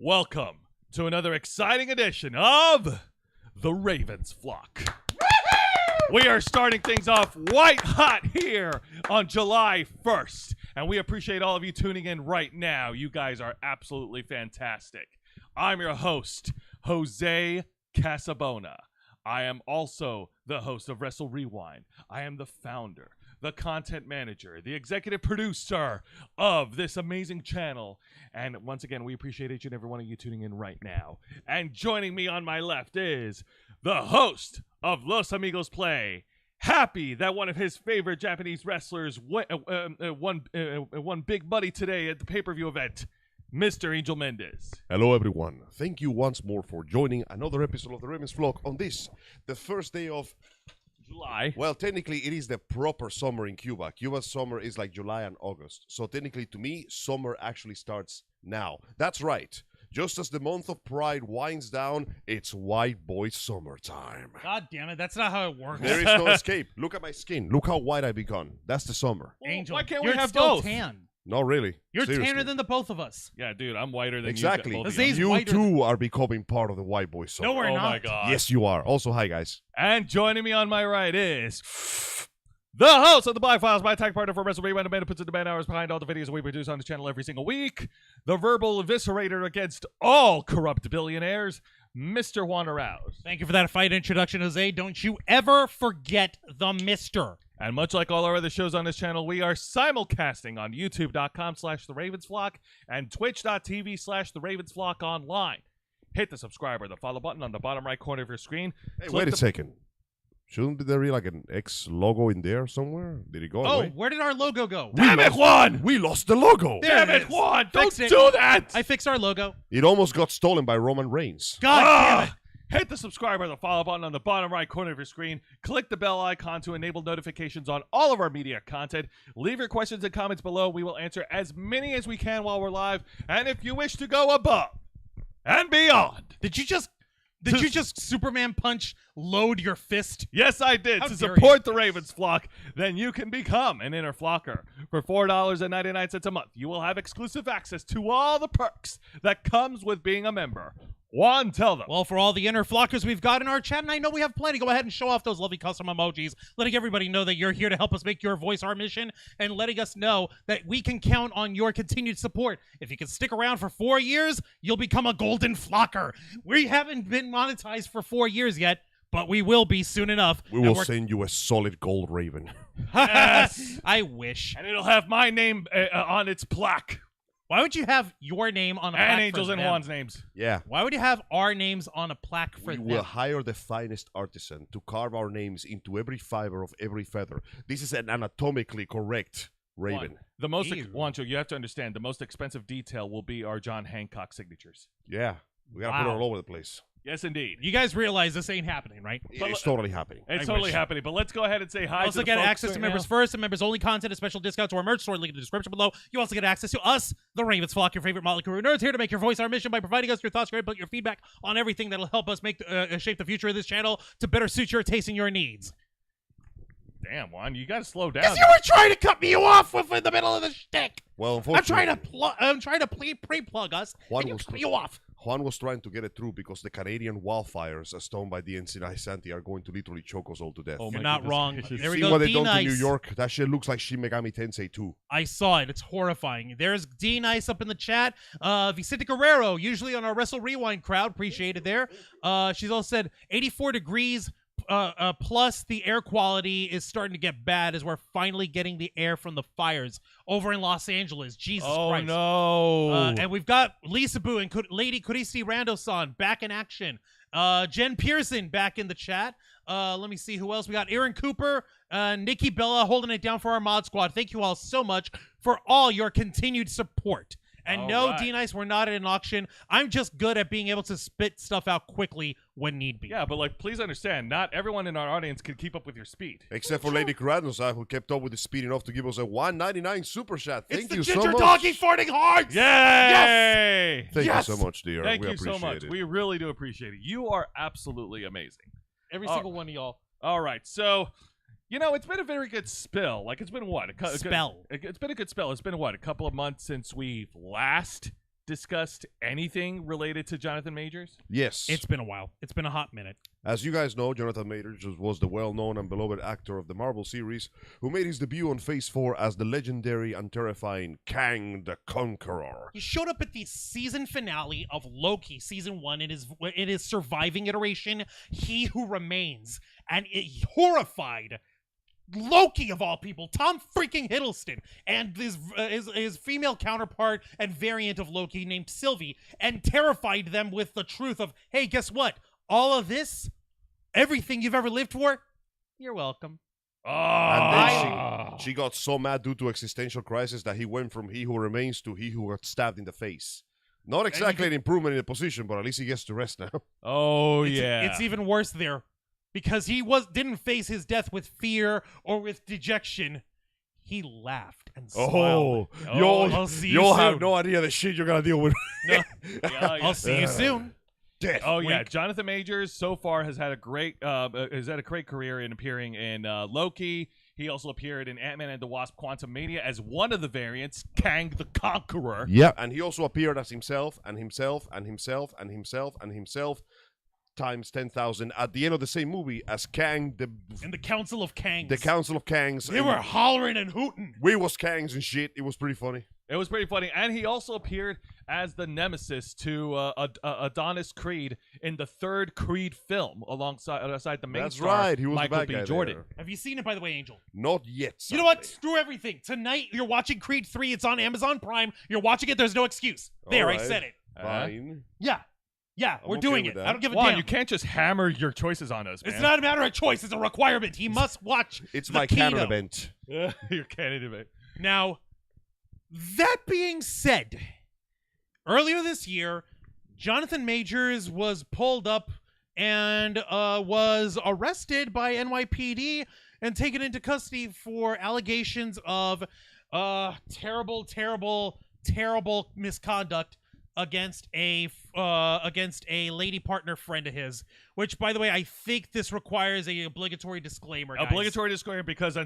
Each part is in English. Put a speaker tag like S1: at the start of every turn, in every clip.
S1: Welcome to another exciting edition of the Ravens Flock. We are starting things off white hot here on July 1st, and we appreciate all of you tuning in right now. You guys are absolutely fantastic. I'm your host, Jose Casabona. I am also the host of Wrestle Rewind. I am the founder, the content manager, the executive producer of this amazing channel. And once again, we appreciate each and every one of you tuning in right now. And joining me on my left is the host of Los Amigos Play, happy that one of his favorite Japanese wrestlers won big money today at the pay-per-view event, Mr. Angel Mendez.
S2: Hello everyone, thank you once more for joining another episode of the Ravens Vlog on this, the first day of
S1: July.
S2: Well, technically it is the proper summer in Cuba. Cuba's summer is like July and August. So technically to me, summer actually starts now. That's right. Just as the month of Pride winds down, it's white boy summertime.
S3: God damn it, that's not how it works.
S2: There is no escape. Look at my skin. Look how white I've become. That's the summer.
S3: Angel,
S1: why can't we
S3: you're
S1: have
S3: still
S1: both?
S3: tan.
S2: No, really.
S3: You're
S2: Seriously.
S3: tanner than the both of us.
S1: Yeah, dude, I'm whiter than
S2: Exactly.
S1: you. both of
S3: Zay's
S1: you.
S2: You
S3: whiter
S2: too are becoming part of the white boy summer.
S3: No, we're
S1: Oh
S3: not.
S1: my God.
S2: Yes, you are. Also, hi guys.
S1: And joining me on my right is the host of the Black Files, my attack partner for Wrestle Rewind, a man who puts in the man hours behind all the videos that we produce on this channel every single week, the verbal eviscerator against all corrupt billionaires, Mr. Juan Arouse.
S3: Thank you for that fight introduction, Jose. Don't you ever forget the mister.
S1: And much like all our other shows on this channel, we are simulcasting on youtube.com/theravensflock and twitch.tv/theravensflock online. Hit the subscribe or the follow button on the bottom right corner of your screen.
S2: Hey, wait a second. Shouldn't there be like an X logo in there somewhere? Did it go
S3: Oh,
S2: away?
S3: where did our logo go?
S1: Damn it, Juan!
S2: We lost the logo.
S3: There
S1: Damn
S3: it
S1: it,
S3: is.
S1: Juan! Don't
S3: Fix it.
S1: do that!
S3: I fixed our logo.
S2: It almost got stolen by Roman Reigns.
S3: God damn it.
S1: Hit the subscribe or the follow button on the bottom right corner of your screen. Click the bell icon to enable notifications on all of our media content. Leave your questions and comments below. We will answer as many as we can while we're live. And if you wish to go above and beyond.
S3: Did you just Superman punch load your fist?
S1: Yes, I did.
S3: How
S1: To
S3: dare
S1: support the Ravens Flock, then you can become an inner flocker. For $4.99 a month, you will have exclusive access to all the perks that comes with being a member. Juan, tell them.
S3: Well, for all the inner flockers we've got in our chat, and I know we have plenty, go ahead and show off those lovely custom emojis, letting everybody know that you're here to help us make your voice our mission, and letting us know that we can count on your continued support. If you can stick around for 4 years, you'll become a golden flocker. We haven't been monetized for 4 years yet, but we will be soon enough.
S2: We will send you a solid gold raven.
S1: Yes.
S3: I wish.
S1: And it'll have my name on its plaque.
S3: Why would you have your name on a plaque
S1: And
S3: for
S1: Angel's and
S3: them?
S1: Juan's names.
S2: Yeah.
S3: Why would you have our names on a plaque for
S2: We
S3: them?
S2: will hire the finest artisan to carve our names into every fiber of every feather. This is an anatomically correct raven.
S1: Juan, the most
S3: Ew.
S1: Juancho, you have to understand, the most expensive detail will be our John Hancock signatures.
S2: Yeah. We gotta put it
S3: Wow.
S2: all over the place.
S1: Yes, indeed.
S3: You guys realize this ain't happening, right?
S2: It's totally happening.
S1: It's
S3: I
S1: totally
S3: wish.
S1: happening, but let's go ahead and say hi
S3: You also
S1: to the
S3: get
S1: folks
S3: access to
S1: right
S3: members
S1: now.
S3: first and members only content, a special discount to our merch store, link in the description below. You also get access to us, the Ravens Flock, your favorite Motley Crew nerds, here to make your voice our mission by providing us your thoughts, your input, your feedback on everything that'll help us make shape the future of this channel to better suit your taste and your needs.
S1: Damn, Juan, you gotta slow down.
S3: Because you were trying to cut me off in the middle of the shtick.
S2: Well,
S3: I'm
S2: unfortunately,
S3: trying to pre-plug us,
S2: Juan
S3: and you
S2: was
S3: cut me off.
S2: Juan was trying to get it through because the Canadian wildfires, as stoned by the Ensign Santi, are going to literally choke us all to death.
S1: Oh
S3: You're
S1: my
S3: not
S1: goodness
S3: wrong.
S1: gracious.
S3: There we
S2: See
S3: go.
S2: what they done to New
S3: D-Nice.
S2: York? That shit looks like Shin Megami Tensei 2.
S3: I saw it. It's horrifying. There's D-Nice up in the chat. Vicente Guerrero, usually on our Wrestle Rewind crowd. Appreciated there. She's also said 84 degrees plus the air quality is starting to get bad as we're finally getting the air from the fires over in Los Angeles. Jesus
S1: Oh,
S3: Christ.
S1: no.
S3: And we've got Lisa Boo and Lady Kuristi Rando-san back in action. Jen Pearson back in the chat. Let me see who else. We got Aaron Cooper, Nikki Bella holding it down for our mod squad. Thank you all so much for all your continued support. And
S1: All
S3: no,
S1: right.
S3: D-Nice, we're not at an auction. I'm just good at being able to spit stuff out quickly when need be.
S1: Yeah, but like, please understand, not everyone in our audience can keep up with your speed.
S2: Except for Lady Kratos, who kept up with the speed enough to give us a $1.99 super chat.
S3: It's
S2: Thank
S3: the
S2: you so
S3: ginger
S2: much.
S3: doggy farting hearts!
S1: Yay!
S2: Thank
S3: Yes!
S2: you so much, dear.
S1: Thank
S2: we
S1: you so
S2: appreciate
S1: much.
S2: it.
S1: We really do appreciate it. You are absolutely amazing.
S3: Every
S1: Oh.
S3: single one of y'all.
S1: All right, so, you know, it's been a very good spill. Like, it's been what?
S3: Spell.
S1: It's been a good spell. It's been what? A couple of months since we last discussed anything related to Jonathan Majors?
S2: Yes.
S3: It's been a while. It's been a hot minute.
S2: As you guys know, Jonathan Majors was the well-known and beloved actor of the Marvel series who made his debut on Phase 4 as the legendary and terrifying Kang the Conqueror.
S3: He showed up at the season finale of Loki season 1 in his surviving iteration, He Who Remains, and it horrified Loki of all people, Tom freaking Hiddleston, and his female counterpart and variant of Loki named Sylvie, and terrified them with the truth of, hey, guess what? All of this, everything you've ever lived for, you're welcome.
S2: And then she got so mad due to existential crisis that he went from He Who Remains to He Who Got Stabbed in the Face. Not exactly an improvement in the position, but at least he gets to rest now.
S1: Oh,
S3: It's even worse there. Because he didn't face his death with fear or with dejection. He laughed and smiled. I'll see you
S2: you'll
S3: soon.
S2: have no idea the shit you're gonna deal with.
S3: I'll see you soon.
S2: Death.
S1: Oh yeah, Jonathan Majors so far has had a great career in appearing in Loki. He also appeared in Ant-Man and the Wasp: Quantumania as one of the variants, Kang the Conqueror.
S2: Yeah, and he also appeared as himself and himself and himself and himself and himself times 10,000 at the end of the same movie as Kang
S3: In the Council of Kangs.
S2: the Council of Kangs.
S3: They were hollering and hooting.
S2: We was Kangs and shit. It was pretty funny.
S1: It was pretty funny, and he also appeared as the nemesis to Adonis Creed in the third Creed film, alongside the main
S2: That's
S1: star,
S2: right. He was
S1: Michael
S2: the bad
S1: B.
S2: guy
S1: Jordan.
S2: there.
S3: Have you seen it, by the way, Angel?
S2: Not yet.
S3: You know what?
S2: sadly.
S3: Screw everything. Tonight, you're watching Creed 3. It's on Amazon Prime. You're watching it. There's no excuse. There,
S2: All right.
S3: I said it.
S2: Fine.
S3: Yeah. Yeah,
S2: I'm
S3: we're
S2: okay
S3: doing
S2: with
S3: it.
S2: that.
S3: I don't give a
S1: Juan,
S3: damn.
S1: you can't just hammer your choices on us, man.
S3: It's not a matter of choice. It's a requirement. He must watch
S2: It's
S3: the
S2: my canon
S3: Kino.
S2: event.
S1: You're canon event.
S3: Now, that being said, earlier this year, Jonathan Majors was pulled up and was arrested by NYPD and taken into custody for allegations of terrible, terrible, terrible misconduct against a lady partner friend of his. Which, by the way, I think this requires a obligatory disclaimer. Guys.
S1: Obligatory disclaimer because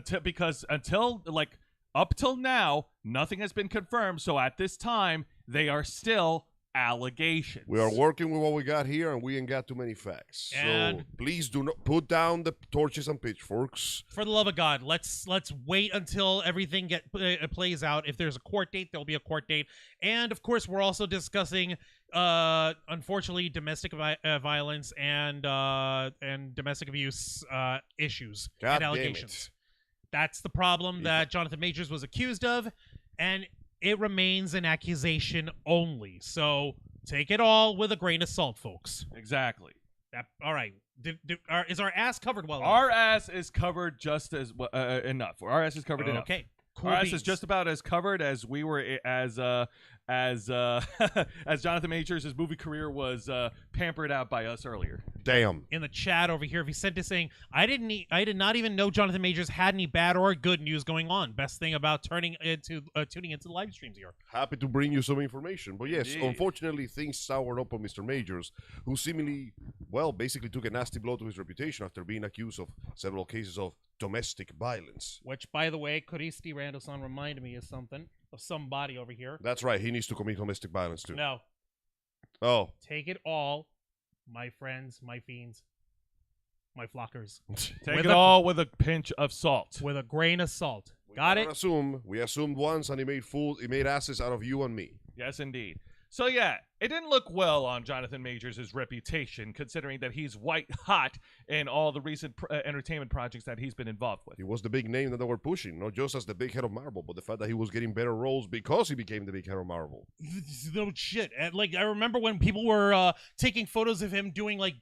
S1: until like up till now, nothing has been confirmed. So at this time, they are still allegations.
S2: We are working with what we got here, and we ain't got too many facts.
S3: And-
S2: so please do not put down the torches and pitchforks.
S3: For the love of God, let's wait until everything plays out. If there's a court date, there'll be a court date. And of course, we're also discussing, unfortunately, domestic violence and domestic abuse issues
S2: God
S3: and
S2: damn
S3: allegations.
S2: it.
S3: That's the problem that Jonathan Majors was accused of, and it remains an accusation only. So take it all with a grain of salt, folks.
S1: Exactly.
S3: All right. Is our ass covered well
S1: Our ass is covered just as enough. Our ass is covered enough.
S3: Okay. Cool
S1: Our ass
S3: beans.
S1: is just about as covered as we were as Jonathan Majors' movie career was pampered out by us earlier.
S2: Damn.
S3: in the chat over here. If he sent to saying, I did not even know Jonathan Majors had any bad or good news going on. Best thing about tuning into the live streams here.
S2: Happy to bring you some information. But yes,
S1: Indeed.
S2: unfortunately, things soured up on Mr. Majors, who seemingly, well, basically took a nasty blow to his reputation after being accused of several cases of domestic violence.
S3: Which, by the way, Christy Randall-san reminded me of somebody over here.
S2: That's right. He needs to commit domestic violence too.
S3: No,
S2: Oh.
S3: take it all, my friends, my fiends, my flockers,
S1: Take
S3: With
S1: it
S3: a-
S1: all with a pinch of salt.
S3: with a grain of salt.
S2: We
S3: Got
S2: cannot
S3: it?
S2: assume. We assumed once, and he made asses out of you and me.
S1: Yes, indeed. So yeah, it didn't look well on Jonathan Majors' reputation, considering that he's white hot in all the recent entertainment projects that he's been involved with.
S2: He was the big name that they were pushing, not just as the big head of Marvel, but the fact that he was getting better roles because he became the big head of Marvel.
S3: No shit. And, like, I remember when people were taking photos of him doing like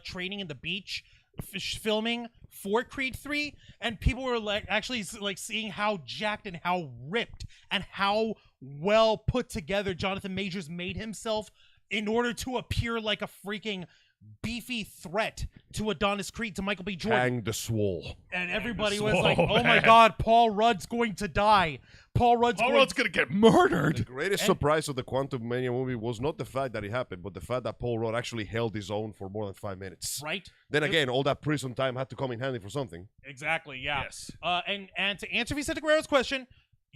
S3: training in the beach, filming for Creed 3, and people were like actually like seeing how jacked and how ripped and how well put together Jonathan Majors made himself in order to appear like a freaking beefy threat to Adonis Creed, to Michael B. Jordan.
S2: Hang the swole.
S3: And everybody
S1: Swole,
S3: was like, oh my
S1: man.
S3: God, Paul Rudd's going to die. Paul Rudd's
S1: gonna get murdered.
S2: The greatest surprise of the Quantum Mania movie was not the fact that it happened, but the fact that Paul Rudd actually held his own for more than 5 minutes.
S3: right.
S2: Then again, all that prison time had to come in handy for something.
S3: Exactly, yeah.
S1: Yes.
S3: And to answer Vicente Guerrero's question,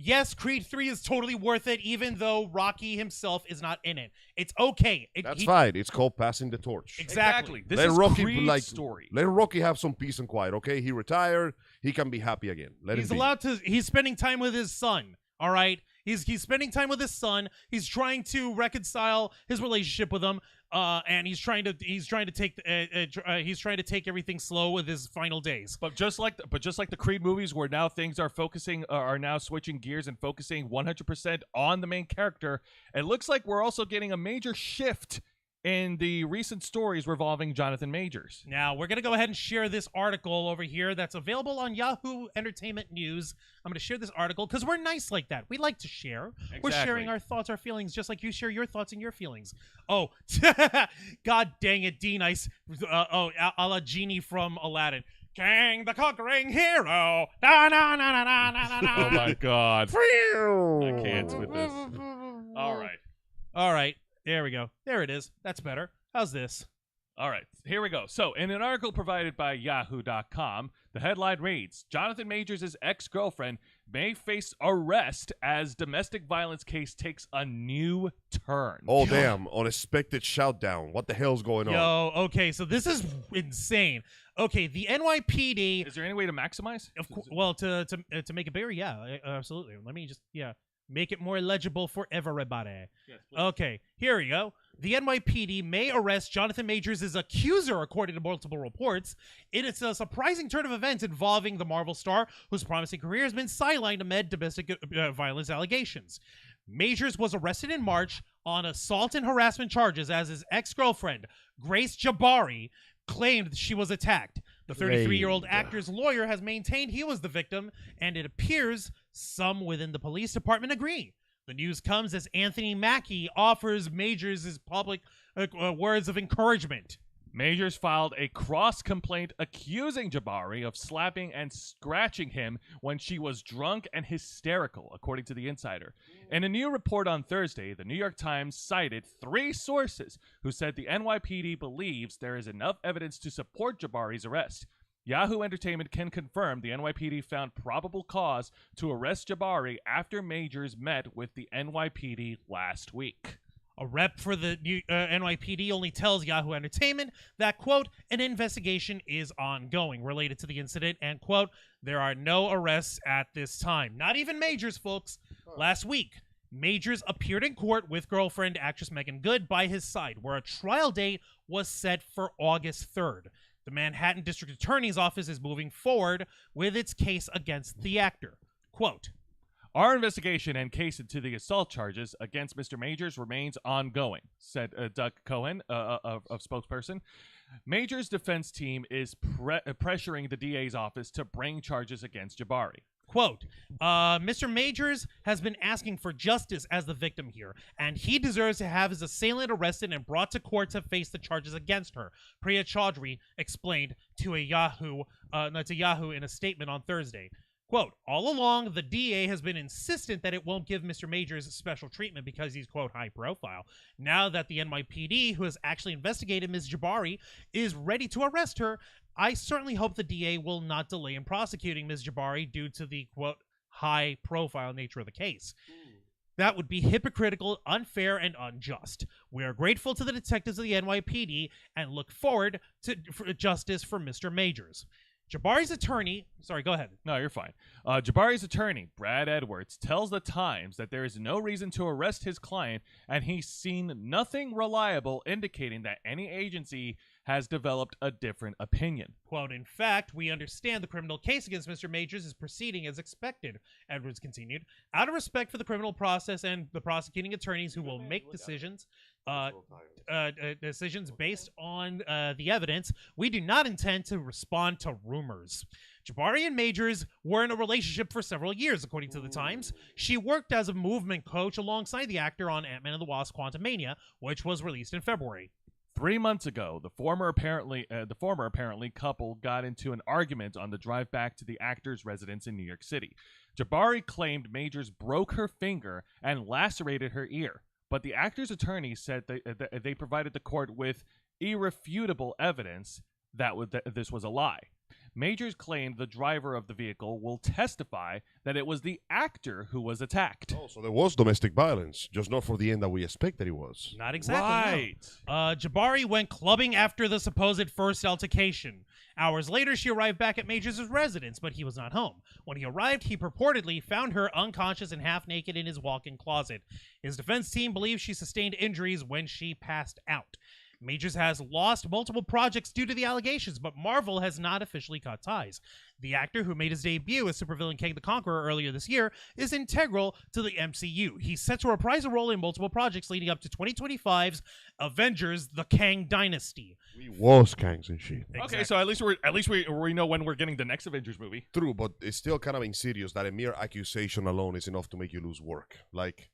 S3: Yes, Creed 3 is totally worth it, even though Rocky himself is not in it. It's okay.
S2: That's fine. It's called passing the torch.
S3: Exactly.
S1: This
S2: Let
S1: is
S2: Rocky
S1: Creed's story.
S2: Let Rocky have some peace and quiet. Okay, he retired. He can be happy again.
S3: He's allowed to. He's spending time with his son. All right. He's spending time with his son. He's trying to reconcile his relationship with him. And he's trying to take everything slow with his final days.
S1: But just like the Creed movies, where now things are now switching gears and focusing 100% on the main character, it looks like we're also getting a major shift in the recent stories revolving Jonathan Majors.
S3: Now, we're going to go ahead and share this article over here that's available on Yahoo Entertainment News. I'm going to share this article because we're nice like that. We like to share.
S1: Exactly.
S3: We're sharing our thoughts, our feelings, just like you share your thoughts and your feelings. Oh, God dang it, D-Nice. A la Genie from Aladdin. Kang the Conquering Hero. Da, na, na, na, na, na, na.
S1: Oh, my God. I can't with this. All right.
S3: There we go. There it is. That's better. How's this?
S1: All right, here we go. So, in an article provided by Yahoo.com, the headline reads, Jonathan Majors' ex-girlfriend may face arrest as domestic violence case takes a new turn.
S2: Oh, damn. Unexpected shout down. What the hell's going on?
S3: Yo, okay, so this is insane. Okay, the NYPD...
S1: Is there any way to maximize?
S3: Well, to make it bigger, yeah, absolutely. Let me just, make it more legible for everybody.
S1: Yes,
S3: okay, here we go. The NYPD may arrest Jonathan Majors' accuser, according to multiple reports. It is a surprising turn of events involving the Marvel star, whose promising career has been sidelined amid domestic violence allegations. Majors was arrested in March on assault and harassment charges as his ex-girlfriend, Grace Jabari, claimed she was attacked. The 33-year-old actor's lawyer has maintained he was the victim, and it appears some within the police department agree. The news comes as Anthony Mackie offers Majors his public words of encouragement.
S1: Majors filed a cross-complaint accusing Jabari of slapping and scratching him when she was drunk and hysterical, according to The Insider. In a new report on Thursday, the New York Times cited 3 sources who said the NYPD believes there is enough evidence to support Jabari's arrest. Yahoo Entertainment can confirm the NYPD found probable cause to arrest Jabari after Majors met with the NYPD last week.
S3: A rep for the NYPD only tells Yahoo Entertainment that, quote, an investigation is ongoing related to the incident, and, quote, there are no arrests at this time. Not even Majors, folks. Last week, Majors appeared in court with girlfriend actress Megan Good by his side, where a trial date was set for August 3rd. The Manhattan District Attorney's Office is moving forward with its case against the actor. Quote,
S1: our investigation and case into the assault charges against Mr. Majors remains ongoing, said Doug Cohen, of spokesperson. Majors' defense team is pressuring the DA's office to bring charges against Jabari.
S3: Quote, Mr. Majors has been asking for justice as the victim here, and he deserves to have his assailant arrested and brought to court to face the charges against her, Priya Chaudhry explained to Yahoo in a statement on Thursday. Quote, all along, the DA has been insistent that it won't give Mr. Majors special treatment because he's, quote, high profile. Now that the NYPD, who has actually investigated Ms. Jabari, is ready to arrest her, I certainly hope the DA will not delay in prosecuting Ms. Jabari due to the, quote, high profile nature of the case. That would be hypocritical, unfair, and unjust. We are grateful to the detectives of the NYPD and look forward to justice for Mr. Majors. Jabari's attorney, sorry, go ahead.
S1: No, you're fine. Jabari's attorney, Brad Edwards, tells the Times that there is no reason to arrest his client, and he's seen nothing reliable indicating that any agency has developed a different opinion.
S3: Quote, in fact, we understand the criminal case against Mr. Majors is proceeding as expected, Edwards continued. Out of respect for the criminal process and the prosecuting attorneys who will make decisions based on the evidence, we do not intend to respond to rumors. Jabari and Majors were in a relationship for several years, according to the Times. She worked as a movement coach alongside the actor on Ant-Man and the Wasp: Quantumania, which was released in February.
S1: 3 months ago, the former apparently couple got into an argument on the drive back to the actor's residence in New York City. Jabari claimed Majors broke her finger and lacerated her ear, but the actor's attorney said they provided the court with irrefutable evidence that this was a lie. Majors claimed the driver of the vehicle will testify that it was the actor who was attacked.
S2: Oh, so there was domestic violence, just not for the end that we expected it was.
S3: Not exactly.
S1: Right.
S3: No. Jabari went clubbing after the supposed first altercation. Hours later, she arrived back at Majors' residence, but he was not home. When he arrived, he purportedly found her unconscious and half naked in his walk-in closet. His defense team believes she sustained injuries when she passed out. Majors has lost multiple projects due to the allegations, but Marvel has not officially cut ties. The actor, who made his debut as supervillain Kang the Conqueror earlier this year, is integral to the MCU. He's set to reprise a role in multiple projects leading up to 2025's Avengers: The Kang Dynasty.
S2: We was Kangs and shit.
S1: Okay, so at least we know when we're getting the next Avengers movie.
S2: True, but it's still kind of insidious that a mere accusation alone is enough to make you lose work. Like,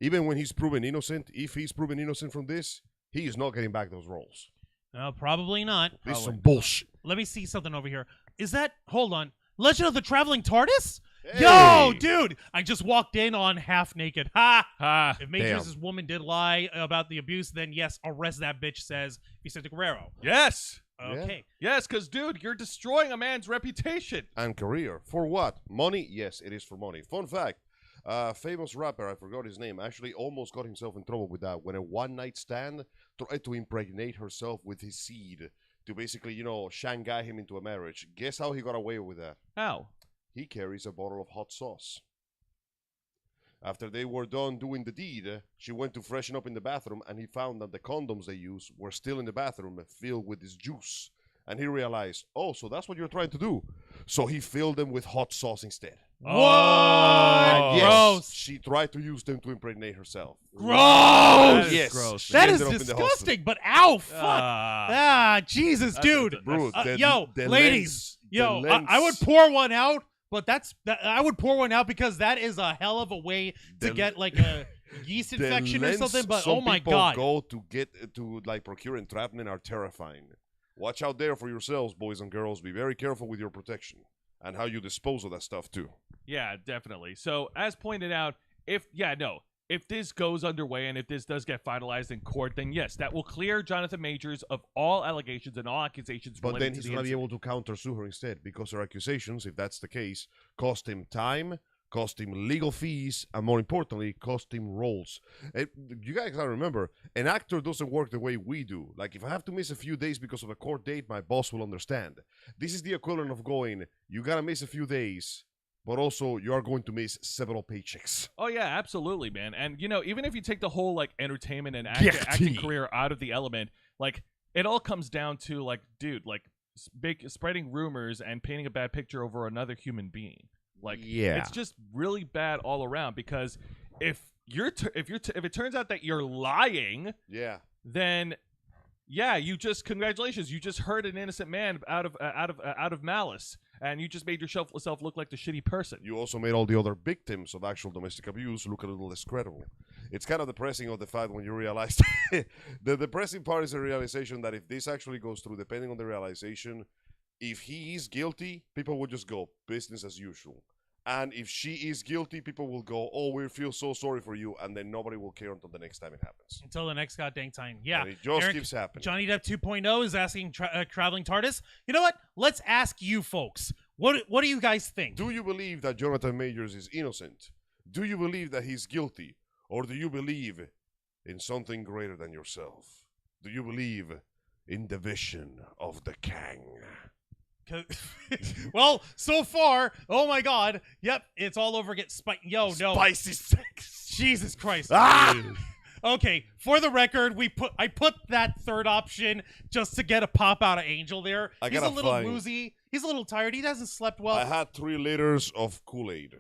S2: even when he's proven innocent, if he's proven innocent from this, he is not getting back those roles.
S3: No, probably not.
S2: This is some bullshit.
S3: Let me see something over here. Is that, hold on, Legend of the Traveling TARDIS?
S2: Hey.
S3: Yo, dude, I just walked in on half naked. Ha!
S1: Ah,
S3: If Majors' woman did lie about the abuse, then yes, arrest that bitch, says Vicente Guerrero.
S1: yes.
S3: Okay.
S1: Yes, because, dude, you're destroying a man's reputation.
S2: And career. For what? Money? Yes, it is for money. Fun fact. Famous rapper, I forgot his name, actually almost got himself in trouble with that when a one-night stand tried to impregnate herself with his seed to basically, you know, Shanghai him into a marriage. Guess how he got away with that?
S1: How?
S2: He carries a bottle of hot sauce. After they were done doing the deed, she went to freshen up in the bathroom, and he found that the condoms they used were still in the bathroom, filled with this juice. And he realized, oh, so that's what you're trying to do. So he filled them with hot sauce instead.
S3: What?
S2: And yes,
S3: Gross.
S2: she tried to use them to impregnate herself.
S3: Gross.
S1: That is
S2: Yes.
S1: gross.
S2: She
S3: That is
S2: ended up in the
S3: disgusting,
S2: hospital.
S3: but ow, fuck.
S1: Ah.
S3: Jesus,
S1: That's
S3: dude.
S1: a-
S2: Bro,
S3: Yo,
S2: the
S3: ladies,
S2: lens-
S3: yo,
S2: the
S3: I would
S2: lens-
S3: pour one out, but I would pour one out because that is a hell of a way to
S2: The-
S3: get like a yeast
S2: the
S3: infection or
S2: lens
S3: something. But
S2: some
S3: oh my
S2: people
S3: god,
S2: go to get to like procure entrapment are terrifying. Watch out there for yourselves, boys and girls. Be very careful with your protection and how you dispose of that stuff too.
S1: Yeah, definitely. So, as pointed out, if this goes underway and if this does get finalized in court, then yes, that will clear Jonathan Majors of all allegations and all accusations
S2: But
S1: related
S2: then
S1: to
S2: he's
S1: the
S2: going to be
S1: incident.
S2: able to countersue her instead because her accusations, if that's the case, cost him time, cost him legal fees, and more importantly, cost him roles. You guys gotta remember, an actor doesn't work the way we do. Like, if I have to miss a few days because of a court date, my boss will understand. This is the equivalent of going, you gotta miss a few days, but also you are going to miss several paychecks.
S1: Oh yeah, absolutely, man. And even if you take the whole like entertainment and
S2: Yeah,
S1: acting
S2: T.
S1: career out of the element, like it all comes down to like, dude, like spreading rumors and painting a bad picture over another human being. Like,
S2: Yeah.
S1: it's just really bad all around because if it turns out that you're lying,
S2: Yeah.
S1: then yeah, congratulations, you just hurt an innocent man out of malice, and you just made yourself look like the shitty person.
S2: You also made all the other victims of actual domestic abuse look a little less credible. It's kind of depressing of the fact when you realize the depressing part is the realization that if this actually goes through, depending on the realization, if he is guilty, people will just go business as usual. And if she is guilty, people will go, oh, we feel so sorry for you, and then nobody will care until the next time it happens.
S3: until the next goddamn time. Yeah,
S2: And it just
S3: Eric,
S2: keeps happening.
S3: Johnny Depp 2.0 is asking Traveling TARDIS. You know what? Let's ask you folks. What do you guys think?
S2: Do you believe that Jonathan Majors is innocent? Do you believe that he's guilty? Or do you believe in something greater than yourself? Do you believe in the vision of the Kang?
S3: Well, so far, oh my god, yep, it's all over. Get no.
S2: Spicy sex.
S3: Jesus Christ.
S2: Ah!
S3: Okay, for the record, I put that third option just to get a pop out of Angel there.
S2: I
S3: He's a
S2: gotta
S3: little
S2: find-
S3: woozy. He's a little tired. He hasn't slept well.
S2: I had 3 liters of Kool-Aid.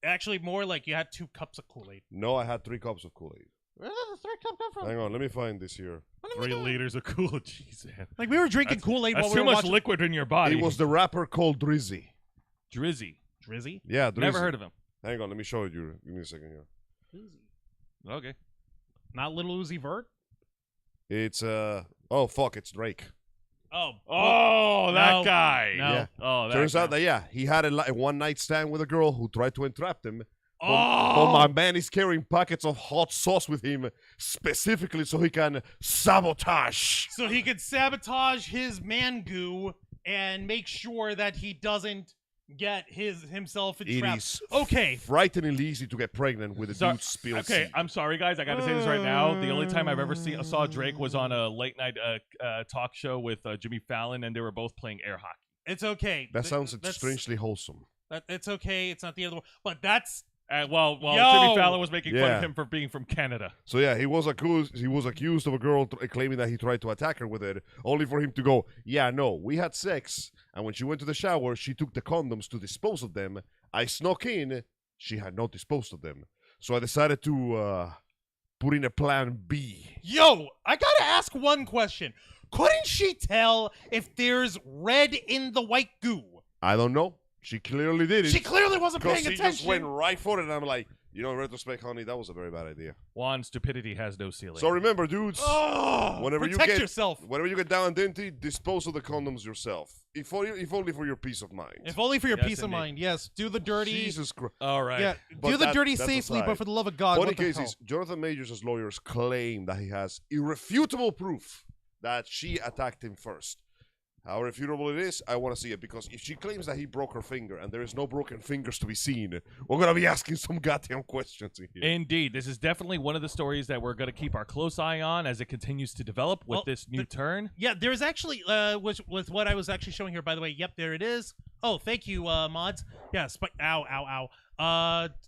S3: Actually, more like you had 2 cups of Kool-Aid.
S2: No, I had 3 cups of Kool-Aid.
S3: Where did the third cup come from?
S2: Hang on, let me find this here.
S1: 3 liters of Kool-Aid, jeez, man.
S3: Like we were drinking Kool-Aid while
S1: That's
S3: we
S1: too
S3: were
S1: much
S3: watching
S1: liquid in your body.
S2: It was the rapper called Drizzy.
S1: Drizzy.
S3: Drizzy.
S2: Yeah, Drizzy.
S1: Never heard of him.
S2: Hang on, let me show you. Give me a second here.
S1: Okay.
S3: Not Little Uzi Vert.
S2: It's oh fuck, it's Drake.
S3: Oh,
S1: Oh, that
S3: No.
S1: guy.
S3: No.
S2: Yeah.
S1: Oh, that
S2: Turns
S1: guy.
S2: out that yeah, he had a one-night stand with a girl who tried to entrap him. But
S3: Oh!
S2: my man is carrying packets of hot sauce with him specifically so he can sabotage.
S3: So he could sabotage his man goo and make sure that he doesn't get himself
S2: It
S3: entrapped.
S2: is
S3: Okay.
S2: frighteningly easy to get pregnant with a dude spilled
S1: Okay,
S2: seed.
S1: I'm sorry, guys. I got to say this right now. The only time I've ever saw Drake was on a late night talk show with Jimmy Fallon, and they were both playing air hockey.
S3: It's okay.
S2: That sounds
S3: That's-
S2: strangely wholesome.
S3: It's okay. It's not the other one. But that's
S1: While
S3: Yo!
S1: Jimmy Fallon was making fun
S2: Yeah.
S1: of him for being from Canada.
S2: So yeah, he was accused of a girl claiming that he tried to attack her with it, only for him to go, "Yeah, no, we had sex, and when she went to the shower, she took the condoms to dispose of them. I snuck in, she had not disposed of them, so I decided to put in a plan B."
S3: Yo, I gotta ask one question. Couldn't she tell if there's red in the white goo?
S2: I don't know. She clearly did it.
S3: She clearly wasn't
S2: because
S3: paying
S2: she
S3: attention.
S2: just went right for it, and I'm like, in retrospect, honey, that was a very bad idea.
S1: Juan, stupidity has no ceiling.
S2: So remember, dudes,
S3: Oh,
S2: whenever
S3: protect yourself.
S2: whenever you get down and dirty, dispose of the condoms yourself. If only for your peace of mind.
S3: If only for your
S1: Yes,
S3: peace of
S1: indeed.
S3: mind. Yes, do the dirty.
S2: Jesus Christ.
S1: All right.
S3: Yeah,
S2: But
S3: do the
S2: that-
S3: dirty
S2: that's
S3: safely,
S2: aside.
S3: but for the love of God,
S2: Funny
S3: what the
S2: case
S3: hell?
S2: is, Jonathan Majors' lawyers claim that he has irrefutable proof that she attacked him first. How refutable it is, I want to see it, because if she claims that he broke her finger and there is no broken fingers to be seen, we're going to be asking some goddamn questions in here.
S1: Indeed, this is definitely one of the stories that we're going to keep our close eye on as it continues to develop with
S3: Well,
S1: this new turn.
S3: Yeah, there's actually, with what I was actually showing here, by the way. Yep, there it is. Oh, thank you, mods. Yeah, ow, ow, ow.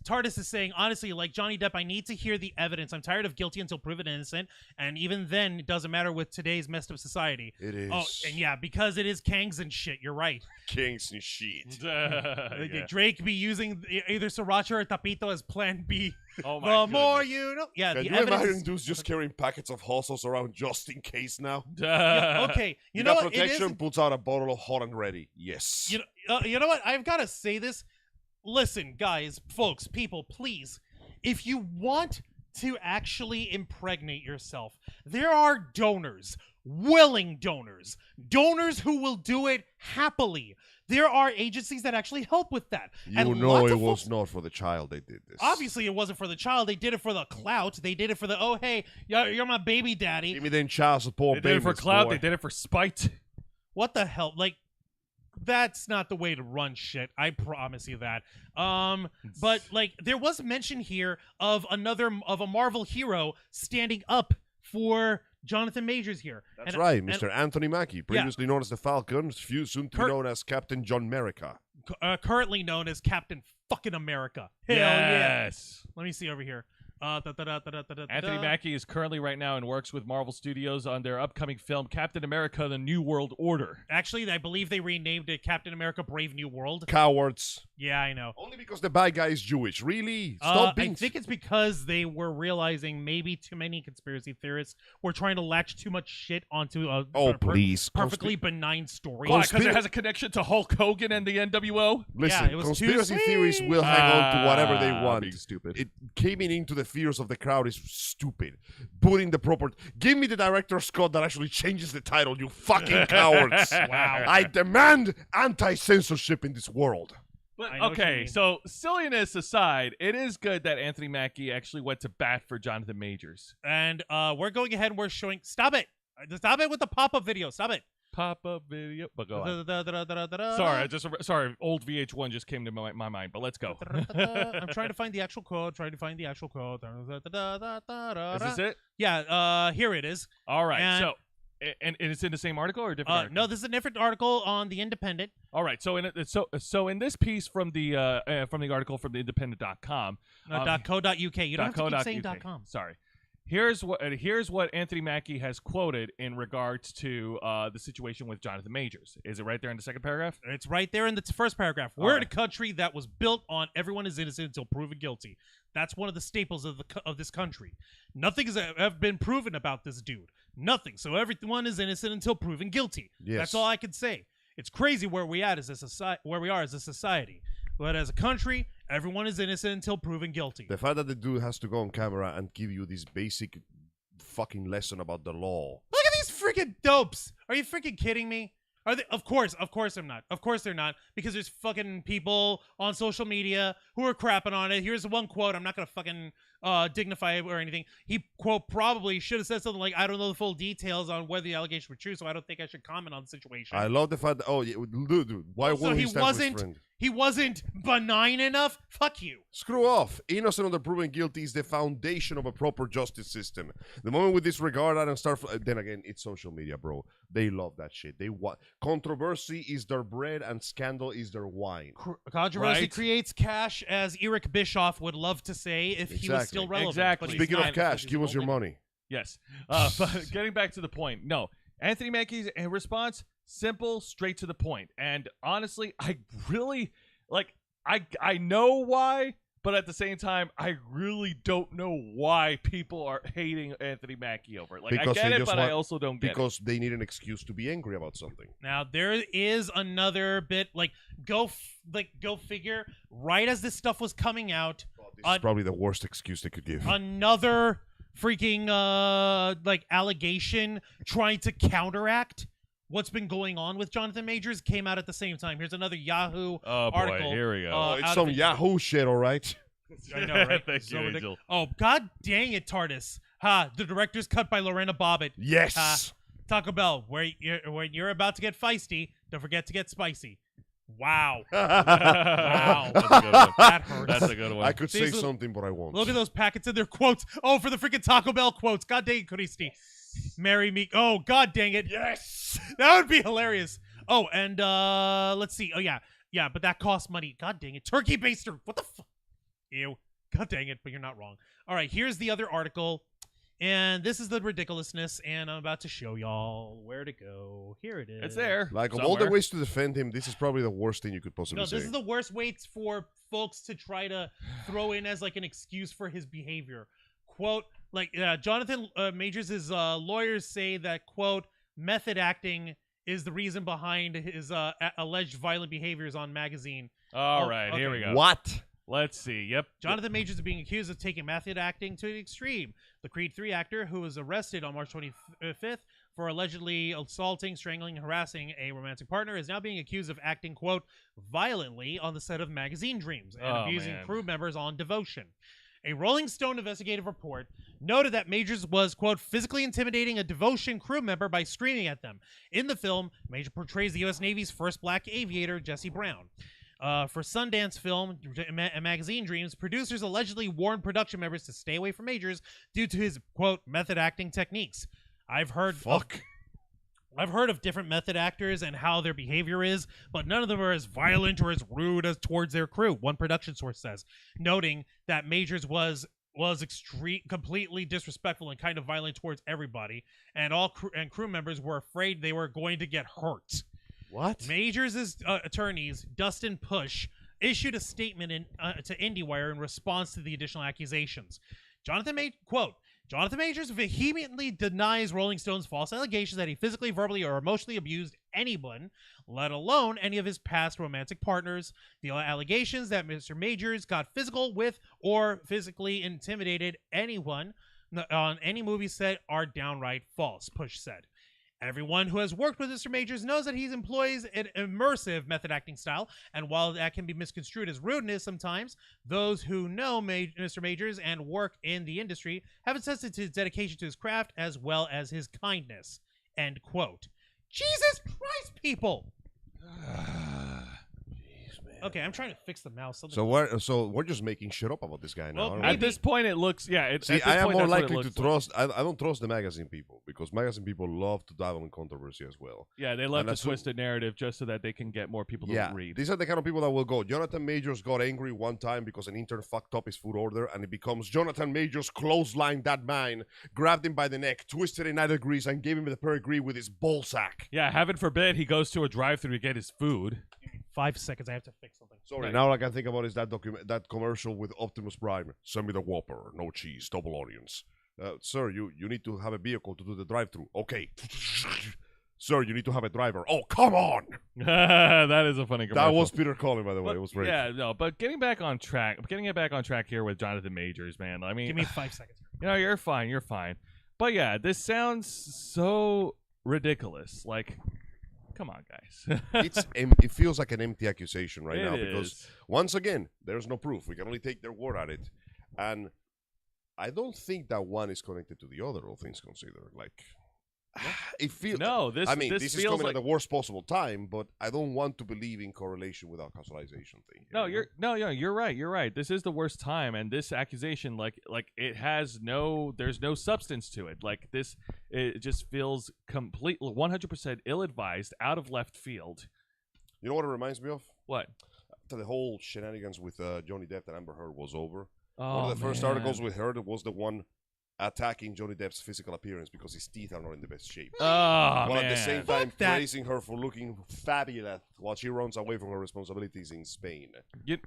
S3: TARDIS is saying, honestly, like Johnny Depp, I need to hear the evidence. I'm tired of guilty until proven innocent, and even then, it doesn't matter with today's messed up society.
S2: It is.
S3: Oh, and yeah, because it is Kangs and shit. You're right.
S2: Kings and shit.
S1: Yeah.
S3: Drake be using either Sriracha or Tapito as Plan B.
S1: Oh my
S3: The more
S1: goodness.
S3: you know. Yeah,
S2: Can
S3: the
S2: you
S3: evidence.
S2: imagine dudes just carrying packets of hot sauce around just in case now?
S3: Yeah, okay, you know
S2: got
S3: what? It
S2: protection,
S3: is.
S2: puts out a bottle of hot and ready. Yes.
S3: You know what? I've got to say this. Listen, guys, folks, people, please. If you want to actually impregnate yourself, there are donors, willing donors, donors who will do it happily. There are agencies that actually help with that.
S2: You
S3: And
S2: know
S3: lots
S2: it
S3: of
S2: was
S3: folks-
S2: not for the child they did this.
S3: Obviously, it wasn't for the child. They did it for the clout. They did it for the, oh, hey, you're my baby daddy.
S2: Give me them child support
S1: They did it for
S2: payments,
S1: clout.
S2: boy.
S1: They did it for spite.
S3: What the hell? Like, that's not the way to run shit. I promise you that. But like, there was mention here of a Marvel hero standing up for Jonathan Majors here.
S2: That's
S3: And-
S2: right,
S3: and,
S2: Mr. Anthony Mackie, previously known as the Falcon, soon to be known as Captain John America.
S3: currently known as Captain fucking America. Hell yeah.
S1: Yes.
S3: Let me see over here.
S1: Anthony Mackie is currently right now and works with Marvel Studios on their upcoming film Captain America: The New World Order.
S3: Actually, I believe they renamed it Captain America: Brave New World.
S2: Cowards.
S3: Yeah, I know.
S2: Only because the bad guy is Jewish. Really? Stop being...
S3: I think it's because they were realizing maybe too many conspiracy theorists were trying to latch too much shit onto a
S2: please.
S3: perfectly benign story.
S1: Why? Because it has a connection to Hulk Hogan and the NWO?
S2: Listen,
S3: Yeah, it was too
S2: conspiracy theories will hang on to whatever they want.
S1: Being stupid.
S2: It caving into the fears of the crowd is stupid. Putting the proper... Give me the director's cut that actually changes the title, you fucking cowards.
S3: Wow.
S2: I demand anti-censorship in this world.
S1: But,
S3: I know what you
S1: okay,
S3: mean.
S1: so silliness aside, it is good that Anthony Mackie actually went to bat for Jonathan Majors.
S3: And we're going ahead and we're showing. Stop it! Stop it with the pop-up video. Stop it.
S1: Pop-up video. But go on.
S3: Sorry,
S1: Sorry, old VH1 just came to my mind, but let's go.
S3: I'm trying to find the actual code. Is
S1: Is this it?
S3: Yeah. Here it is.
S1: All right,
S3: And-
S1: so... And it's in the same article or a different article?
S3: No, this is a different article on the Independent.
S1: All right, so in this piece from the article from the independent.com,
S3: .co.uk. You don't have to keep saying
S1: .co.uk.
S3: .com.
S1: Sorry. Here's what Anthony Mackie has quoted in regards to the situation with Jonathan Majors. Is it right there in the second paragraph?
S3: It's right there in the first paragraph.
S1: All
S3: We're
S1: right.
S3: in a country that was built on everyone is innocent until proven guilty. That's one of the staples of this country. Nothing has ever been proven about this dude. Nothing. So everyone is innocent until proven guilty.
S2: Yes.
S3: That's all I can say. It's crazy where we are as a society. But as a country, everyone is innocent until proven guilty.
S2: The fact that the dude has to go on camera and give you this basic fucking lesson about the law.
S3: Look at these freaking dopes. Are you freaking kidding me? Are they? Of course they're not. Of course they're not, because there's fucking people on social media who are crapping on it. Here's one quote. I'm not gonna fucking dignify it or anything. He quote probably should have said something like, "I don't know the full details on whether the allegations were true, so I don't think I should comment on the situation."
S2: I love the fact that, oh, yeah, dude, why
S3: Also,
S2: wouldn't
S3: he
S2: stand with his friend?
S3: He wasn't benign enough. Fuck you.
S2: Screw off. Innocent until proven guilty is the foundation of a proper justice system. The moment we disregard that and start, then again, it's social media, bro. They love that shit. They want controversy is their bread and scandal is their wine.
S3: Controversy
S1: Right.
S3: creates cash, as Eric Bischoff would love to say if he was still relevant.
S1: Exactly.
S3: But he's
S2: Speaking
S3: not,
S2: of cash,
S3: because he's
S2: give
S3: an
S2: us your
S3: old
S2: money.
S1: Yes. But getting back to the point, no. Anthony Mackie's response, simple, straight to the point. And honestly, I really, like, I know why, but at the same time, I really don't know why people are hating Anthony Mackie over it. Like,
S2: Because
S1: I get
S2: they
S1: it,
S2: just
S1: but I
S2: want-
S1: also don't get it.
S2: Because they need an excuse to be angry about something.
S3: Now there is another bit, like go figure. Right as this stuff was coming out,
S2: This is probably the worst excuse they could give.
S3: another freaking like allegation trying to counteract what's been going on with Jonathan Majors came out at the same time. Here's another Yahoo
S1: Oh, boy,
S3: article.
S1: here we go.
S2: Oh, it's
S3: out
S2: some
S3: of it.
S2: Yahoo shit, all right?
S3: I know, right?
S1: Thank
S3: So
S1: you,
S3: ridic-
S1: Angel.
S3: Oh, god dang it, TARDIS. Ha, the director's cut by Lorena Bobbitt.
S2: Yes.
S3: Taco Bell, when you're about to get feisty, don't forget to get spicy. Wow. Wow.
S1: That's a good one.
S3: That hurts.
S1: That's a good one.
S2: I could say
S3: These little-
S2: something, but I won't.
S3: Look at those packets in their quotes. Oh, for the freaking Taco Bell quotes. God dang it, Christy. Marry me. Oh, god dang it.
S2: Yes.
S3: That would be hilarious. Oh, and let's see. Oh, yeah. Yeah, but that costs money. God dang it. Turkey baster. What the fuck? Ew. God dang it, but you're not wrong. All right, here's the other article. And this is the ridiculousness, and I'm about to show y'all where to go. Here it is.
S1: It's there.
S2: Like, of all the
S1: somewhere.
S2: ways to defend him, this is probably the worst thing you could possibly
S3: No,
S2: say.
S3: this is the worst way for folks to try to throw in as like an excuse for his behavior. Quote, like Jonathan Majors' lawyers say that, quote, method acting is the reason behind his alleged violent behaviors on magazine.
S1: All
S3: Oh,
S1: right, here
S3: okay.
S1: we go.
S2: What?
S1: Let's see. Yep.
S3: Jonathan Majors is being accused of taking method acting to the extreme. The Creed 3 actor, who was arrested on March 25th for allegedly assaulting, strangling, and harassing a romantic partner, is now being accused of acting, quote, violently on the set of Magazine Dreams and
S1: Oh,
S3: abusing
S1: man.
S3: crew members on Devotion. A Rolling Stone investigative report noted that Majors was, quote, physically intimidating a Devotion crew member by screaming at them. In the film, Major portrays the U.S. Navy's first black aviator, Jesse Brown. For Sundance film Magazine Dreams, producers allegedly warned production members to stay away from Majors due to his, quote, method acting techniques. I've heard of different method actors and how their behavior is, but none of them are as violent or as rude as towards their crew, one production source says, noting that Majors was completely disrespectful and kind of violent towards everybody, and all crew members were afraid they were going to get hurt.
S2: What?
S3: Majors' attorneys, Dustin Push, issued a statement to IndieWire in response to the additional accusations. Jonathan Majors vehemently denies Rolling Stone's false allegations that he physically, verbally, or emotionally abused anyone, let alone any of his past romantic partners. The allegations that Mr. Majors got physical with or physically intimidated anyone on any movie set are downright false, Push said. Everyone who has worked with Mr. Majors knows that he employs an immersive method acting style, and while that can be misconstrued as rudeness sometimes, those who know Mr. Majors and work in the industry have attested to his dedication to his craft as well as his kindness. End quote. Jesus Christ, people! Okay, I'm trying to fix the mouse. Something
S2: So we're just making shit up about this guy now.
S3: Well,
S2: aren't we?
S1: At this point, it looks. Yeah.
S2: See, I am more likely to trust. I don't trust the magazine people because magazine people love to dive on controversy as well.
S1: Yeah, they love
S2: And
S1: to
S2: that's
S1: twist the narrative just so that they can get more people to
S2: Yeah,
S1: read.
S2: these are the kind of people that will go. Jonathan Majors got angry one time because an intern fucked up his food order, and it becomes Jonathan Majors clotheslined that man, grabbed him by the neck, twisted it 90 degrees, and gave him the pedigree with his ball sack.
S1: Yeah, heaven forbid he goes to a drive-through to get his food.
S3: 5 seconds, I have to fix something.
S2: Sorry,
S1: Right.
S2: now all I can think about is that commercial with Optimus Prime. Send me the Whopper, no cheese, double onions. Sir, you need to have a vehicle to do the drive-through. Okay. Sir, you need to have a driver. Oh, come on!
S1: That is a funny commercial.
S2: That was Peter Cullen, by the way.
S1: But,
S2: It was great.
S1: yeah, no, but getting it back on track here with Jonathan Majors, man. I mean,
S3: Give me 5 seconds.
S1: you know, you're fine. But yeah, this sounds so ridiculous. Like, come on, guys.
S2: It feels like an empty accusation right now because
S1: is.
S2: once again, there's no proof. We can only take their word at it, and I don't think that one is connected to the other. All things considered, like it feels.
S1: No, this.
S2: I mean,
S1: this
S2: this is
S1: feels
S2: coming
S1: like
S2: at the worst possible time, but I don't want to believe in correlation without causalization thing.
S1: no. You're right. You're right. This is the worst time, and this accusation, like it has no. There's no substance to it. Like this, it just feels completely 100% ill-advised, out of left field.
S2: You know what it reminds me of?
S1: What?
S2: After the whole shenanigans with Johnny Depp and Amber Heard was over.
S1: Oh,
S2: One of the first
S1: man.
S2: articles we heard was the one attacking Johnny Depp's physical appearance because his teeth are not in the best shape.
S1: Oh,
S2: While
S1: man.
S2: at the same time
S3: that.
S2: praising her for looking fabulous while she runs away from her responsibilities in Spain.
S1: You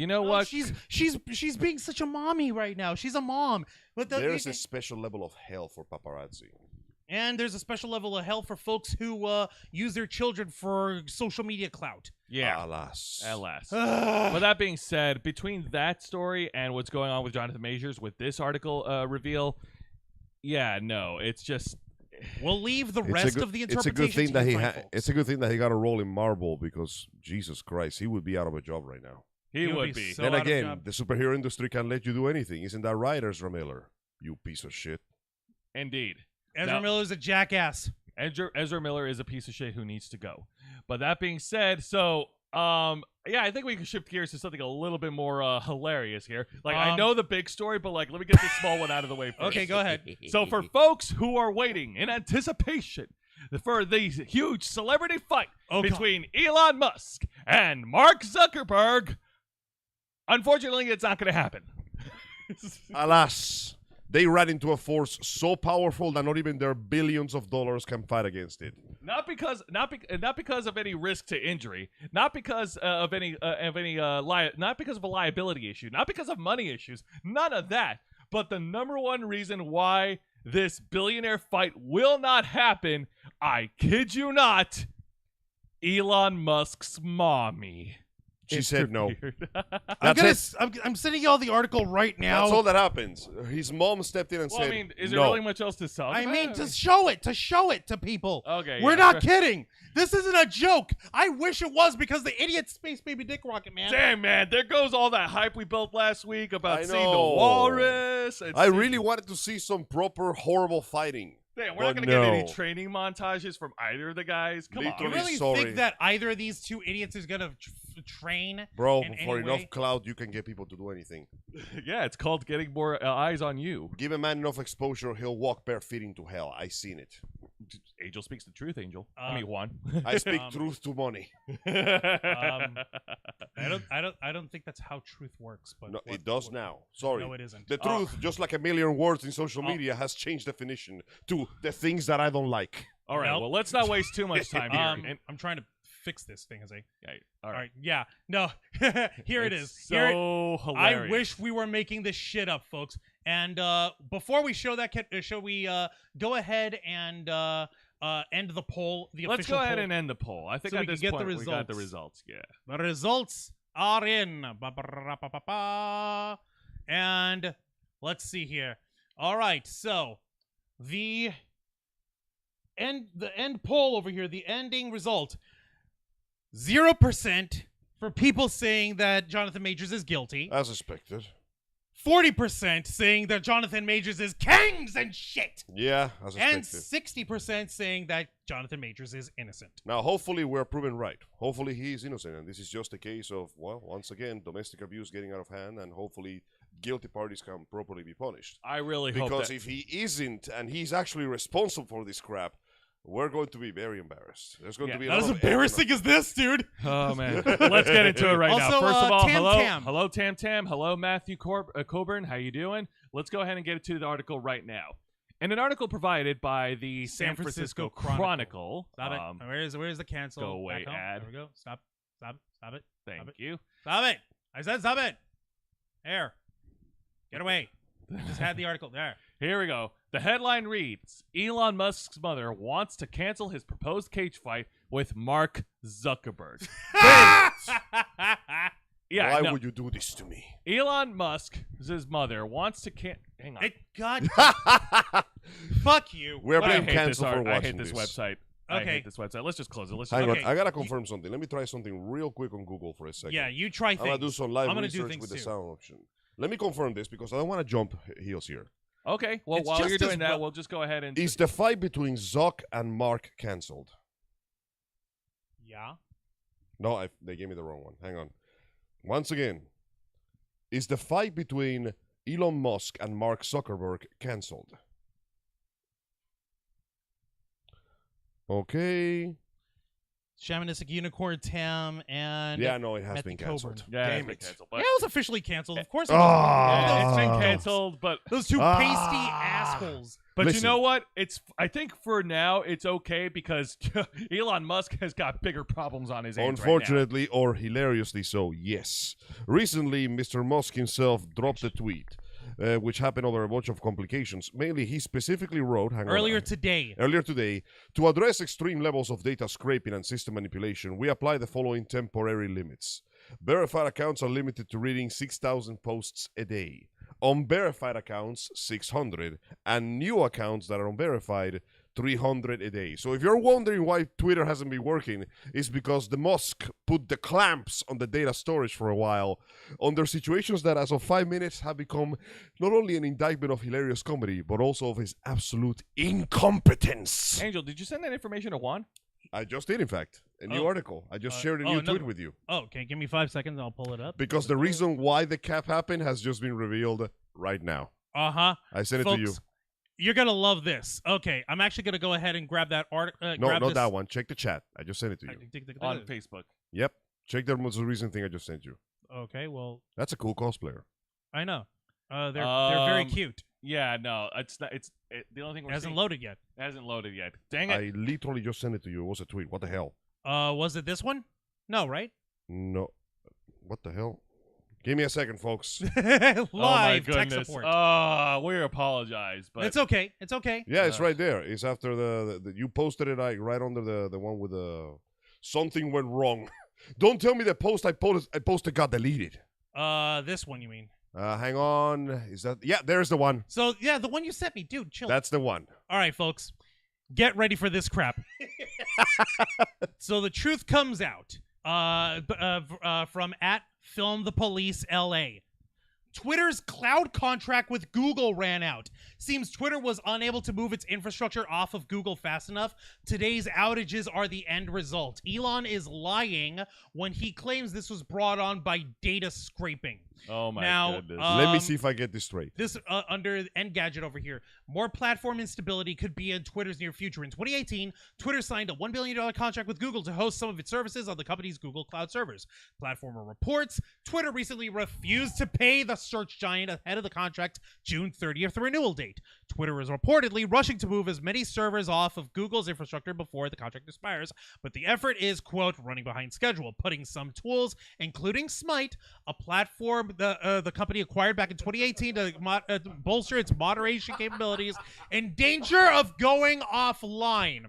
S1: know
S3: Oh,
S1: what?
S3: she's being such a mommy right now. She's a mom. But
S2: There's a special level of hell for paparazzi.
S3: and there's a special level of hell for folks who use their children for social media clout.
S1: Yeah.
S2: Alas.
S1: But that being said, between that story and what's going on with Jonathan Majors with this article reveal, yeah, no, it's just
S3: We'll leave the
S2: It's a
S3: rest
S2: good-
S3: of the
S2: It's a
S3: interpretation
S2: good thing
S3: to
S2: that
S3: you
S2: he
S3: fine
S2: ha-
S3: folks.
S2: It's a good thing that he got a role in Marvel because Jesus Christ, he would be out of a job right now.
S1: he
S3: would
S1: would
S3: be
S1: be.
S3: so
S2: then
S3: out of
S2: again,
S3: job.
S2: the superhero industry can let you do anything. Isn't that right, Ezra Miller? You piece of shit.
S1: Indeed.
S3: Ezra
S1: Now-
S3: Miller's a jackass.
S1: Ezra Miller is a piece of shit who needs to go. But that being said, yeah, I think we can shift gears to something a little bit more hilarious here. Like, I know the big story, but like, let me get this small one out of the way first.
S3: Okay, go ahead.
S1: So for folks who are waiting in anticipation for the huge celebrity fight
S3: Oh, God.
S1: between Elon Musk and Mark Zuckerberg, unfortunately, it's not going to happen.
S2: Alas, they ran into a force so powerful that not even their billions of dollars can fight against it.
S1: Not because of any risk to injury, not because of not because of a liability issue, not because of money issues, none of that. But the number one reason why this billionaire fight will not happen, I kid you not, Elon Musk's mommy.
S2: She said no.
S1: interfered.
S3: I'm sending you all the article right now.
S2: That's all that happens. His mom stepped in and
S1: Well,
S2: said,
S1: I mean, is there
S2: no.
S1: really much else to tell?
S3: I mean, to show it to people.
S1: Okay,
S3: We're
S1: yeah,
S3: not
S1: sure.
S3: kidding. This isn't a joke. I wish it was because the idiot space baby dick rocket man.
S1: Damn, man, there goes all that hype we built last week about
S2: I
S1: seeing the
S2: know.
S1: walrus. And
S2: I
S1: seeing-
S2: really wanted to see some proper horrible fighting.
S1: Damn, we're not
S2: But
S1: gonna get any
S2: no.
S1: training montages from either of the guys. Come
S3: You
S2: Literally.
S1: on.
S3: really
S2: Sorry.
S3: think that either of these two idiots is gonna train?
S2: Bro,
S3: In
S2: for
S3: any
S2: enough
S3: way?
S2: clout, you can get people to do anything.
S1: Yeah, it's called getting more eyes on you.
S2: Give a man enough exposure, he'll walk bare feet into hell. I seen it.
S1: Angel speaks the truth, Angel. I mean, Juan.
S2: I speak
S3: Um,
S2: truth to money.
S3: I don't think that's how truth works. But
S2: No,
S3: what-
S2: it does
S3: what-
S2: now. Sorry.
S3: No, it isn't.
S2: The truth, just like a million words in social media, has changed definition to the things that I don't like.
S1: All right,
S3: Well-
S1: well, let's not waste too much time here. And-
S3: I'm trying to fix this thing as a.
S1: yeah,
S3: All right. Yeah. No. Here it is.
S1: It's
S3: Here
S1: so hilarious.
S3: I wish we were making this shit up, folks. And before we show that, shall we go ahead and end the poll? The
S1: Let's
S3: official
S1: go ahead
S3: poll?
S1: and end the poll. I think
S3: So
S1: at
S3: we can
S1: this
S3: get the
S1: point we got the
S3: results.
S1: results. Yeah.
S3: The results are in. Ba-ba-ra-pa-pa-pa. And let's see here. All right, so the end poll over here, the ending result. 0% for people saying that Jonathan Majors is guilty.
S2: As expected.
S3: 40% saying that Jonathan Majors is kangs and shit.
S2: Yeah, as
S3: And
S2: expected.
S3: 60% saying that Jonathan Majors is innocent.
S2: Now, hopefully, we're proven right. Hopefully, he is innocent, and this is just a case of, well, once again, domestic abuse getting out of hand, and hopefully, guilty parties can properly be punished.
S1: I really hope
S2: Because
S1: that.
S2: if he isn't, and he's actually responsible for this crap, we're going to be very embarrassed. There's going
S1: Yeah.
S2: to be a
S3: Not
S2: lot
S3: as
S2: of
S3: embarrassing as this, dude.
S1: Oh man, let's get into it right now.
S3: Also,
S1: First of all,
S3: Tam
S1: hello,
S3: Tam.
S1: hello, Tam Tam, hello, Matthew Coburn. How you doing? Let's go ahead and get to the article right now. In an article provided by the San Francisco Chronicle.
S3: Stop it. Where's the cancel?
S1: go away,
S3: Back home.
S1: ad.
S3: There we go. Stop it.
S1: Thank
S3: Stop it.
S1: you.
S3: Stop it. I said stop it. There. Get away. I just had the article. There.
S1: Here we go. The headline reads, Elon Musk's mother wants to cancel his proposed cage fight with Mark Zuckerberg. Yeah,
S2: Why
S1: no.
S2: would you do this to me?
S1: Elon Musk's mother wants to hang on.
S3: God. Fuck you.
S2: We're
S1: I
S2: being
S1: hate this
S2: canceled for
S1: art. I hate
S2: watching
S1: this website. I
S3: Okay.
S1: hate this website. Let's just close it. Let's just
S2: Hang on,
S3: Okay.
S2: I gotta confirm something. Let me try something real quick on Google for a second.
S3: Yeah, you try
S2: I'm
S3: things.
S2: gonna do some live
S3: I'm gonna do
S2: research
S3: things
S2: with the
S3: too.
S2: sound option. Let me confirm this because I don't want to jump heels here.
S1: Okay. Well,
S3: It's
S1: while
S3: just
S1: you're
S3: as
S1: doing that,
S3: well-
S1: we'll just go ahead and.
S2: Is the fight between Zuck and Mark cancelled?
S3: Yeah.
S2: No, they gave me the wrong one. Hang on. Once again, is the fight between Elon Musk and Mark Zuckerberg cancelled? Okay.
S3: Shamanistic Unicorn, Tam, and
S2: Yeah, no, it has
S3: Matthew
S2: been cancelled.
S3: Coburn.
S1: Yeah,
S2: Damn
S1: it's
S2: it.
S1: canceled.
S3: Yeah,
S1: But
S3: it was officially canceled. Of course.
S1: yeah, it's been
S2: Ah.
S1: canceled. But
S3: Those two
S2: Ah.
S3: pasty assholes.
S1: But
S2: Listen.
S1: you know what? I think for now it's okay because Elon Musk has got bigger problems on his hands.
S2: Unfortunately, or hilariously so, yes. Recently, Mr. Musk himself dropped a tweet, which happened over a bunch of complications. Mainly, he specifically wrote,
S3: Earlier today.
S2: Earlier today, to address extreme levels of data scraping and system manipulation, we apply the following temporary limits. Verified accounts are limited to reading 6,000 posts a day. Unverified accounts, 600. And new accounts that are unverified, 300 a day. So if you're wondering why Twitter hasn't been working, it's because the Musk put the clamps on the data storage for a while under situations that as of 5 minutes have become not only an indictment of hilarious comedy, but also of his absolute incompetence.
S1: Angel, did you send that information to Juan?
S2: I just did, in fact. A new
S3: Oh.
S2: article. I just shared a new tweet
S3: another-
S2: with you.
S3: Oh, okay. Give me 5 seconds. I'll pull it up.
S2: Because the reason why the cap happened has just been revealed right now.
S3: Uh-huh.
S2: I sent it to you.
S3: Folks, you're going to love this. Okay. I'm actually going to go ahead and grab that article.
S2: No, not that one. Check the chat. I just sent it to you.
S1: On Facebook.
S2: Yep. Check the most recent thing I just sent you.
S3: Okay. Well,
S2: That's a cool cosplayer.
S3: I know. They're very
S1: Um,
S3: cute.
S1: Yeah, no, it's not. The only thing
S3: It
S1: we're
S3: hasn't
S1: seeing-
S3: loaded yet.
S1: It hasn't loaded yet. Dang it!
S2: I literally just sent it to you. It was a tweet. What the hell?
S3: Was it this one? No, right?
S2: No. What the hell? Give me a second, folks.
S3: Live
S1: Oh my
S3: tech
S1: goodness!
S3: support.
S1: We apologize, but
S3: It's okay. It's okay.
S2: Yeah, it's right there. It's after the you posted it like right under the one with the something went wrong. Don't tell me the post I posted got deleted.
S3: This one you mean?
S2: Hang on. Is that? Yeah, there's the one.
S3: So yeah, the one you sent me, dude. Chill.
S2: That's the one.
S3: All right, folks, get ready for this crap. So the truth comes out from @FilmThePoliceLA. Twitter's cloud contract with Google ran out. Seems Twitter was unable to move its infrastructure off of Google fast enough. Today's outages are the end result. Elon is lying when he claims this was brought on by data scraping.
S1: oh my
S3: Now,
S1: goodness!
S2: Let me see if I get this straight.
S3: This under Engadget over here. More platform instability could be in Twitter's near future. In 2018, Twitter signed a $1 billion contract with Google to host some of its services on the company's Google Cloud servers. Platformer reports Twitter recently refused to pay the search giant ahead of the contract's June 30th renewal date. Twitter is reportedly rushing to move as many servers off of Google's infrastructure before the contract expires, but the effort is, quote, running behind schedule, putting some tools, including Smite, a platform the company acquired back in 2018 to bolster its moderation capabilities, in danger of going offline.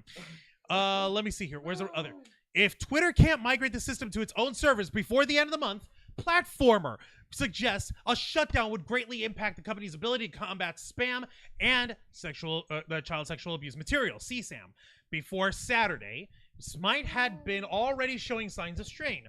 S3: Let me see here. Where's the other? If Twitter can't migrate the system to its own servers before the end of the month, Platformer suggests a shutdown would greatly impact the company's ability to combat spam and child sexual abuse material, CSAM. Before Saturday, Smite had been already showing signs of strain.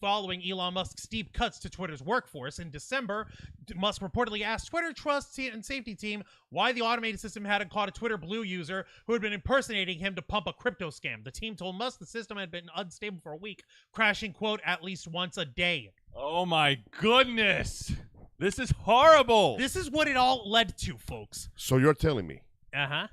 S3: Following Elon Musk's steep cuts to Twitter's workforce in December, Musk reportedly asked Twitter Trust and Safety Team why the automated system hadn't caught a Twitter Blue user who had been impersonating him to pump a crypto scam. The team told Musk the system had been unstable for a week, crashing, quote, at least once a day.
S1: Oh my goodness! This is horrible.
S3: This is what it all led to, folks.
S2: So you're telling me
S3: Uh-huh.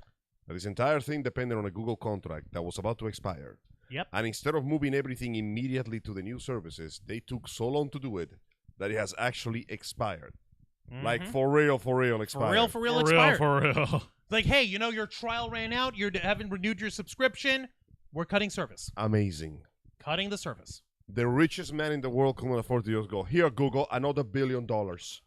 S2: that this entire thing depended on a Google contract that was about to expire.
S3: Yep.
S2: And instead of moving everything immediately to the new services, they took so long to do it that it has actually expired. Like for real expired.
S3: For real expired.
S1: For real.
S3: Like, hey, you know, your trial ran out. You haven't renewed your subscription. We're cutting service.
S2: Amazing.
S3: Cutting the service.
S2: The richest man in the world couldn't afford to just go, here, Google, another $1 billion.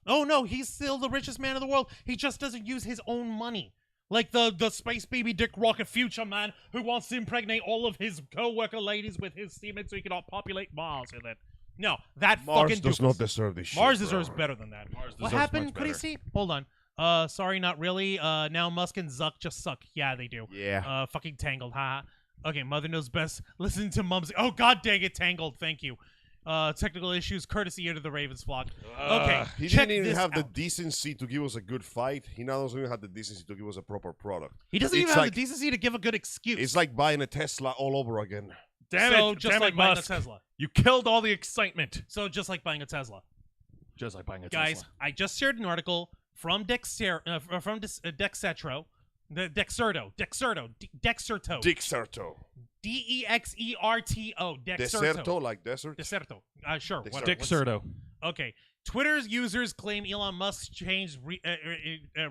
S3: Oh, no, he's still the richest man in the world. He just doesn't use his own money. Like the space baby dick rocket future man who wants to impregnate all of his co-worker ladies with his semen so he can all populate Mars with it. No, that
S2: Mars
S3: fucking
S2: does
S3: doofus.
S2: not deserve this shit.
S3: Mars
S2: bro.
S3: deserves better than that.
S1: Mars
S3: What
S1: deserves
S3: happened?
S1: much
S3: Could he
S1: better.
S3: see? Hold on. Sorry, not really. Now Musk and Zuck just suck. Yeah, they do.
S2: Yeah.
S3: Fucking tangled, haha. Okay, Mother knows best. Listen to Mum's. Oh, God dang it, Tangled. Thank you. Technical issues, courtesy to the Ravens flock. Okay,
S2: He
S3: check
S2: didn't even
S3: this
S2: have the
S3: out.
S2: decency to give us a good fight. He now doesn't even have the decency to give us a proper product.
S3: He doesn't
S2: It's
S3: even have
S2: like-
S3: the decency to give a good excuse.
S2: It's like buying a Tesla all over again.
S1: Damn
S3: so
S1: it,
S3: just
S1: damn
S3: like
S1: it,
S3: buying
S1: Musk.
S3: a Tesla.
S1: You killed all the excitement.
S3: So just like buying a Tesla.
S1: Just like buying a
S3: Guys,
S1: Tesla.
S3: I just shared an article from Dexerto. Dexerto.
S2: Dexerto.
S3: Dexerto.
S2: Deserto, like desert?
S3: Deserto. Sure.
S2: Deserto.
S3: Whatever.
S1: Dick Serto.
S3: Okay. Twitter's users claim Elon Musk's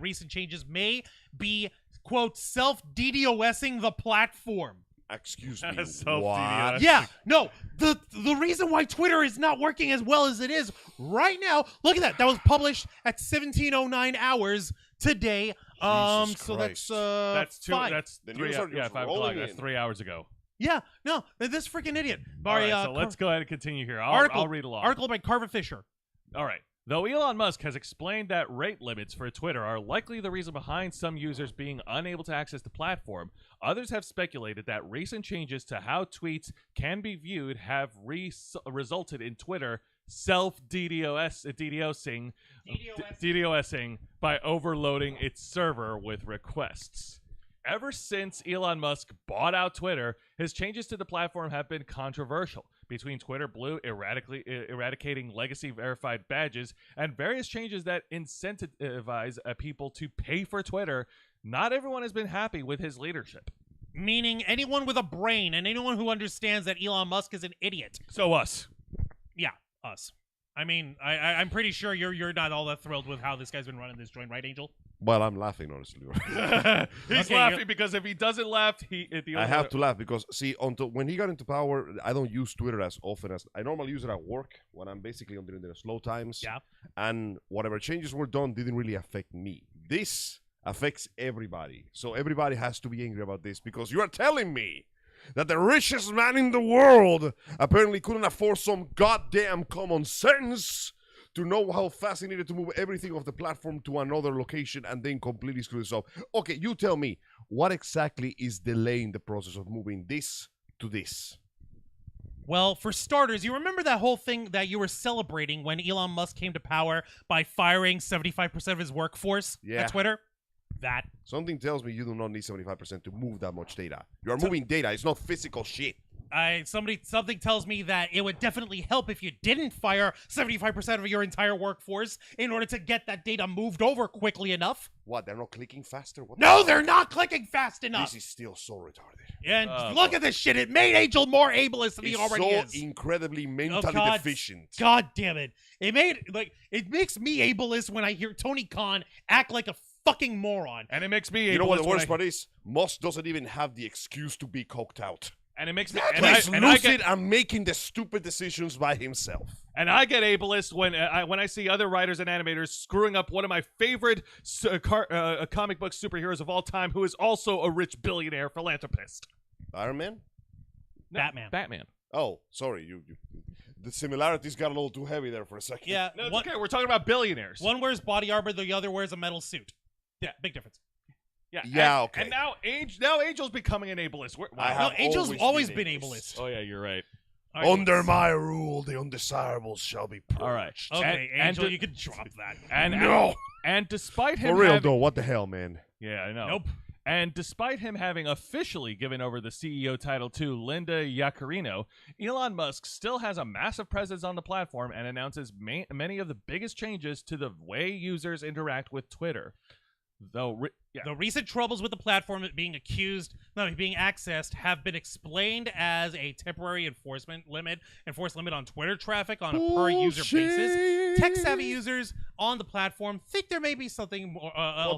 S3: recent changes may be, quote, self-DDoSing the platform.
S2: Excuse me.
S1: Self-DDoS.
S2: What?
S3: Yeah, no. The reason why Twitter is not working as well as it is right now. Look at that. That was published at 17:09 hours today.
S2: Jesus
S3: So
S2: Christ.
S1: That's two.
S3: five.
S1: That's
S2: The
S1: 3.
S2: news are
S1: Yeah,
S2: just
S1: 5
S2: rolling
S1: o'clock. That's
S2: in.
S1: 3 hours ago.
S3: Yeah, no, this freaking idiot.
S1: All right,
S3: By,
S1: so let's go ahead and continue here.
S3: article,
S1: I'll read along.
S3: Article by Carver Fisher.
S1: All right. Though Elon Musk has explained that rate limits for Twitter are likely the reason behind some users being unable to access the platform, others have speculated that recent changes to how tweets can be viewed have resulted in Twitter DDoSing by overloading its server with requests. Ever since Elon Musk bought out Twitter, his changes to the platform have been controversial. Between Twitter Blue eradicating legacy verified badges and various changes that incentivize people to pay for Twitter, not everyone has been happy with his leadership.
S3: Meaning anyone with a brain and anyone who understands that Elon Musk is an idiot.
S1: So us.
S3: Yeah, us. I mean, I'm pretty sure you're not all that thrilled with how this guy's been running this joint, right, Angel?
S2: Well, I'm laughing, honestly.
S1: He's
S3: Okay,
S1: laughing
S3: you're-
S1: because if he doesn't laugh,
S2: I have to laugh because, see, when he got into power, I don't use Twitter as often as I normally use it at work when I'm basically during the slow times.
S3: Yeah.
S2: And whatever changes were done didn't really affect me. This affects everybody. So everybody has to be angry about this because you are telling me that the richest man in the world apparently couldn't afford some goddamn common sense to know how fast he needed to move everything off the platform to another location and then completely screw this up. Okay, you tell me, what exactly is delaying the process of moving this to this?
S3: Well, for starters, you remember that whole thing that you were celebrating when Elon Musk came to power by firing 75% of his workforce
S2: Yeah.
S3: at Twitter? That.
S2: Something tells me you do not need 75% to move that much data. You are moving data, it's not physical shit.
S3: Something tells me that it would definitely help if you didn't fire 75% of your entire workforce in order to get that data moved over quickly enough.
S2: What, they're not clicking faster? What
S3: No,
S2: the-
S3: they're not clicking fast enough.
S2: This is still so retarded.
S3: And
S1: Oh,
S3: look at this shit. It made Angel more ableist than he
S2: It's
S3: already
S2: so
S3: is.
S2: incredibly mentally
S3: God.
S2: deficient.
S3: God damn it. It makes me ableist when I hear Tony Khan act like a fucking moron.
S1: And it makes me
S2: You know what the
S1: ableist when
S2: worst part is? Musk doesn't even have the excuse to be coked out.
S1: and it makes me
S2: He's
S1: I
S2: lucid
S1: get
S2: and making the stupid decisions by himself.
S1: ableist when I see other writers and animators screwing up one of my favorite comic book superheroes of all time, who is also a rich billionaire philanthropist.
S2: Iron Man?
S1: No,
S3: Batman.
S1: Batman.
S2: Oh, sorry. You the similarities got a little too heavy there for a second.
S3: Yeah,
S1: No, it's
S3: one,
S1: okay. We're talking about billionaires.
S3: one wears body armor, the other wears a metal suit. Yeah, big difference.
S2: Yeah,
S1: and,
S2: okay.
S1: And now Angel's becoming an ableist.
S2: I
S3: No,
S2: have
S3: Angel's always been
S2: ableist.
S3: ableist.
S1: Oh yeah, you're right.
S3: All right,
S2: Under my rule, the undesirables shall be purged.
S1: All right.
S3: Okay,
S1: And-
S3: Angel,
S1: and
S3: you can drop that.
S1: And
S2: No!
S1: And despite him
S2: For real,
S1: having,
S2: though, what the hell, man?
S1: yeah, I know.
S3: Nope.
S1: And despite him having officially given over the CEO title to Linda Yaccarino, Elon Musk still has a massive presence on the platform and announces many of the biggest changes to the way users interact with Twitter. Though,
S3: The recent troubles with the platform being accessed have been explained as a temporary enforced limit on Twitter traffic on a per user basis. Tech-savvy users on the platform think there may be something more.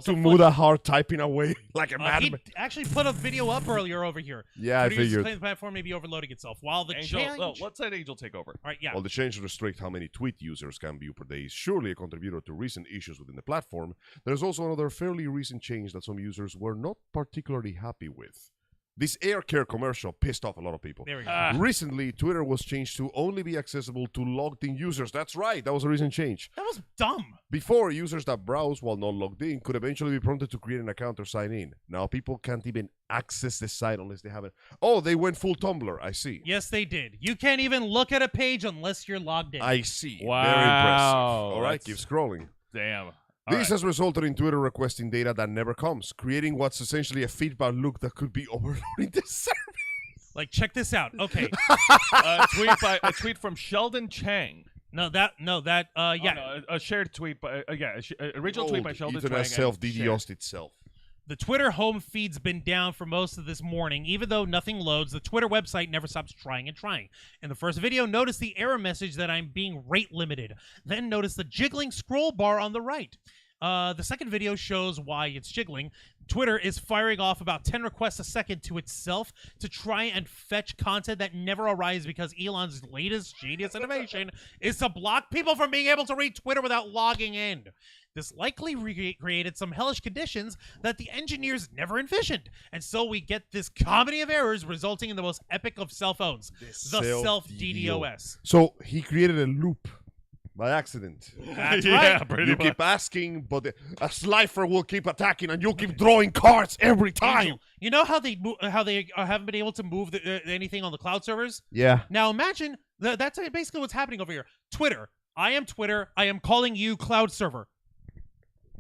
S2: To move that hard typing away like a
S3: he
S2: madman.
S3: actually put a video up earlier over here.
S2: Yeah, I
S3: Twitter users
S2: figured.
S3: claim the platform may be overloading itself. While the
S1: Angel,
S3: change,
S1: let's let Angel take over.
S3: all right, yeah,
S2: While the change to restrict how many tweet users can view per day is surely a contributor to recent issues within the platform, there's also another fairly recent change that some users were not particularly happy with. This air care commercial pissed off a lot of people.
S3: There we go.
S2: Recently, Twitter was changed to only be accessible to logged-in users. That's right. That was a recent change.
S3: That was dumb.
S2: Before, users that browse while not logged in could eventually be prompted to create an account or sign in. Now, people can't even access the site unless they have it. Oh, they went full Tumblr. I see.
S3: Yes, they did. You can't even look at a page unless you're logged in.
S2: I see.
S1: Wow.
S2: Very impressive. All right,
S1: That's-
S2: keep scrolling.
S1: Damn.
S2: This has resulted in Twitter requesting data that never comes, creating what's essentially a feedback loop that could be overloading the server.
S3: Like, check this out. Okay.
S1: A tweet from Sheldon Chang.
S3: Yeah.
S1: Oh, no, a shared tweet by original tweet by Sheldon Chang.
S2: Internet self-DDoSed itself.
S3: The Twitter home feed's been down for most of this morning. Even though nothing loads, the Twitter website never stops trying and trying. In the first video, notice the error message that I'm being rate limited. Then notice the jiggling scroll bar on the right. The second video shows why it's jiggling. Twitter is firing off about 10 requests a second to itself to try and fetch content that never arrives because Elon's latest genius innovation is to block people from being able to read Twitter without logging in. This likely created some hellish conditions that the engineers never envisioned. And so we get this comedy of errors resulting in the most epic of cell phones, the self-DDoS.
S2: So he created a loop by accident.
S3: That's
S1: Yeah,
S3: right.
S1: pretty
S2: You
S1: much.
S2: keep asking, but a slifer will keep attacking, and you'll keep drawing cards every time.
S3: Angel, you know how they haven't been able to move anything on the cloud servers?
S2: Yeah.
S3: Now imagine that's basically what's happening over here. Twitter. I am Twitter. I am calling you cloud server.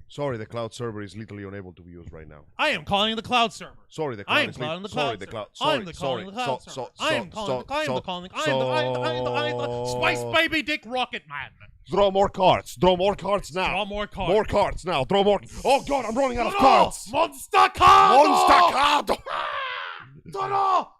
S2: Sorry, the cloud server is literally unable to be used right now.
S3: I am calling the cloud server.
S2: Sorry, the cloud
S3: I am
S2: is
S3: calling the
S2: sorry,
S3: cloud
S2: the
S3: server.
S2: cloud.
S3: I am the calling the cloud server. I am calling the Spice Baby Dick Rocket Man.
S2: Draw more cards. Draw more cards now.
S3: Draw more cards.
S2: More cards now. Draw more. Oh God, I'm running out of cards.
S3: Monster card.
S2: Monster card.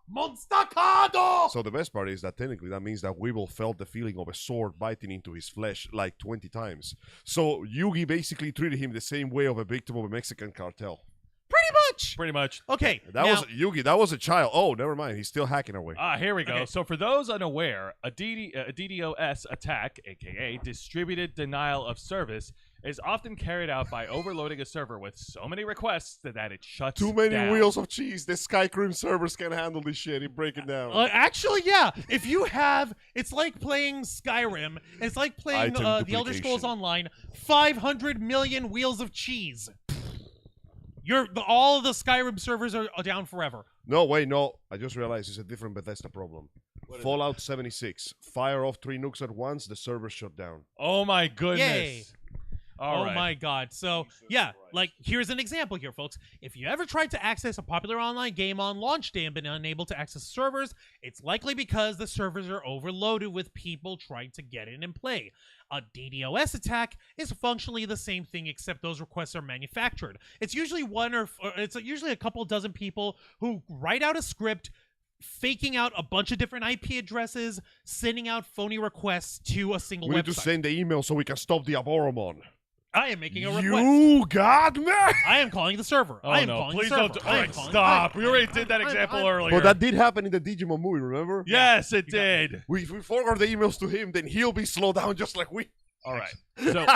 S3: Monster card.
S2: So the best part is that technically that means that Weevil felt the feeling of a sword biting into his flesh like 20 times. So Yugi basically treated him the same way of a victim of a Mexican cartel.
S3: Pretty much.
S1: Pretty much.
S3: Okay.
S2: That was Yugi. That was a child. Oh, never mind. He's still hacking away.
S1: Here we go.
S3: Okay.
S1: So for those unaware, a DDoS attack, aka distributed denial of service, is often carried out by overloading a server with so many requests that it shuts
S2: Too many
S1: down.
S2: wheels of cheese. The Skyrim servers can't handle this shit. He break it down.
S3: Actually, yeah. If you have, it's like playing Skyrim. It's like playing
S2: Item
S3: the Elder Scrolls
S2: duplication.
S3: Online. 500 million wheels of cheese. All of the Skyrim servers are down forever.
S2: No, wait, no. I just realized it's a different Bethesda problem. Fallout 76. Fire off 3 nukes at once, the server shut down.
S1: Oh my goodness.
S3: Yay.
S1: All
S3: Oh
S1: right.
S3: my god. So, yeah, like, here's an example here, folks. If you ever tried to access a popular online game on launch day and been unable to access servers, it's likely because the servers are overloaded with people trying to get in and play. A DDoS attack is functionally the same thing, except those requests are manufactured. It's usually it's usually a couple dozen people who write out a script, faking out a bunch of different IP addresses, sending out phony requests to a single
S2: We
S3: website.
S2: need to send the email so we can stop the Aboromon.
S3: I am making a request.
S2: You got me!
S3: I am calling the server.
S1: Oh
S3: I am
S1: no!
S3: calling
S1: Please
S3: the server.
S1: don't.
S3: I
S1: All
S3: am
S1: right,
S3: calling-
S1: stop.
S3: I-
S1: We already did that example earlier.
S2: But that did happen in the Digimon movie, remember?
S1: Yes, it
S3: You got me.
S1: did.
S2: We forward the emails to him, then he'll be slowed down just like we.
S1: All right. So,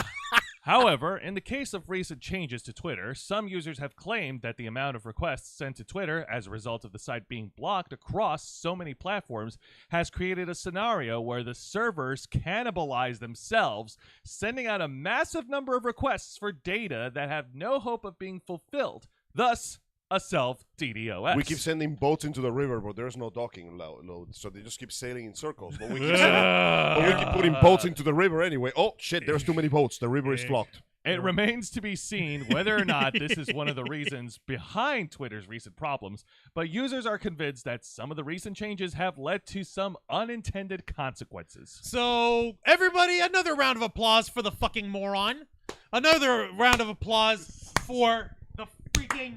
S1: however, in the case of recent changes to Twitter, some users have claimed that the amount of requests sent to Twitter as a result of the site being blocked across so many platforms has created a scenario where the servers cannibalize themselves, sending out a massive number of requests for data that have no hope of being fulfilled. Thus, a self-DDoS.
S2: We keep sending boats into the river, but there's no docking load, so they just keep sailing in circles. But we keep putting boats into the river anyway. Oh, shit, there's too many boats. The river is blocked.
S1: It remains to be seen whether or not this is one of the reasons behind Twitter's recent problems, but users are convinced that some of the recent changes have led to some unintended consequences.
S3: So, everybody, another round of applause for the fucking moron. Another round of applause for the freaking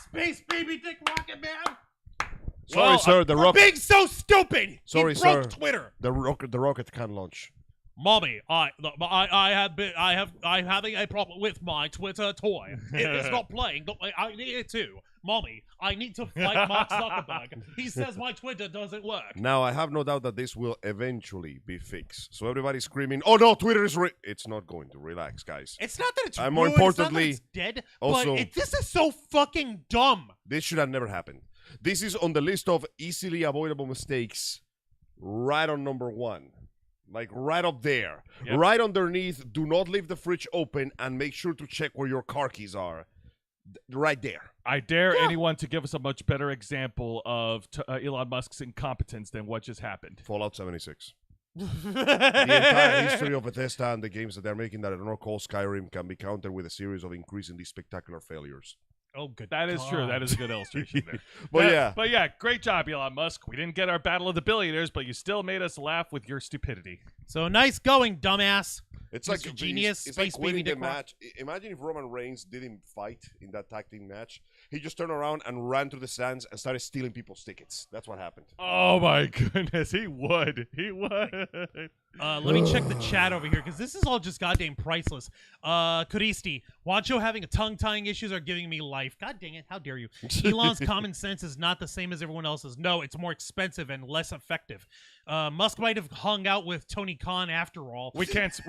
S3: Space Baby Dick Rocket Man.
S2: Sorry,
S1: Well,
S2: sir. The
S3: For
S2: rocket.
S3: being so stupid.
S2: Sorry,
S3: he broke
S2: sir.
S3: Twitter.
S2: The rocket can launch.
S3: Mommy, I'm having a problem with my Twitter toy. It's not playing. I need it to. Mommy, I need to fight Mark Zuckerberg. He says my Twitter doesn't work.
S2: Now, I have no doubt that this will eventually be fixed. So everybody's screaming, "Oh no, Twitter is It's not going to. Relax, guys.
S3: It's not that it's
S2: More
S3: ruined, it's not that
S2: importantly,
S3: it's dead,
S2: also-
S3: but this is so fucking dumb.
S2: This should have never happened. This is on the list of easily avoidable mistakes, right on number 1. Like right up there.
S1: Yep.
S2: Right underneath, do not leave the fridge open and make sure to check where your car keys are. Right there.
S1: I dare anyone to give us a much better example of Elon Musk's incompetence than what just happened.
S2: Fallout 76. The entire history of Bethesda and the games that they're making that are not called Skyrim can be countered with a series of increasingly spectacular failures.
S3: Oh, good.
S1: That is true. That is a good illustration there.
S2: But
S1: yeah, great job, Elon Musk. We didn't get our battle of the billionaires, but you still made us laugh with your stupidity.
S3: So nice going, dumbass.
S2: It's
S3: Mr.
S2: like
S3: Genius,
S2: it's
S3: Space
S2: like winning
S3: Baby
S2: the
S3: Dick Rock.
S2: match. Imagine if Roman Reigns didn't fight in that tag team match. He just turned around and ran to the stands and started stealing people's tickets. That's what happened.
S1: Oh my goodness, he would. He would.
S3: Let me check the chat over here because this is all just goddamn priceless. Kuristi, Wancho having a tongue-tying issues are giving me life. God dang it, how dare you. Elon's common sense is not the same as everyone else's. No, it's more expensive and less effective. Musk might have hung out with Tony Khan after all.
S1: We can't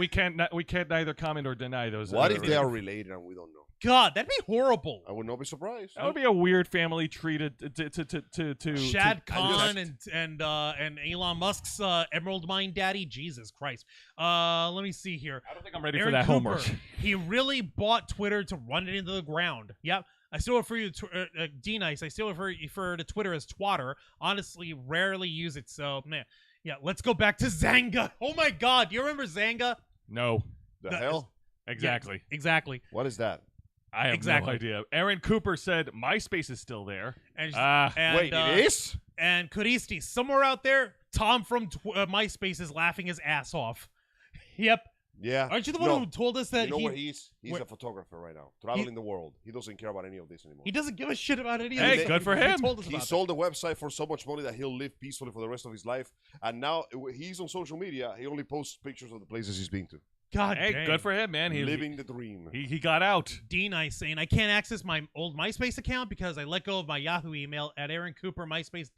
S1: neither comment or deny those.
S2: What if they are related and we don't know?
S3: God, that'd be horrible.
S2: I would not be surprised.
S1: That would be a weird family tree to
S3: Shad Khan and Elon Musk's Emerald Mine daddy. Jesus Christ. Let me see here.
S1: I don't think I'm ready
S3: Aaron
S1: for that
S3: Cooper,
S1: homework.
S3: He really bought Twitter to run it into the ground. Yep. I still refer you to D-Nice. I still refer to Twitter as Twatter. Honestly, rarely use it. So, man. Yeah, let's go back to Zanga. Oh, my God. Do you remember Zanga?
S1: No.
S2: The hell?
S1: Exactly.
S3: Yeah, exactly.
S2: What is that?
S1: I have
S3: Exactly.
S1: no idea. Aaron Cooper said MySpace is still there.
S3: And,
S2: Wait, it is?
S3: And Kuristi, somewhere out there, Tom from MySpace is laughing his ass off. Yep.
S2: Yeah.
S3: Aren't you the one who told us that
S2: you know where he is? He's
S3: where-
S2: a photographer right now, traveling the world. He doesn't care about any of this anymore.
S3: he doesn't give a shit about any of
S1: Hey,
S3: this.
S1: good for
S3: He
S1: him.
S3: told us
S2: He
S3: about
S2: sold the website for so much money that he'll live peacefully for the rest of his life. And now he's on social media. He only posts pictures of the places he's been to.
S3: God
S1: Hey,
S3: dang.
S1: good for him, man. He
S2: Living the dream.
S1: he got out.
S3: D-Nice saying, I can't access my old MySpace account because I let go of my Yahoo email at Aaron Cooper. MySpace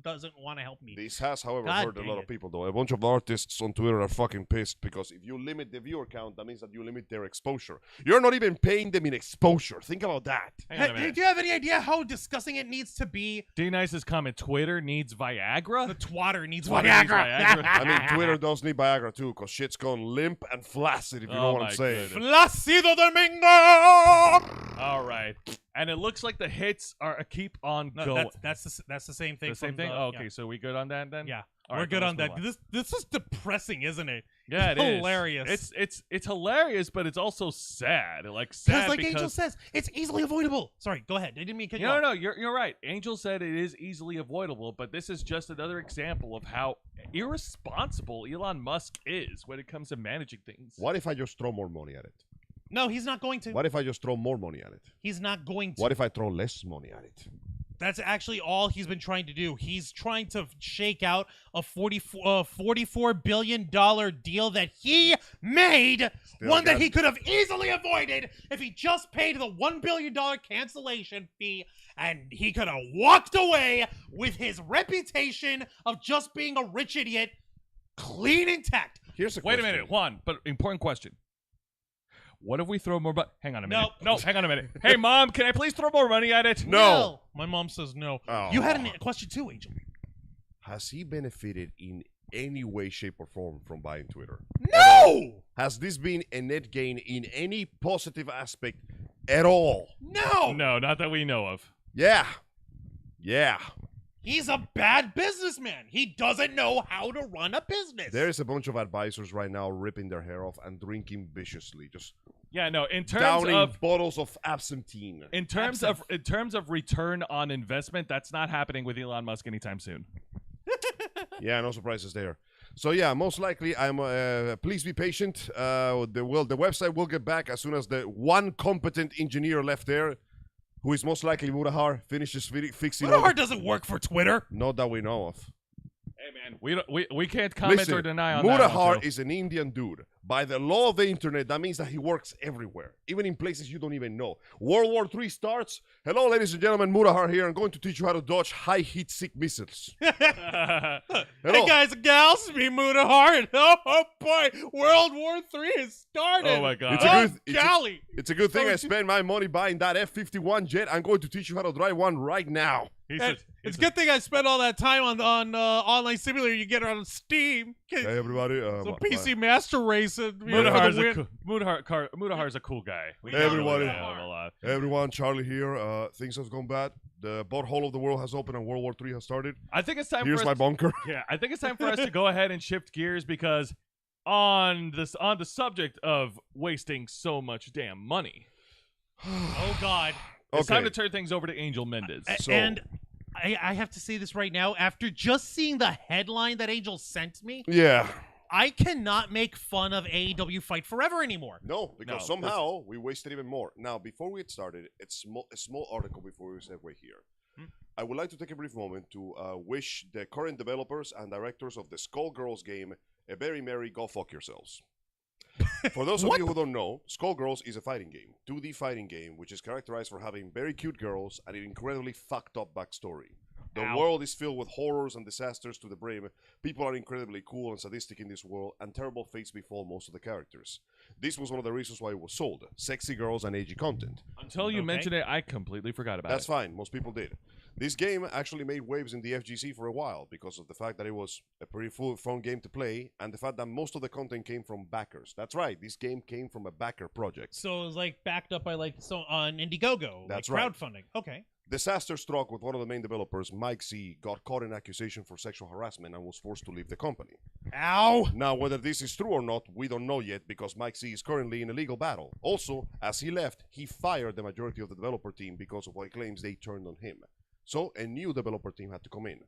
S3: doesn't want to help me.
S2: This has, however,
S3: God
S2: hurt a
S3: dang
S2: lot of
S3: it.
S2: people, though. A bunch of artists on Twitter are fucking pissed because if you limit the viewer count, that means that you limit their exposure. You're not even paying them in exposure. Think about that.
S1: Hang on a
S3: Hey,
S1: minute.
S3: do you have any idea how disgusting it needs to be?
S1: D-Nice's comment, Twitter needs Viagra?
S3: The twatter needs
S1: Twitter needs
S3: Viagra.
S1: Viagra.
S2: I mean, Twitter does need Viagra, too, because shit's gone limp and flaccid, if you know
S1: Oh
S2: what
S1: my
S2: I'm saying.
S1: goodness.
S3: Flacido Domingo!
S1: All right. And it looks like the hits are keep on
S3: No,
S1: going.
S3: that's the same thing.
S1: The same
S3: from
S1: thing?
S3: the-
S1: Oh, okay, so we good on that then?
S3: Yeah,
S1: All
S3: we're
S1: right,
S3: good
S1: then
S3: on
S1: let's
S3: that.
S1: move
S3: This is depressing, isn't it?
S1: Yeah,
S3: It's
S1: it is.
S3: hilarious.
S1: It's hilarious, but it's also sad. Like sad
S3: Like
S1: because
S3: Angel says, it's easily avoidable. Sorry, go ahead. I didn't mean to cut you
S1: No,
S3: off.
S1: no, you're right. Angel said it is easily avoidable, but this is just another example of how irresponsible Elon Musk is when it comes to managing things.
S2: What if I just throw more money at it?
S3: No, he's not going to.
S2: What if I just throw more money at it?
S3: He's not going to.
S2: What if I throw less money at it?
S3: That's actually all he's been trying to do. He's trying to shake out a $44 billion deal that he made, one that he could have easily avoided if he just paid the $1 billion cancellation fee, and he could have walked away with his reputation of just being a rich idiot clean intact.
S2: Here's a
S1: Wait a
S2: question.
S1: minute, Juan, but important question. What if we throw more hang on a minute.
S3: No.
S1: Hang on a minute. Hey, Mom, can I please throw more money at it?
S2: No.
S3: My mom says no.
S2: Oh.
S3: You had a question too, Angel.
S2: Has he benefited in any way, shape, or form from buying Twitter?
S3: No!
S2: Has this been a net gain in any positive aspect at all?
S3: No!
S1: No, not that we know of.
S2: Yeah. Yeah.
S3: He's a bad businessman. He doesn't know how to run a business.
S2: There is a bunch of advisors right now ripping their hair off and drinking viciously, just
S1: Yeah, no, in terms
S2: downing
S1: of
S2: bottles of absinthe.
S1: in terms of return on investment, that's not happening with Elon Musk anytime soon.
S2: Yeah, no surprises there. So yeah, most likely, please be patient. The website will get back as soon as the one competent engineer left there, who is most likely Mudahar, finishes fixing.
S3: Mudahar doesn't work for Twitter.
S2: Not that we know of.
S1: Hey, man, we can't comment
S2: Listen,
S1: or deny on that.
S2: Mudahar
S1: Moncho.
S2: is an Indian dude. By the law of the internet, that means that he works everywhere, even in places you don't even know. World War III starts. Hello, ladies and gentlemen, Mudahar here. I'm going to teach you how to dodge high-heat sick missiles. Hello.
S3: Hey guys and gals, it's me Mudahar, and oh boy, World War III has started.
S1: Oh my God.
S2: It's a good-
S3: golly.
S2: It's a good thing
S3: Oh,
S2: I spent my money buying that F-51 jet. I'm going to teach you how to drive one right now.
S3: It's a good thing I spent all that time on online simulator. You get it on Steam.
S2: Hey, everybody.
S3: So PC Master Race.
S1: Mudahar's a cool guy.
S2: Hey, everybody.
S1: Yeah, a lot.
S2: Hey, everyone. Charlie here. Things have gone bad. The butthole of the world has opened and World War III has started.
S1: I think it's time
S2: Here's
S1: for
S2: my
S1: us
S2: bunker.
S1: Yeah, I think it's time for us to go ahead and shift gears because on the subject of wasting so much damn money.
S3: Oh God.
S1: It's time to turn things over to Angel Mendez.
S3: And I have to say this right now. After just seeing the headline that Angel sent me,
S2: Yeah.
S3: I cannot make fun of AEW Fight Forever anymore.
S2: No, because somehow we wasted even more. Now, before we get started, it's a small article before we segue here. I would like to take a brief moment to wish the current developers and directors of the Skullgirls game a very merry go fuck yourselves. For those of you who don't know, Skullgirls is a fighting game, 2D fighting game, which is characterized for having very cute girls and an incredibly fucked up backstory. The world is filled with horrors and disasters to the brim. People are incredibly cool and sadistic in this world, and terrible fates befall most of the characters. This was one of the reasons why it was sold. Sexy girls and edgy content.
S1: Until you mentioned it, I completely forgot about
S2: That's
S1: it.
S2: fine. Most people did. This game actually made waves in the FGC for a while because of the fact that it was a pretty fun game to play and the fact that most of the content came from backers. That's right. This game came from a backer project.
S3: So it was like backed up by on Indiegogo.
S2: That's
S3: like
S2: right.
S3: Crowdfunding. Okay.
S2: Disaster struck with one of the main developers, Mike Z, got caught in accusation for sexual harassment and was forced to leave the company.
S3: Ow!
S2: Now, whether this is true or not, we don't know yet because Mike Z is currently in a legal battle. Also, as he left, he fired the majority of the developer team because of what he claims they turned on him. So, a new developer team had to come in.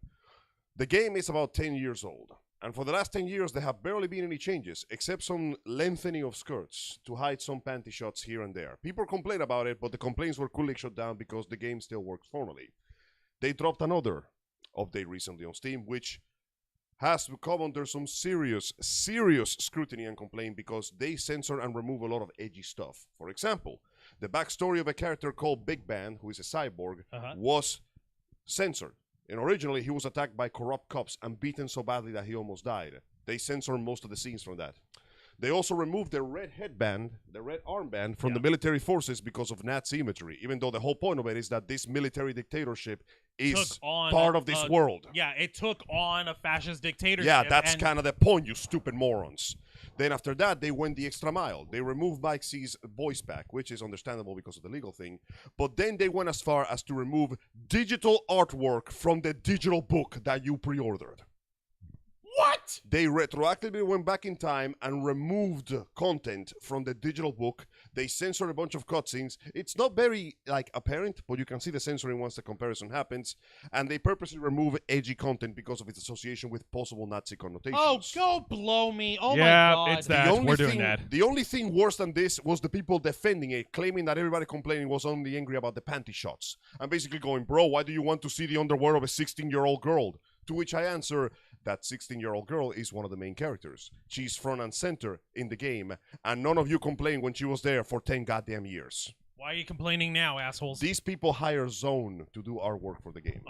S2: The game is about 10 years old. And for the last 10 years, there have barely been any changes, except some lengthening of skirts to hide some panty shots here and there. People complain about it, but the complaints were quickly shut down because the game still works formally. They dropped another update recently on Steam, which has come under some serious scrutiny and complaint because they censor and remove a lot of edgy stuff. For example, the backstory of a character called Big Ben, who is a cyborg, was censored. And originally, he was attacked by corrupt cops and beaten so badly that he almost died. They censored most of the scenes from that. They also removed the red headband, the red armband from the military forces because of Nazi imagery, even though the whole point of it is that this military dictatorship is part of this world.
S3: Yeah, it took on a fascist dictatorship.
S2: Yeah, that's kind of the point, you stupid morons. Then after that, they went the extra mile. They removed Mike C's voice pack, which is understandable because of the legal thing. But then they went as far as to remove digital artwork from the digital book that you pre-ordered. What? They retroactively went back in time and removed content from the digital book. They censored a bunch of cutscenes. It's not very, apparent, but you can see the censoring once the comparison happens. And they purposely remove edgy content because of its association with possible Nazi connotations.
S3: Oh, go blow me. Oh,
S1: yeah,
S3: my God.
S1: it's that. We're doing that.
S2: The only thing worse than this was the people defending it, claiming that everybody complaining was only angry about the panty shots. And basically going, bro, why do you want to see the underwear of a 16-year-old girl? To which I answer, that 16-year-old girl is one of the main characters. She's front and center in the game, and none of you complained when she was there for 10 goddamn years.
S3: Why are you complaining now, assholes?
S2: These people hire Zone to do artwork for the game.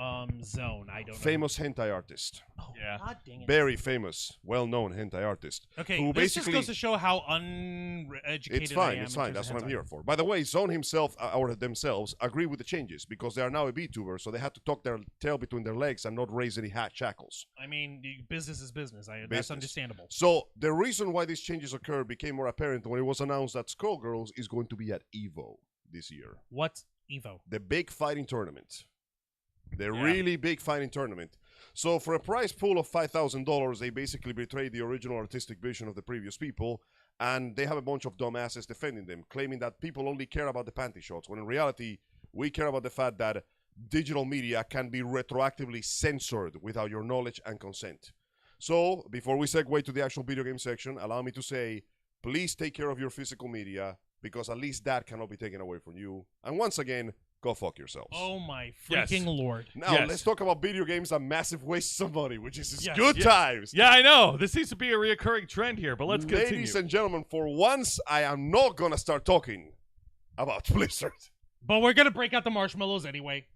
S3: Zone, I don't know.
S2: Famous hentai artist.
S3: Oh, yeah. God dang it.
S2: Very famous, well-known hentai artist.
S3: Okay,
S2: who
S3: this
S2: basically,
S3: just goes to show how uneducated
S2: it's fine,
S3: I am.
S2: it's fine. That's what I'm here for. By the way, Zone himself, or themselves, agree with the changes because they are now a VTuber, so they had to tuck their tail between their legs and not raise any hat shackles.
S3: I mean, business is business. That's understandable.
S2: So the reason why these changes occurred became more apparent when it was announced that Skullgirls is going to be at EVO this year.
S3: What's EVO?
S2: The big fighting tournament. The really big fighting tournament. So for a prize pool of $5,000, they basically betrayed the original artistic vision of the previous people, and they have a bunch of dumbasses defending them, claiming that people only care about the panty shots, when in reality, we care about the fact that digital media can be retroactively censored without your knowledge and consent. So, before we segue to the actual video game section, allow me to say, please take care of your physical media, because at least that cannot be taken away from you. And once again, go fuck yourselves.
S3: Oh my freaking lord.
S2: Now, let's talk about video games and massive wastes of money, which is good
S1: Yeah.
S2: times.
S1: Yeah, I know. This seems to be a reoccurring trend here, but let's continue.
S2: Ladies and gentlemen, for once, I am not going to start talking about Blizzard.
S3: But we're going to break out the marshmallows anyway.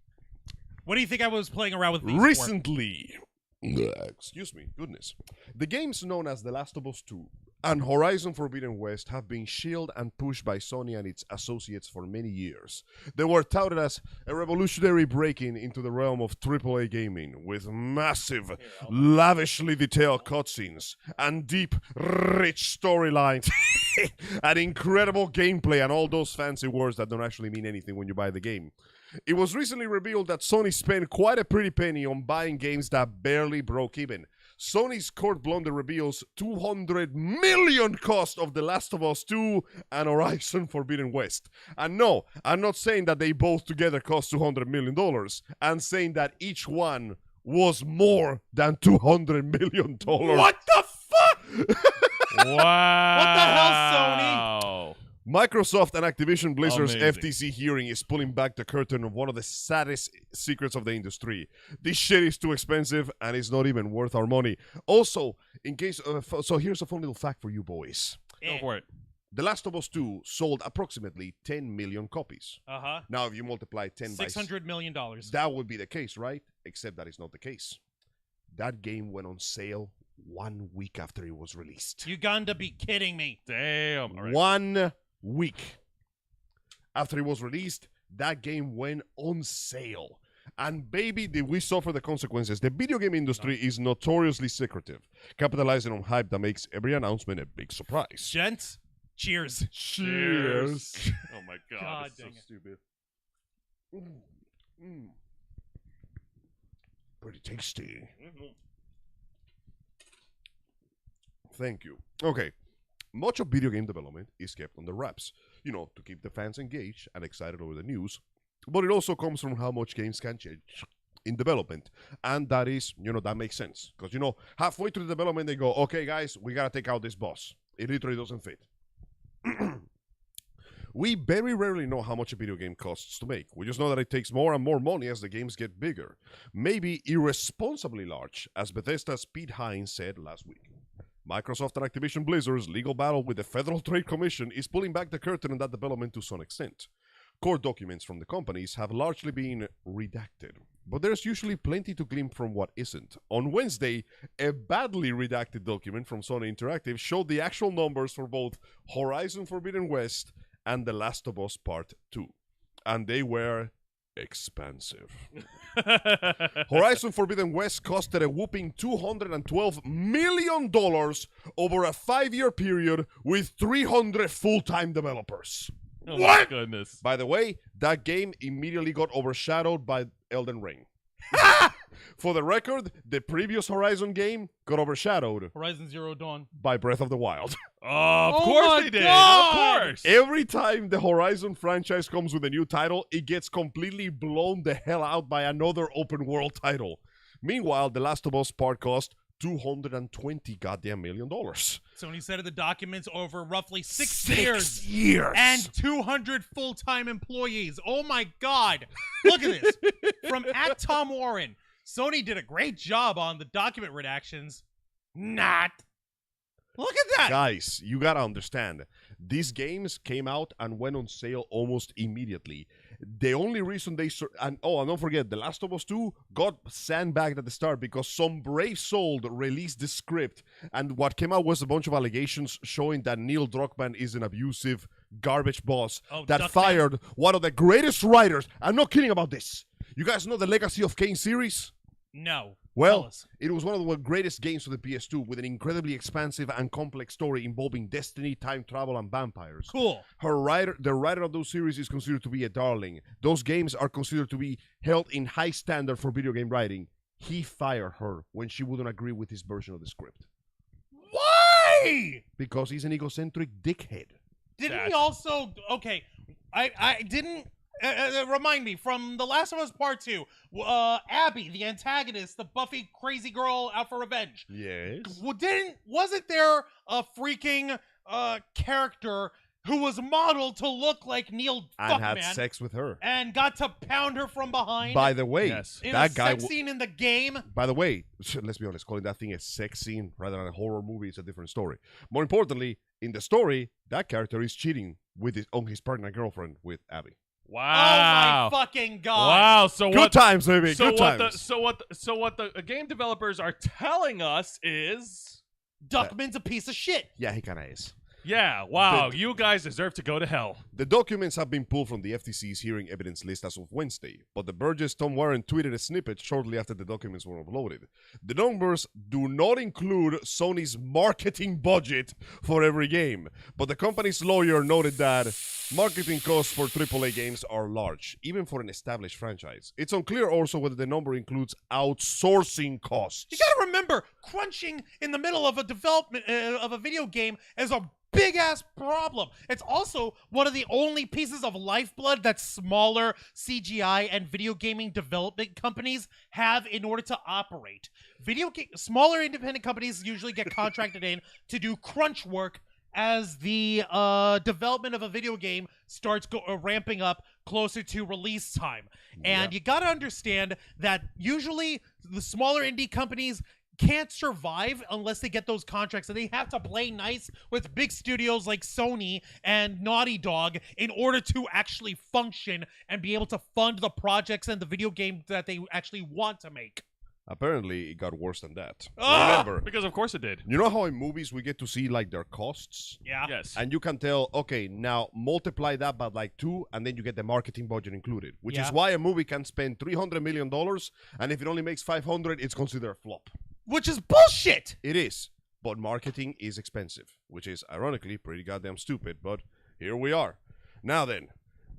S3: What do you think I was playing around with these
S2: Recently, excuse me, goodness. The games known as The Last of Us 2 and Horizon Forbidden West have been shielded and pushed by Sony and its associates for many years. They were touted as a revolutionary break-in into the realm of AAA gaming, with massive, lavishly detailed cutscenes and deep, rich storylines and incredible gameplay and all those fancy words that don't actually mean anything when you buy the game. It was recently revealed that Sony spent quite a pretty penny on buying games that barely broke even. Sony's court blunder reveals $200 million cost of The Last of Us 2 and Horizon Forbidden West. And no, I'm not saying that they both together cost $200 million. I'm saying that each one was more than $200 million.
S1: What the fuck? Wow.
S3: What the hell, Sony?
S2: Microsoft and Activision Blizzard's
S1: Amazing.
S2: FTC hearing is pulling back the curtain of one of the saddest secrets of the industry. This shit is too expensive and it's not even worth our money. Also, in case so here's a fun little fact for you boys.
S1: Go for it.
S2: The Last of Us 2 sold approximately 10 million copies.
S3: Uh-huh.
S2: Now, if you multiply 10 by
S3: $600 million.
S2: that would be the case, right? Except that is not the case. That game went on sale 1 week after it was released.
S3: You got to be kidding me.
S1: Damn. All right.
S2: 1 week after it was released, that game went on sale. And baby, did we suffer the consequences. The video game industry is notoriously secretive, capitalizing on hype that makes every announcement a big surprise.
S3: Gents, cheers.
S1: Cheers. Oh my god.
S3: God
S1: It's so
S3: dang it.
S2: Stupid. Pretty tasty. Thank you. Okay. Much of video game development is kept under wraps, to keep the fans engaged and excited over the news. But it also comes from how much games can change in development. And that is, that makes sense. Because, halfway through the development, they go, okay, guys, we got to take out this boss. It literally doesn't fit. We very rarely know how much a video game costs to make. We just know that it takes more and more money as the games get bigger. Maybe irresponsibly large, as Bethesda's Pete Hines said last week. Microsoft and Activision Blizzard's legal battle with the Federal Trade Commission is pulling back the curtain on that development to some extent. Court documents from the companies have largely been redacted, but there's usually plenty to glean from what isn't. On Wednesday, a badly redacted document from Sony Interactive showed the actual numbers for both Horizon Forbidden West and The Last of Us Part 2, and they were expensive. Horizon Forbidden West costed a whooping $212 million over a 5-year period with 300 full-time developers.
S1: Oh my goodness.
S2: By the way, that game immediately got overshadowed by Elden Ring. For the record, the previous Horizon game got overshadowed
S3: Horizon Zero Dawn.
S2: by Breath of the Wild.
S1: Of
S3: Oh
S1: course
S3: my
S1: they did.
S3: God!
S1: Of course.
S2: Every time the Horizon franchise comes with a new title, it gets completely blown the hell out by another open world title. Meanwhile, The Last of Us Part cost $220 goddamn million.
S3: Sony said in the documents over roughly 6
S2: 6
S3: years.
S2: years.
S3: And 200 full-time employees. Oh my God. Look at this. From @Tom Warren. Sony did a great job on the document redactions. Not. Look at that.
S2: Guys, you gotta understand, these games came out and went on sale almost immediately. The only reason and don't forget, The Last of Us 2 got sandbagged at the start because some brave soul released the script, and what came out was a bunch of allegations showing that Neil Druckmann is an abusive garbage boss that
S3: Duckman.
S2: fired one of the greatest writers. I'm not kidding about this. You guys know the Legacy of Kain series?
S3: No.
S2: Well,
S3: Tell us.
S2: it was one of the greatest games for the PS2 with an incredibly expansive and complex story involving destiny, time travel, and vampires.
S3: Cool.
S2: The writer of those series is considered to be a darling. Those games are considered to be held in high standard for video game writing. He fired her when she wouldn't agree with his version of the script.
S3: Why?
S2: Because he's an egocentric dickhead.
S3: Didn't he also... Okay. I didn't... remind me, from The Last of Us Part 2, Abby, the antagonist, the Buffy crazy girl out for revenge.
S2: Yes.
S3: Wasn't there a freaking character who was modeled to look like Neil
S2: And
S3: Druckmann
S2: had sex with her.
S3: and got to pound her from behind
S2: By the way,
S1: Yes.
S3: in
S2: that
S3: a
S2: guy...
S3: sex scene in the game?
S2: By the way, let's be honest, calling that thing a sex scene rather than a horror movie is a different story. More importantly, in the story, that character is cheating on his pregnant girlfriend with Abby.
S1: Wow.
S3: Oh my fucking God.
S1: Wow. So
S2: Good
S1: what?
S2: times, baby.
S1: So
S2: Good
S1: what?
S2: times.
S1: So what the game developers are telling us is
S3: Duckman's a piece of shit.
S2: Yeah, he kind of is.
S1: Yeah, wow, you guys deserve to go to hell.
S2: The documents have been pulled from the FTC's hearing evidence list as of Wednesday, but the Burgess Tom Warren tweeted a snippet shortly after the documents were uploaded. The numbers do not include Sony's marketing budget for every game, but the company's lawyer noted that marketing costs for AAA games are large, even for an established franchise. It's unclear also whether the number includes outsourcing costs.
S3: You gotta remember, crunching in the middle of a development of a video game is a big ass problem. It's also one of the only pieces of lifeblood that smaller CGI and video gaming development companies have in order to operate. Smaller independent companies usually get contracted in to do crunch work as the development of a video game starts ramping up closer to release time. And you gotta understand that usually the smaller indie companies can't survive unless they get those contracts, and they have to play nice with big studios like Sony and Naughty Dog in order to actually function and be able to fund the projects and the video game that they actually want to make.
S2: Apparently, it got worse than that.
S1: Remember, because of course it did.
S2: You know how in movies we get to see like their costs?
S3: Yeah.
S1: Yes.
S2: And you can tell, okay, now multiply that by like 2, and then you get the marketing budget included, which is why a movie can spend $300 million, and if it only makes 500, it's considered a flop.
S3: Which is bullshit!
S2: It is, but marketing is expensive, which is ironically pretty goddamn stupid, but here we are. Now then,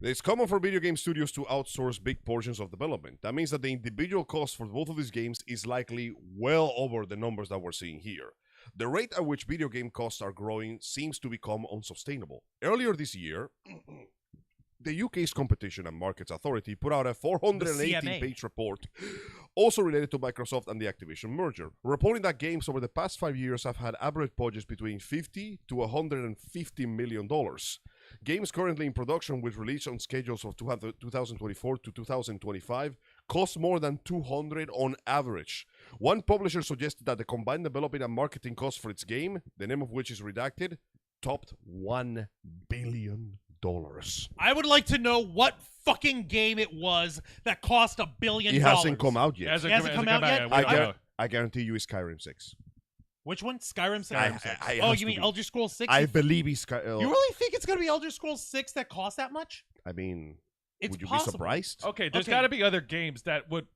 S2: it's common for video game studios to outsource big portions of development. That means that the individual cost for both of these games is likely well over the numbers that we're seeing here. The rate at which video game costs are growing seems to become unsustainable. Earlier this year, the UK's Competition and Markets Authority put out a 418-page report, also related to Microsoft and the Activision merger, reporting that games over the past 5 years have had average budgets between $50 to $150 million. Games currently in production with release on schedules of 2024 to 2025 cost more than $200 on average. One publisher suggested that the combined development and marketing cost for its game, the name of which is redacted, topped $1 billion.
S3: I would like to know what fucking game it was that cost $1 billion.
S2: It hasn't come out yet.
S3: It hasn't come out yet?
S2: I guarantee you it's Skyrim 6.
S3: Which one? Skyrim 6?
S2: Oh,
S3: you mean Elder Scrolls 6?
S2: I believe it's
S3: You really think it's going to be Elder Scrolls 6 that costs that much?
S2: I mean, would you
S3: possible.
S2: be surprised?
S1: Okay, there's got to be other games that would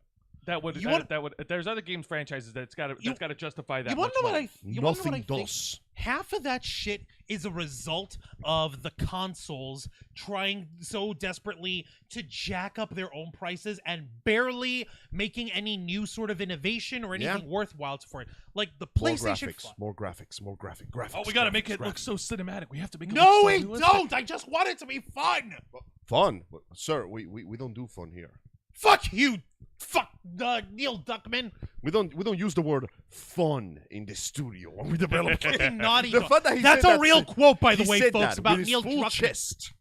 S1: there's other games franchises that's got to justify that.
S3: You want to know what
S2: Nothing
S3: I think?
S2: does.
S3: Half of that shit is a result of the consoles trying so desperately to jack up their own prices and barely making any new sort of innovation or anything worthwhile for it. Like the PlayStation.
S2: More graphics.
S1: Oh, we got to make it look so cinematic. We have to make it
S3: No,
S1: look so
S3: we
S1: realistic.
S3: don't. I just want it to be fun.
S2: Fun? Sir, we don't do fun here.
S3: Fuck you. Fuck Neil Druckmann.
S2: We don't use the word fun in the studio when we develop.
S3: Naughty
S2: The
S3: Dog.
S2: fact that he
S3: That's
S2: said
S3: a
S2: that-
S3: real quote, by the
S2: he
S3: way,
S2: said
S3: folks,
S2: that
S3: about
S2: with his
S3: Neil
S2: full
S3: Druckmann.
S2: chest.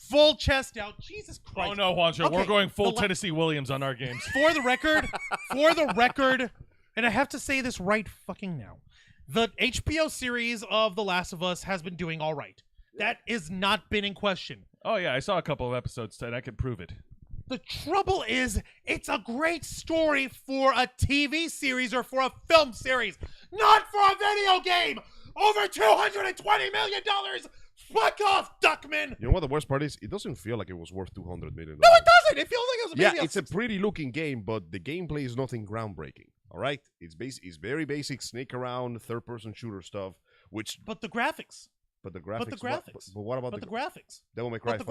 S3: Full chest out. Jesus Christ.
S1: Oh no, Juancho,
S3: Okay,
S1: we're going full
S3: the la-
S1: Tennessee Williams on our games.
S3: For the record, and I have to say this right fucking now, the HBO series of The Last of Us has been doing all right. That has not been in question.
S1: Oh yeah, I saw a couple of episodes today. I can prove it.
S3: The trouble is, it's a great story for a TV series or for a film series, not for a video game. Over $220 million. Fuck off, Duckman.
S2: You know what the worst part is? It doesn't feel like it was worth $200 million.
S3: No, it doesn't. It feels like it was maybe
S2: Yeah, it's a pretty looking game, but the gameplay is nothing groundbreaking. All right, it's very basic snake around third-person shooter stuff.
S3: But the graphics.
S2: But what about
S3: the graphics.
S2: Devil May Cry 5?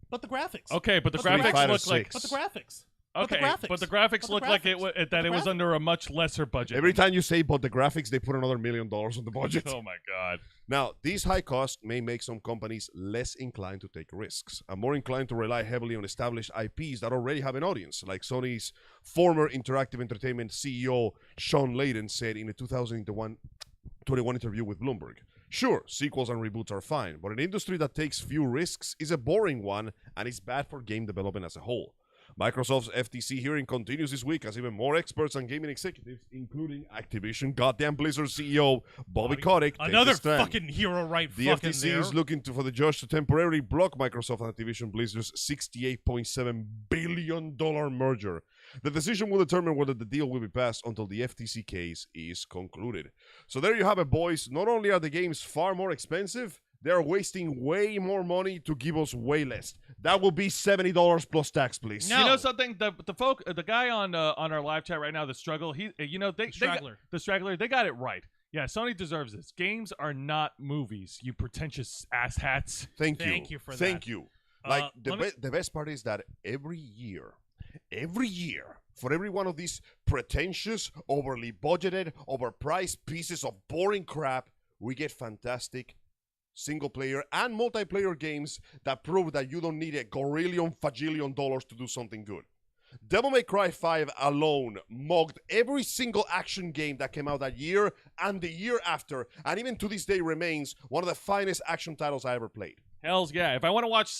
S3: But the graphics.
S1: Okay, but the
S3: But the
S1: graphics
S2: graphics-
S1: look like.
S3: But the graphics.
S1: Okay, but the graphics look like it was under a much lesser budget.
S2: Every time you say but the graphics, they put another $1 million on the budget.
S1: Oh my god.
S2: Now, these high costs may make some companies less inclined to take risks and more inclined to rely heavily on established IPs that already have an audience, like Sony's former Interactive Entertainment CEO Sean Layden said in a 2021 interview with Bloomberg. Sure, sequels and reboots are fine, but an industry that takes few risks is a boring one and is bad for game development as a whole. Microsoft's FTC hearing continues this week as even more experts and gaming executives, including Activision goddamn Blizzard CEO Bobby Kotick,
S3: Another
S2: take a stand.
S3: fucking hero right
S2: The
S3: fucking
S2: FTC
S3: there.
S2: is looking for the judge to temporarily block Microsoft and Activision Blizzard's $68.7 billion merger. The decision will determine whether the deal will be passed until the FTC case is concluded. So there you have it, boys. Not only are the games far more expensive, they're wasting way more money to give us way less. That will be $70 plus tax, please.
S3: No.
S1: You know something? The guy on our live chat right now, the struggle. The straggler. They got it right. Yeah, Sony deserves this. Games are not movies. You pretentious asshats.
S2: Thank you.
S3: Thank you for that.
S2: Thank you. Like
S3: let
S2: the best part is that every year, for every one of these pretentious, overly budgeted, overpriced pieces of boring crap, we get fantastic single-player and multiplayer games that prove that you don't need a gorillion fajillion dollars to do something good. Devil May Cry 5 alone mugged every single action game that came out that year and the year after, and even to this day remains one of the finest action titles I ever played.
S1: Hells yeah! If I want to watch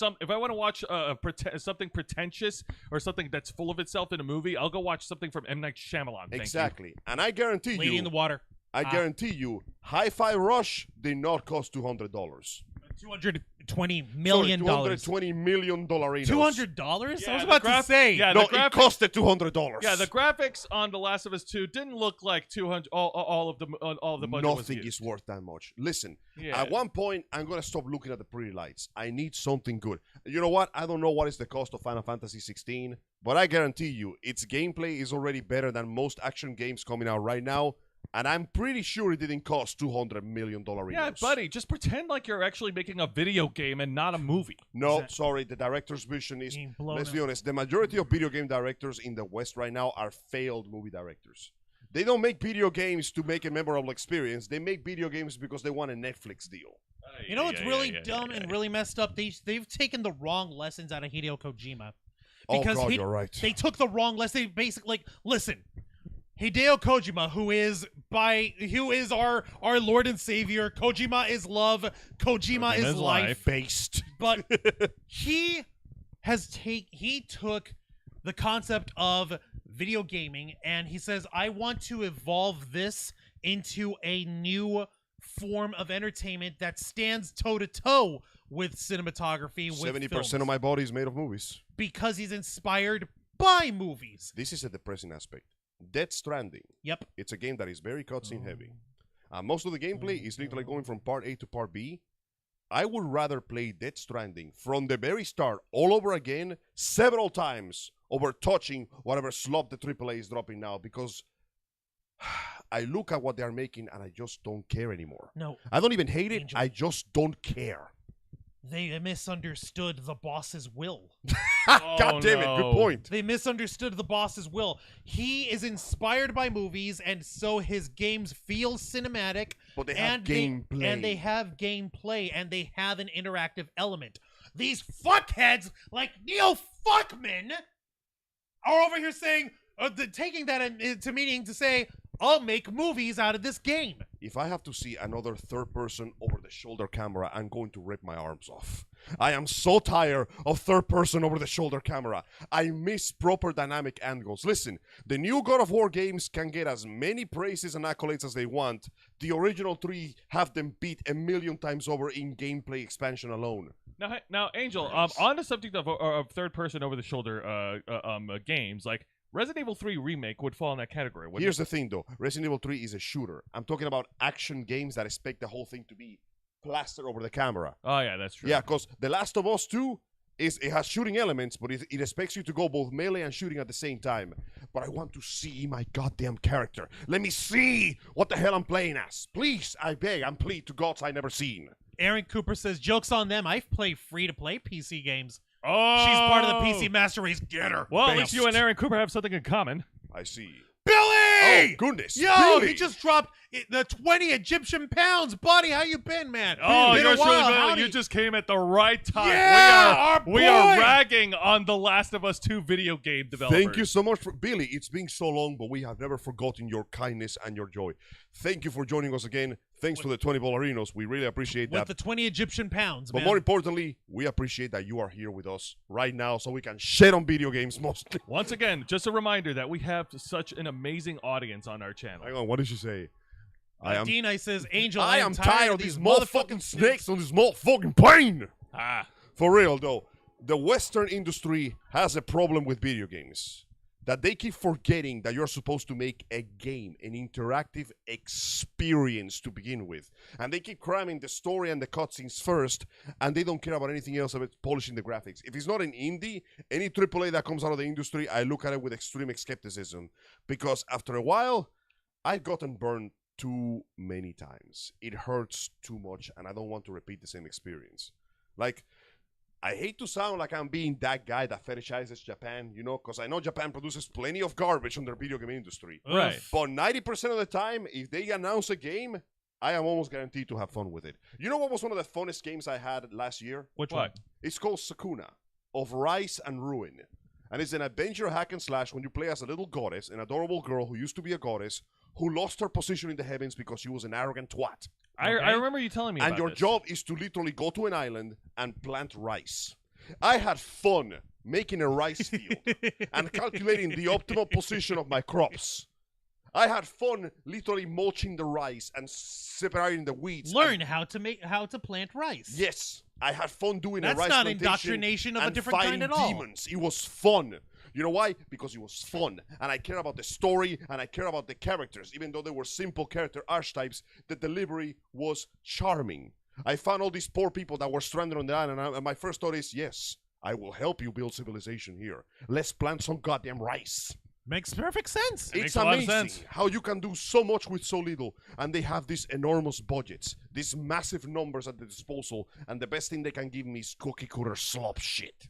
S1: something pretentious or something that's full of itself in a movie, I'll go watch something from M. Night Shyamalan.
S2: Exactly, and I guarantee
S3: Lady
S2: you,
S3: in the Water.
S2: I guarantee you, Hi-Fi Rush did not cost $200.
S3: $220 million.
S2: $220 million.
S3: $200?
S1: Yeah,
S3: I was about to say.
S1: Yeah,
S2: No,
S1: the
S2: it costed $200.
S1: Yeah, the graphics on The Last of Us 2 didn't look like 200. All of the budget was
S2: Nothing
S1: used.
S2: is worth that much. Listen,
S1: Yeah.
S2: at one point, I'm going to stop looking at the pretty lights. I need something good. You know what? I don't know what is the cost of Final Fantasy 16, but I guarantee you, its gameplay is already better than most action games coming out right now. And I'm pretty sure it didn't cost $200 million.
S1: Yeah, buddy, just pretend like you're actually making a video game and not a movie.
S2: No, sorry. The director's vision is,
S3: Being blown
S2: let's
S3: up.
S2: be honest, the majority of video game directors in the West right now are failed movie directors. They don't make video games to make a memorable experience. They make video games because they want a Netflix deal.
S3: You know what's really dumb and really messed up? They've taken the wrong lessons out of Hideo Kojima. Because
S2: oh, God, you're right.
S3: They took the wrong lesson. They basically, listen, Hideo Kojima, who is our Lord and Savior. Kojima is love. Kojima is life.
S2: Based.
S3: But he took the concept of video gaming and he says, I want to evolve this into a new form of entertainment that stands toe to toe with cinematography.
S2: 70% of my body is made of movies.
S3: Because he's inspired by movies.
S2: This is a depressing aspect. Death Stranding.
S3: Yep.
S2: It's a game that is very cutscene heavy. Most of the gameplay is literally going from part A to part B. I would rather play Death Stranding from the very start all over again several times over touching whatever slop the AAA is dropping now, because I look at what they're making and I just don't care anymore.
S3: No.
S2: I don't even hate it.
S3: Angel.
S2: I just don't care.
S3: They misunderstood the boss's will.
S2: God damn it.
S1: no.
S2: Good point.
S3: They misunderstood the boss's will. He is inspired by movies, and so his games feel cinematic.
S2: But they have
S3: and
S2: gameplay.
S3: And they have gameplay, and they have an interactive element. These fuckheads like Neil Fuckman are over here saying, taking that into meaning to say, I'll make movies out of this game.
S2: If I have to see another third-person over-the-shoulder camera, I'm going to rip my arms off. I am so tired of third-person over-the-shoulder camera. I miss proper dynamic angles. Listen, the new God of War games can get as many praises and accolades as they want. The original 3 have them beat 1,000,000 times over in gameplay expansion alone.
S1: Now, Angel, on the subject of third-person over-the-shoulder games, like Resident Evil 3 Remake would fall in that category.
S2: Here's the thing, though. Resident Evil 3 is a shooter. I'm talking about action games that expect the whole thing to be plastered over the camera.
S1: Oh, yeah, that's true.
S2: Yeah, because The Last of Us 2, it has shooting elements, but it expects you to go both melee and shooting at the same time. But I want to see my goddamn character. Let me see what the hell I'm playing as. Please, I beg, I'm plead to gods I never seen.
S3: Aaron Cooper says, joke's on them. I've played free-to-play PC games.
S1: Oh!
S3: She's part of the PC Master Race. Get her.
S1: Well, at least you and Aaron Cooper have something in common.
S2: I see.
S3: Billy!
S2: Oh, goodness.
S3: Yo,
S2: Billy!
S3: he just dropped the 20 Egyptian pounds. Buddy, how you been, man?
S1: Oh,
S3: Been a
S1: yours truly,
S3: while.
S1: Billy,
S3: Howdy.
S1: you just came at the right time.
S3: Yeah,
S1: we are
S3: our boy!
S1: ragging on The Last of Us 2 video game developers.
S2: Thank you so much, Billy. It's been so long, but we have never forgotten your kindness and your joy. Thank you for joining us again. Thanks for the 20 Ballerinos. We really appreciate
S3: With
S2: that.
S3: the 20 Egyptian pounds,
S2: But
S3: man.
S2: more importantly, we appreciate that you are here with us right now so we can shit on video games mostly.
S1: Once again, just a reminder that we have such an amazing audience on our channel.
S2: Hang on, what did you say?
S3: Dina says, Angel,
S2: I am tired of
S3: these
S2: these motherfucking snakes on this motherfucking plane.
S1: Ah,
S2: For real, though, the Western industry has a problem with video games. That they keep forgetting that you're supposed to make a game, an interactive experience to begin with. And they keep cramming the story and the cutscenes first, and they don't care about anything else about polishing the graphics. If it's not an indie, any AAA that comes out of the industry, I look at it with extreme skepticism. Because after a while, I've gotten burned too many times. It hurts too much, and I don't want to repeat the same experience. Like, I hate to sound like I'm being that guy that fetishizes Japan, you know, because I know Japan produces plenty of garbage on their video game industry.
S1: right.
S2: But 90% of the time, if they announce a game, I am almost guaranteed to have fun with it. You know what was one of the funnest games I had last year?
S3: Which
S1: What?
S3: one?
S2: It's called Sakuna, of Rise and Ruin. And it's an adventure hack and slash when you play as a little goddess, an adorable girl who used to be a goddess, who lost her position in the heavens because she was an arrogant twat.
S1: I
S3: Okay.
S1: remember you telling me
S2: And
S1: about
S2: your
S1: this.
S2: job is to literally go to an island and plant rice. I had fun making a rice field and calculating the optimal position of my crops. I had fun literally mulching the rice and separating the weeds.
S3: Learn how to plant rice.
S2: Yes, I had fun doing a
S3: That's
S2: rice
S3: not
S2: plantation
S3: indoctrination of a
S2: and
S3: different kind
S2: fighting
S3: at all.
S2: demons. It was fun. You know why? Because it was fun. And I care about the story and I care about the characters. Even though they were simple character archetypes, the delivery was charming. I found all these poor people that were stranded on the island, and my first thought is, yes, I will help you build civilization here. Let's plant some goddamn rice.
S3: Makes perfect sense.
S1: Makes
S2: It's
S1: a lot of
S2: amazing
S1: sense.
S2: how you can do so much with so little, and they have these enormous budgets, these massive numbers at their disposal, and the best thing they can give me is cookie cutter slop shit.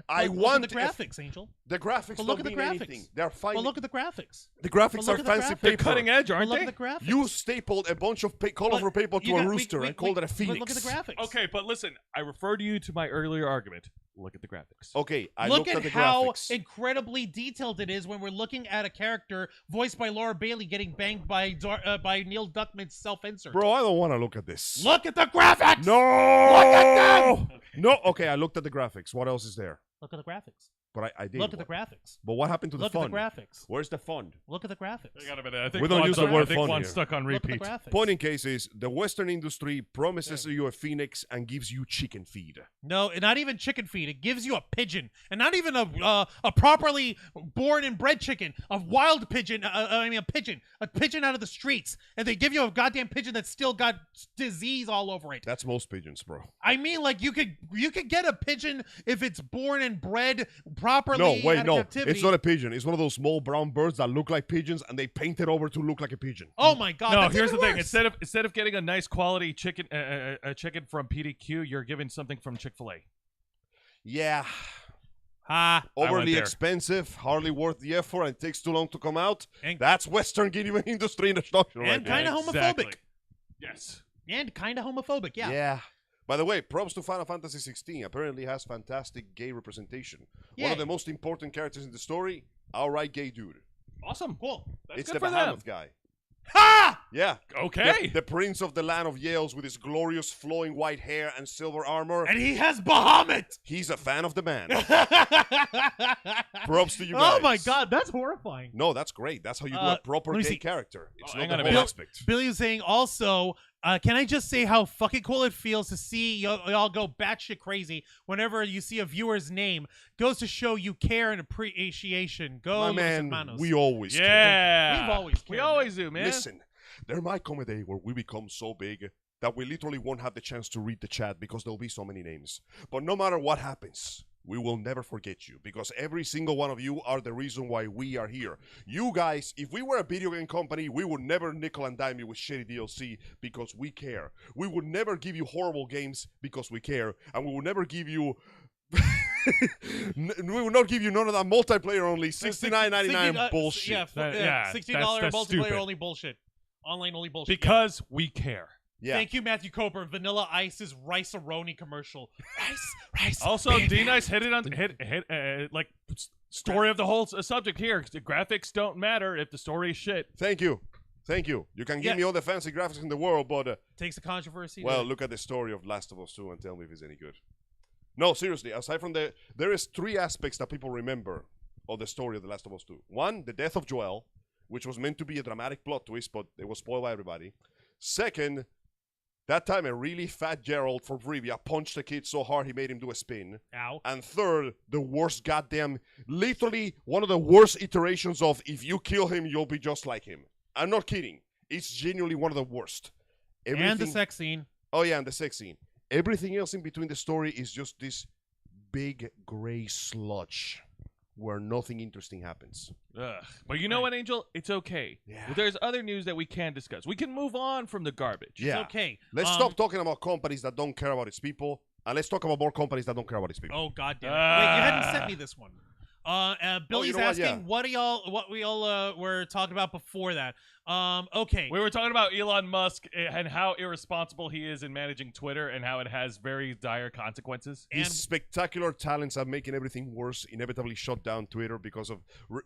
S2: I
S3: Look
S2: want
S3: at the graphics, Angel.
S2: the graphics.
S3: Well, look
S2: don't
S3: at the
S2: mean
S3: graphics.
S2: anything. They're fine.
S3: Well, look at the graphics.
S2: The graphics
S3: look
S2: are
S3: at the
S2: fancy
S3: graphics.
S1: They're
S2: paper.
S1: cutting edge, aren't
S3: Well,
S1: they?
S3: look at the graphics.
S2: You stapled a bunch of colorful paper to a rooster and called it a phoenix.
S3: But look at the graphics.
S1: Okay, but listen, I referred you to my earlier argument. Look at the graphics.
S2: Okay, I
S3: Look
S2: looked
S3: at
S2: the
S3: how
S2: graphics.
S3: incredibly detailed it is when we're looking at a character voiced by Laura Bailey getting banged by Neil Duckman's self-insert.
S2: Bro, I don't want to look at this.
S3: Look at the graphics.
S2: No!
S3: Look at them!
S2: No, okay, I looked at the graphics. What else is there?
S3: Look at the graphics.
S2: But I did.
S3: Look at the graphics.
S2: But what happened to
S3: Look
S2: the
S3: at
S2: fun?
S3: the graphics.
S2: Where's the fun?
S3: Look at the graphics.
S1: Hang on a minute. I think
S2: We don't use the word
S1: I think
S2: fun
S1: one's
S2: here.
S1: stuck on
S3: Look at the
S1: repeat.
S3: graphics.
S2: Point in case is the Western industry promises you a phoenix and gives you chicken feed.
S3: No, not even chicken feed. It gives you a pigeon, and not even a properly born and bred chicken, a wild pigeon. A pigeon out of the streets, and they give you a goddamn pigeon that's still got disease all over it.
S2: That's most pigeons, bro.
S3: I mean, like you could get a pigeon if it's born and bred properly.
S2: No, wait,
S3: out of
S2: no.
S3: captivity.
S2: It's not a pigeon. It's one of those small brown birds that look like pigeons and they paint it over to look like a pigeon.
S3: Oh my god!
S1: No,
S3: that's
S1: here's the
S3: even
S1: thing.
S3: worse.
S1: Instead of getting a nice quality chicken, a chicken from PDQ, you're giving something from Chick-fil-A.
S2: Yeah.
S3: Ah,
S1: went
S2: Overly
S1: there.
S2: expensive, hardly worth the effort, and it takes too long to come out.
S3: And-
S2: That's Western gaming industry in a nutshell right
S3: and
S2: there.
S3: kind of
S1: Exactly.
S3: homophobic.
S1: Yes.
S3: And kind of homophobic. Yeah.
S2: Yeah. By the way, props to Final Fantasy 16. Apparently has fantastic gay representation. One
S3: Yay.
S2: of the most important characters in the story, outright gay dude.
S1: Awesome. Cool. That's
S2: It's
S1: good
S2: the
S1: for them.
S2: Behemoth guy.
S3: Ha!
S2: Yeah.
S1: Okay.
S2: The prince of the land of Yales with his glorious flowing white hair and silver armor.
S3: And he has Bahamut.
S2: He's a fan of the man. Props to you guys.
S3: Oh my god, that's horrifying.
S2: No, that's great. That's how you do a proper
S3: let me
S2: gay
S3: see.
S2: character. It's
S1: Oh,
S2: not
S1: hang
S2: the
S1: on a
S2: whole
S1: minute.
S2: aspect.
S3: Billy was saying also, can I just say how fucking cool it feels to see y'all go batshit crazy whenever you see a viewer's name? Goes to show you care and appreciation. Go,
S2: My
S3: Los
S2: man,
S3: Hermanos.
S2: we always care.
S1: Yeah.
S3: We've always
S1: We
S3: cared,
S1: always do, man.
S2: Listen, there might come a day where we become so big that we literally won't have the chance to read the chat because there'll be so many names. But no matter what happens, we will never forget you because every single one of you are the reason why we are here. You guys, if we were a video game company, we would never nickel and dime you with shitty DLC because we care. We would never give you horrible games because we care. And we would never give you... we will not give you none of that multiplayer only $69.99 bullshit.
S3: Yeah,
S1: Yeah,
S3: $16
S1: that's
S3: multiplayer
S1: stupid.
S3: only bullshit. Online only bullshit.
S1: Because we care.
S2: Yeah.
S3: Thank you, Matthew Coper. Vanilla Ice's Rice-A-Roni commercial. Rice.
S1: Also,
S3: baby.
S1: D-Nice hit it on like story of the whole subject here. The graphics don't matter if the story is shit.
S2: Thank you. Thank you. You can give
S3: Yeah.
S2: me all the fancy graphics in the world, but
S3: Takes a controversy.
S2: well, look at the story of Last of Us 2 and tell me if it's any good. No, seriously. Aside from there is 3 aspects that people remember of the story of The Last of Us 2. 1, the death of Joel, which was meant to be a dramatic plot twist, but it was spoiled by everybody. 2nd, that time a really fat Geralt from Rivia punched the kid so hard he made him do a spin.
S3: Ow.
S2: And 3rd, the worst goddamn, literally one of the worst iterations of if you kill him, you'll be just like him. I'm not kidding. It's genuinely one of the worst.
S3: And the sex scene.
S2: Oh yeah, and the sex scene. Everything else in between the story is just this big gray sludge where nothing interesting happens.
S1: Ugh. But you know what, Angel? It's okay.
S2: Yeah.
S1: There's other news that we can discuss. We can move on from the garbage.
S2: Yeah.
S3: It's okay.
S2: Let's stop talking about companies that don't care about its people, and let's talk about more companies that don't care about its people.
S3: Oh god damn it! Wait, you hadn't sent me this one. Billy's
S2: know what?
S3: asking
S2: Yeah.
S3: what we all were talking about before that. Okay.
S1: We were talking about Elon Musk and how irresponsible he is in managing Twitter and how it has very dire consequences.
S2: His spectacular talents at making everything worse inevitably shut down Twitter because of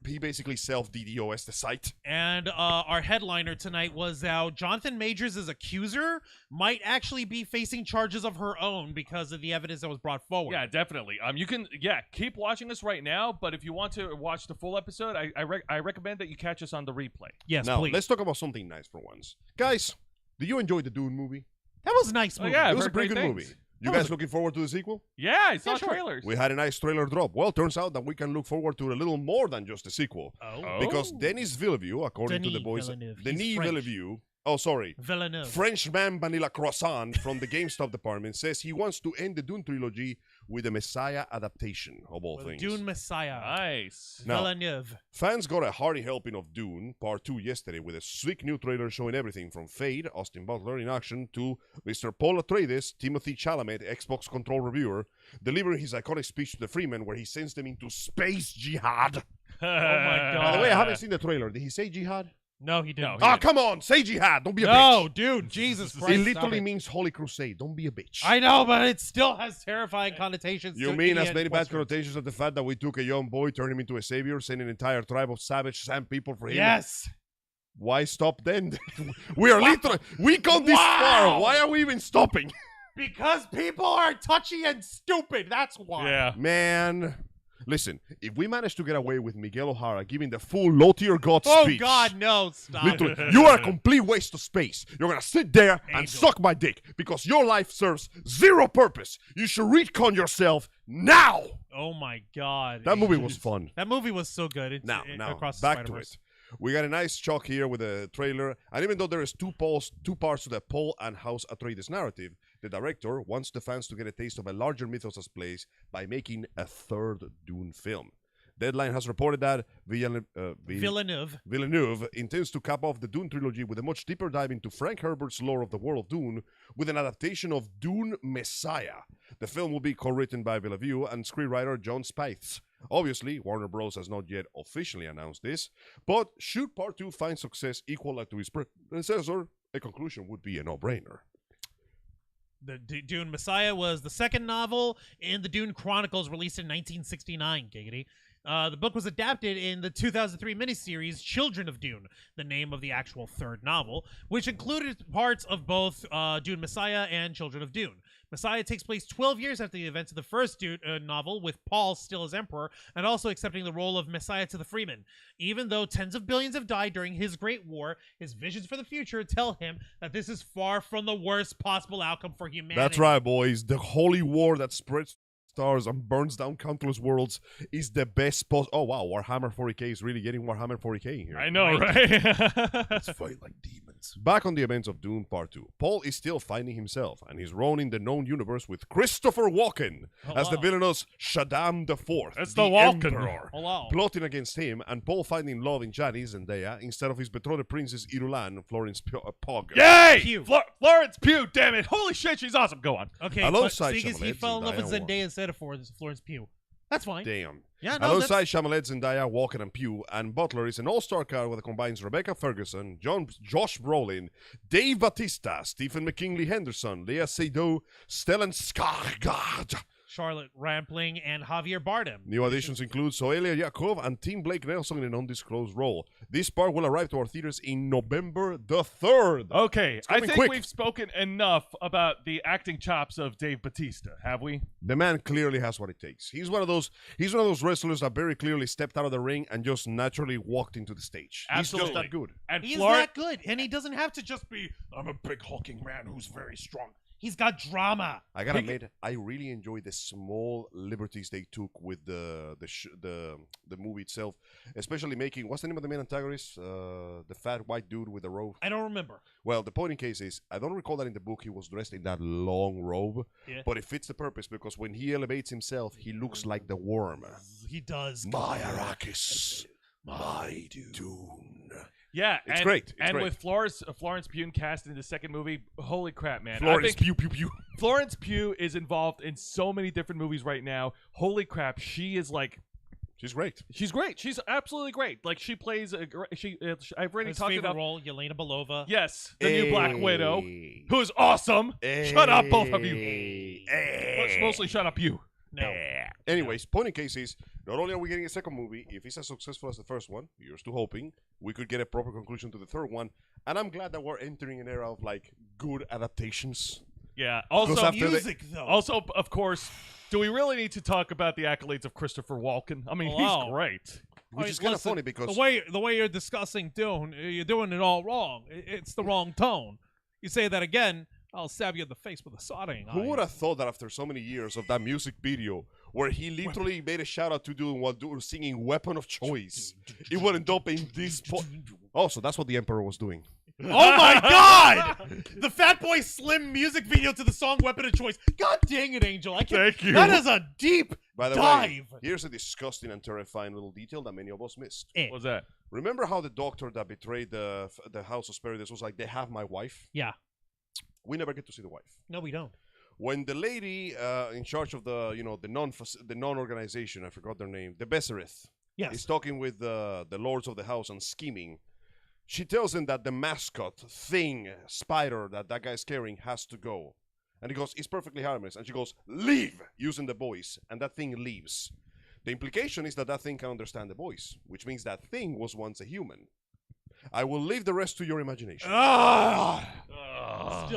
S2: he basically self-DDoS the site.
S3: And our headliner tonight was how Jonathan Majors' accuser might actually be facing charges of her own because of the evidence that was brought forward.
S1: Yeah, definitely. You can keep watching us right now, but if you want to watch the full episode, I recommend that you catch us on the replay.
S3: Yes,
S2: Now,
S3: please.
S2: let's talk about something nice for once. Guys, did you enjoy the Dune movie?
S3: That was a nice movie.
S1: yeah.
S2: It
S1: I've
S2: was a
S1: heard
S2: pretty
S1: great
S2: good
S1: things.
S2: movie. You guys looking forward to the sequel?
S1: Yeah, I saw
S3: sure.
S1: trailers.
S2: We had a nice trailer drop. Well, turns out that we can look forward to a little more than just a sequel.
S3: Oh.
S2: Because Denis Villeneuve, according to the
S3: Denis
S2: boys...
S3: Villeneuve. He's
S2: Denis
S3: French.
S2: Villeneuve... Oh, sorry.
S3: Villeneuve.
S2: Frenchman Vanilla Croissant from the GameStop department says he wants to end the Dune trilogy with a Messiah adaptation, of all
S3: With
S2: things.
S3: Dune Messiah.
S1: Nice.
S2: Now-
S3: Villeneuve.
S2: Fans got a hearty helping of Dune Part 2 yesterday with a slick new trailer showing everything from Fade, Austin Butler in action, to Mr. Paul Atreides, Timothy Chalamet, Xbox Control reviewer, delivering his iconic speech to the Freemen where he sends them into space jihad.
S3: Oh my
S2: By the way, I haven't seen the trailer. Did he say jihad?
S3: No, he didn't.
S1: No,
S2: Oh, come on! Say jihad! Don't be a
S3: No,
S2: bitch!
S3: dude, Jesus Christ.
S2: It
S3: stop
S2: literally
S3: it.
S2: means Holy Crusade. Don't be a bitch.
S3: I know, but it still has terrifying connotations.
S2: You
S3: to
S2: mean as
S3: idiot
S2: many bad
S3: Westerns.
S2: connotations of the fact that we took a young boy, turned him into a savior, sent an entire tribe of savage sand people for him?
S3: Yes.
S2: Why stop then? We are literally... We got this far. Why are we even stopping?
S3: Because people are touchy and stupid. That's why.
S1: Yeah.
S2: Man... Listen, if we manage to get away with Miguel O'Hara giving the full low to your God
S3: Oh,
S2: speech...
S3: God, no. Stop.
S2: Literally, you are a complete waste of space. You're gonna sit there and
S3: Angel.
S2: suck my dick because your life serves zero purpose. You should recon yourself now.
S3: Oh, my God.
S2: That movie was fun.
S3: That movie was so good. It's,
S2: Now,
S3: across the
S2: back to
S3: Spider-Verse.
S2: it. We got a nice chalk here with a trailer, and even though there is two parts to the Paul and House Atreides narrative, the director wants the fans to get a taste of a larger mythos as plays by making a third Dune film. Deadline has reported that
S3: Villeneuve.
S2: intends to cap off the Dune trilogy with a much deeper dive into Frank Herbert's lore of the world of Dune with an adaptation of Dune Messiah. The film will be co-written by Villeneuve and screenwriter John Spieth. Obviously, Warner Bros. Has not yet officially announced this, but should Part 2 find success equal to his predecessor, a conclusion would be a no-brainer.
S3: The Dune Messiah was the second novel in the Dune Chronicles released in 1969, giggity. The book was adapted in the 2003 miniseries Children of Dune, the name of the actual third novel, which included parts of both Dune Messiah and Children of Dune. Messiah takes place 12 years after the events of the first Dune novel, with Paul still as emperor and also accepting the role of Messiah to the Freemen. Even though tens of billions have died during his Great War, his visions for the future tell him that this is far from the worst possible outcome for humanity.
S2: That's right, boys. The holy war that spreads stars and burns down countless worlds is the best Oh, wow. Warhammer 40k is really getting Warhammer 40k in here.
S1: I know, right?
S2: Let's fight like demons. Back on the events of Dune Part 2, Paul is still finding himself and he's roaming in the known universe with Christopher Walken as the villainous Shaddam IV.
S1: That's the Walken.
S2: Emperor.
S3: Hello.
S2: Plotting against him and Paul finding love in Janice and Zendaya instead of his betrothed princess Irulan, Florence Pugh.
S1: Yay!
S3: Pugh.
S1: Florence Pugh, damn it. Holy shit, she's awesome. Go on.
S3: Okay,
S2: Alongside
S3: but he
S2: Chalamet,
S3: fell in love with
S2: Zendaya
S3: Zendaya instead of Florence Pugh. That's fine.
S2: Damn.
S3: Yeah, no,
S2: Alongside Chalamet, Zendaya, Walken, and Pugh, and Butler is an all-star card that combines Rebecca Ferguson, Josh Brolin, Dave Bautista, Stephen McKinley Henderson, Lea Seydoux, Stellan Skarsgård,
S3: Charlotte Rampling, and Javier Bardem.
S2: New additions include Soelia Yakov and Tim Blake Nelson in an undisclosed role. This part will arrive to our theaters in November the 3rd.
S1: Okay, I
S2: coming
S1: think
S2: quick.
S1: we've spoken enough about the acting chops of Dave Bautista, have we?
S2: The man clearly has what it takes. He's one of those wrestlers that very clearly stepped out of the ring and just naturally walked into the stage.
S1: Absolutely.
S2: He's just that good.
S1: And
S3: He's
S1: Flor-
S3: that good, and he doesn't have to just be, I'm a big hulking man who's very strong. He's got drama.
S2: I gotta admit, I really enjoyed the small liberties they took with the movie itself, especially making, what's the name of the main antagonist? The fat white dude with the robe.
S3: I don't remember.
S2: Well, the point in case is, I don't recall that in the book he was dressed in that long robe, but it fits the purpose because when he elevates himself, he looks like the worm.
S3: He does.
S2: My Arrakis, my Dune.
S1: Yeah,
S2: It's great. It's
S1: and
S2: great.
S1: with Florence Pugh cast in the second movie, holy crap, man!
S2: Florence
S1: I think
S2: Pugh.
S1: Florence Pugh is involved in so many different movies right now. Holy crap, she is like,
S2: She's great.
S1: she's great. She's absolutely great. Like she plays a I've already
S3: His
S1: talked
S3: favorite
S1: about.
S3: role, Yelena Belova.
S1: Yes, the new Black Widow,
S2: Hey.
S1: who is awesome. Shut up, both of you.
S2: Hey.
S1: Mostly shut up, you.
S3: No.
S2: Anyways, point in case is, not only are we getting a second movie, if it's as successful as the first one, you're still hoping, we could get a proper conclusion to the third one. And I'm glad that we're entering an era of, like, good adaptations.
S1: Yeah.
S2: Because
S1: Also,
S2: after
S3: Music, though.
S1: also, of course, do we really need to talk about the accolades of Christopher Walken? I mean,
S3: Wow.
S1: he's great.
S2: Which is kind of funny because...
S3: the way you're discussing Dune, you're doing it all wrong. It's the wrong tone. You say that again, I'll stab you in the face with a soldering
S2: Who
S3: iron.
S2: would have thought that after so many years of that music video, where he literally made a shout out to Dune while singing "Weapon of Choice," it would end up in this point. Oh, so that's what the Emperor was doing.
S3: Oh my God! The Fat Boy Slim music video to the song "Weapon of Choice." God dang it, Angel! I can't.
S1: Thank you.
S3: That is a deep
S2: By the
S3: dive.
S2: way, here's a disgusting and terrifying little detail that many of us missed.
S1: What's that?
S2: Remember how the doctor that betrayed the House of Spiritus was like, "They have my wife."
S3: Yeah.
S2: We never get to see the wife.
S3: No, we don't.
S2: When the lady in charge of the non organization, I forgot their name, the Besserith,
S3: Yes.
S2: is talking with the lords of the house and scheming. She tells him that the mascot thing, spider that guy's carrying has to go. And he goes, "It's perfectly harmless." And she goes, "Leave," using the voice. And that thing leaves. The implication is that that thing can understand the voice, which means that thing was once a human. I will leave the rest to your imagination.
S3: Still,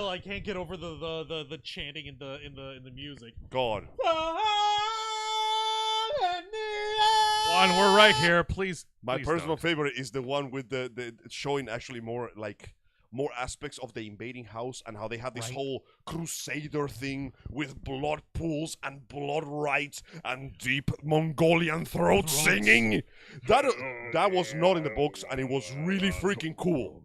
S3: I can't get over the chanting in the music.
S2: God.
S1: Juan, we're right here. Please.
S2: My
S1: please
S2: personal
S1: don't.
S2: favorite is the one with the showing actually more aspects of the invading house and how they have this
S3: Right.
S2: whole crusader thing with blood pools and blood rites and deep Mongolian throat singing. That was not in the books and it was really freaking cool.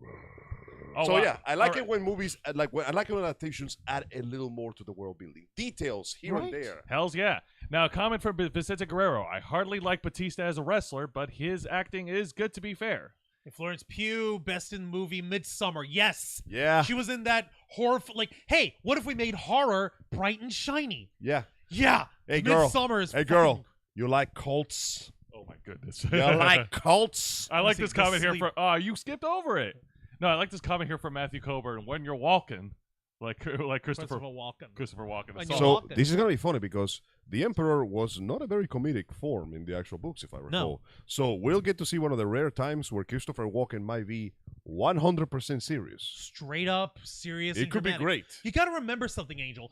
S1: Oh,
S2: So
S1: wow.
S2: yeah, I like
S1: All
S2: it
S1: right.
S2: when movies I like when adaptations add a little more to the world building. Details here and there.
S1: Hells yeah. Now, a comment from Vicente Guerrero. I hardly like Batista as a wrestler, but his acting is good to be fair.
S3: Florence Pugh, best in movie, Midsummer. Yes.
S2: Yeah.
S3: She was in that horror. Hey, what if we made horror bright and shiny?
S2: Yeah.
S3: Yeah.
S2: Hey girl.
S3: Midsummer is
S2: Hey girl.
S3: fucking-
S2: You like cults?
S1: Oh my goodness.
S2: You like cults?
S1: I like
S3: See,
S1: this
S3: the
S1: comment here
S3: sleep.
S1: from. You skipped over it. No, I like this comment here from Matthew Coburn. When you're walking, like Christopher
S3: Walken.
S1: Christopher Walken.
S3: When
S1: the
S3: you're
S1: song.
S2: So
S3: walking.
S2: this is gonna be funny because the Emperor was not a very comedic form in the actual books, if I recall. So we'll get to see one of the rare times where Christopher Walken might be 100% serious.
S3: Straight up serious.
S2: It
S3: and
S2: could be
S3: dramatic.
S2: great.
S3: You got to remember something, Angel.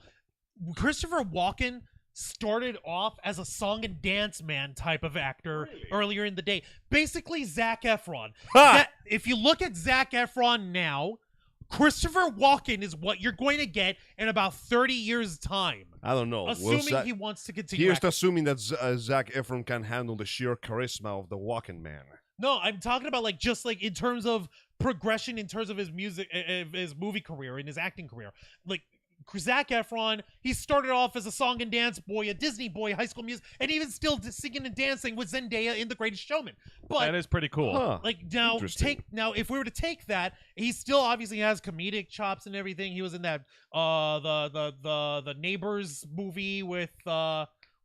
S3: Christopher Walken started off as a song and dance man type of actor earlier in the day. Basically, Zac Efron. If you look at Zac Efron now, Christopher Walken is what you're going to get in about 30 years' time.
S2: I don't know.
S3: Assuming he wants to continue.
S2: Here's
S3: acting.
S2: assuming that Zac Efron can handle the sheer charisma of the Walken man.
S3: No, I'm talking about just in terms of progression, in terms of his music, his movie career, and his acting career. Like Zac Efron, he started off as a song and dance boy, a Disney boy, High School Music, and even still singing and dancing with Zendaya in The Greatest Showman. But
S1: That is pretty cool.
S2: Huh.
S3: like now,
S2: Interesting.
S3: if we were to take that, he still obviously has comedic chops and everything. He was in that the Neighbors movie with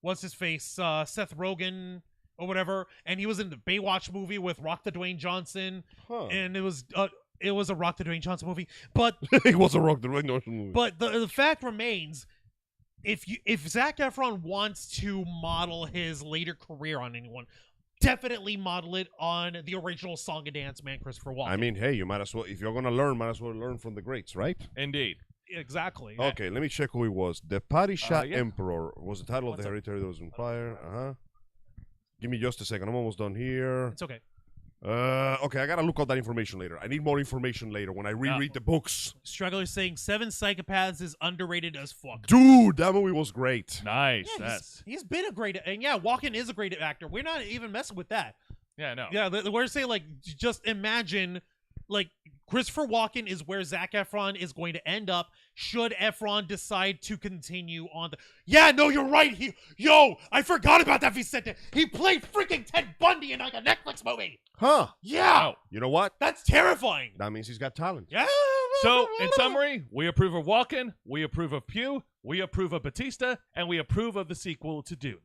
S3: what's his face, Seth Rogen or whatever, and he was in the Baywatch movie with Rock the Dwayne Johnson,
S2: Huh.
S3: and it was a Rock the Dwayne Johnson movie. But
S2: It was a Rock the Red North movie.
S3: but the fact remains, if Zac Efron wants to model his later career on anyone, definitely model it on the original Song and Dance man, Christopher Walken.
S2: I mean, hey, you might as well, if you're gonna learn, might as well learn from the greats, right?
S1: Indeed.
S3: Exactly.
S2: Okay, let me check who he was. The Padishah
S1: yeah.
S2: Emperor was the title of the hereditary that was empire. Give me just a second. I'm almost done here.
S3: It's okay.
S2: Okay, I gotta look up that information later. I need more information later when I reread the books.
S3: Struggler saying Seven Psychopaths is underrated as fuck.
S2: Dude, that movie was great.
S1: Nice.
S3: Yeah,
S1: That's
S3: he's been a great, and yeah, Walken is a great actor. We're not even messing with that.
S1: no.
S3: Yeah, we're saying like just imagine like Christopher Walken is where Zac Efron is going to end up should Efron decide to continue on the. Yeah, no, you're right. I forgot about that, Vicente. He played freaking Ted Bundy in like a Netflix movie.
S2: Huh.
S3: Yeah,
S1: Oh.
S2: You know what?
S3: that's terrifying.
S2: That means he's got talent.
S3: Yeah.
S1: So, in summary, we approve of Walken, we approve of Pugh, we approve of Batista, and we approve of the sequel to Dune.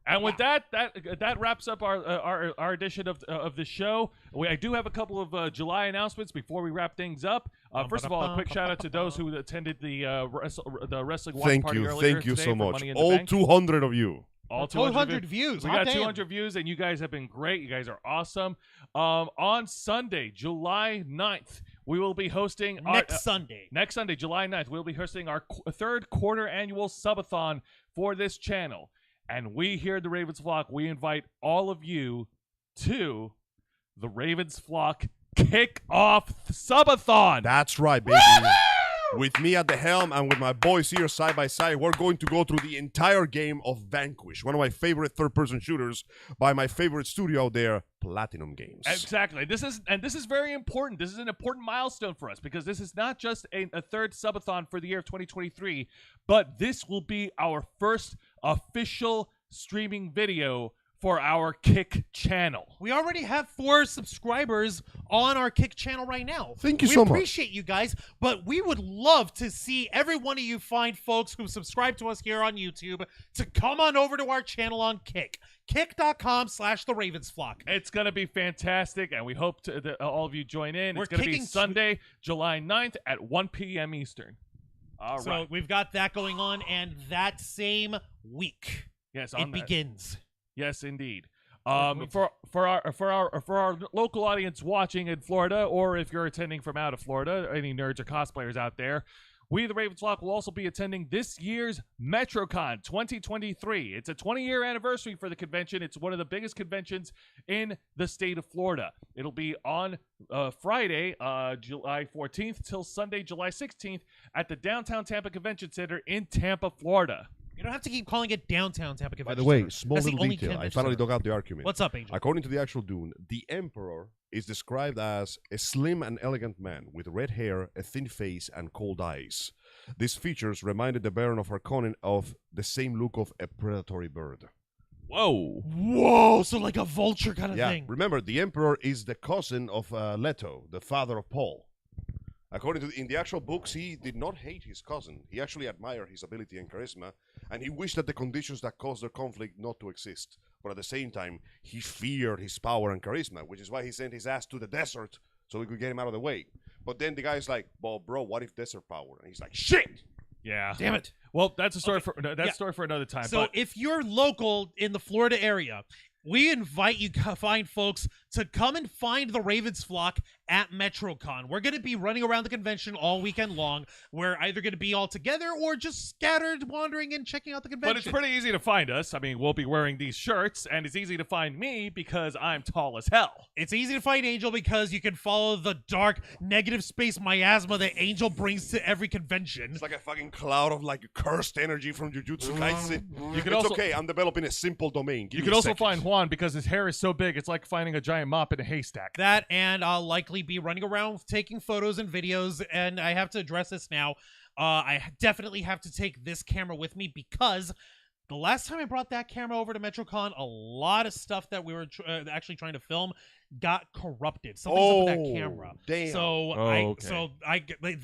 S1: And with that wraps up our edition of the show. I do have a couple of July announcements before we wrap things up. First of all, a quick shout out to those who attended the wrestling watch party earlier
S2: Thank you
S1: today
S2: so
S1: for
S2: much.
S1: Money in the
S2: All
S1: Bank.
S2: 200 of you.
S1: All
S3: 200 views.
S1: We
S3: Hot
S1: got
S3: damn.
S1: 200 views, and you guys have been great. You guys are awesome. On Sunday, July 9th, we will be hosting
S3: Next Sunday,
S1: July 9th, we'll be hosting our third quarter annual subathon for this channel. And we here at the Ravens Flock, we invite all of you to the Ravens Flock Kick-Off Subathon.
S2: That's right, baby. With me at the helm and with my boys here side by side, we're going to go through the entire game of Vanquish, one of my favorite third-person shooters by my favorite studio out there, Platinum Games.
S1: Exactly. This is very important. This is an important milestone for us because this is not just a third subathon for the year of 2023, but this will be our first official streaming video for our Kick channel.
S3: we already have 4 subscribers on our Kick channel right now.
S2: Thank you so much.
S3: We appreciate you guys, but we would love to see every one of you fine folks who subscribe to us here on YouTube to come on over to our channel on Kick. Kick.com/TheRavensFlock.
S1: It's going to be fantastic, and we hope that all of you join in.
S3: We're
S1: It's going to be
S3: kicking
S1: Sunday, July 9th at 1 p.m. Eastern. All
S3: So
S1: right.
S3: we've got that going on, and that same week
S1: Yes,
S3: it begins.
S1: Yes, indeed. For our local audience watching in Florida, or if you're attending from out of Florida, any nerds or cosplayers out there, we, the Ravens Flock, will also be attending this year's MetroCon 2023. It's a 20-year anniversary for the convention. It's one of the biggest conventions in the state of Florida. It'll be on Friday, July 14th, till Sunday, July 16th, at the Downtown Tampa Convention Center in Tampa, Florida.
S3: You don't have to keep calling it downtown Tampa
S2: By
S3: Convention
S2: the way,
S3: Center.
S2: small
S3: That's the
S2: little
S3: only
S2: detail. I
S3: convention
S2: finally
S3: center.
S2: dug out the argument.
S3: What's up, Angel?
S2: According to the actual Dune, the Emperor is described as a slim and elegant man with red hair, a thin face, and cold eyes. These features reminded the Baron of Harkonnen of the same look of a predatory bird.
S1: Whoa.
S3: Whoa, so like a vulture kind of
S2: Yeah,
S3: thing.
S2: remember, the Emperor is the cousin of Leto, the father of Paul. According to in the actual books, he did not hate his cousin. He actually admired his ability and charisma, and he wished that the conditions that caused their conflict not to exist. But at the same time, he feared his power and charisma, which is why he sent his ass to the desert so we could get him out of the way. But then the guy's like, "Well, bro, what if desert power?" And he's like, "Shit!"
S1: Yeah.
S3: Damn it.
S1: Well, that's a story
S3: Okay.
S1: for
S3: Yeah.
S1: a story for another time.
S3: So
S1: but
S3: if you're local in the Florida area, we invite you fine folks to come and find the Ravens Flock at MetroCon. We're going to be running around the convention all weekend long. We're either going to be all together or just scattered, wandering and checking out the convention.
S1: But it's pretty easy to find us. I mean, we'll be wearing these shirts, and it's easy to find me because I'm tall as hell.
S3: It's easy to find Angel because you can follow the dark, negative space miasma that Angel brings to every convention.
S2: It's like a fucking cloud of like cursed energy from Jujutsu Kaisen.
S1: You can
S2: It's
S1: also
S2: okay. I'm developing a simple domain. Give
S1: you
S2: me
S1: can
S2: a
S1: also
S2: second.
S1: find Juan because his hair is so big, it's like finding a giant mop in a haystack.
S3: That, and I'll likely be running around taking photos and videos, and I have to address this now. I definitely have to take this camera with me because the last time I brought that camera over to MetroCon, a lot of stuff that we were actually trying to film got corrupted. Something's up with that camera.
S2: Damn.
S3: So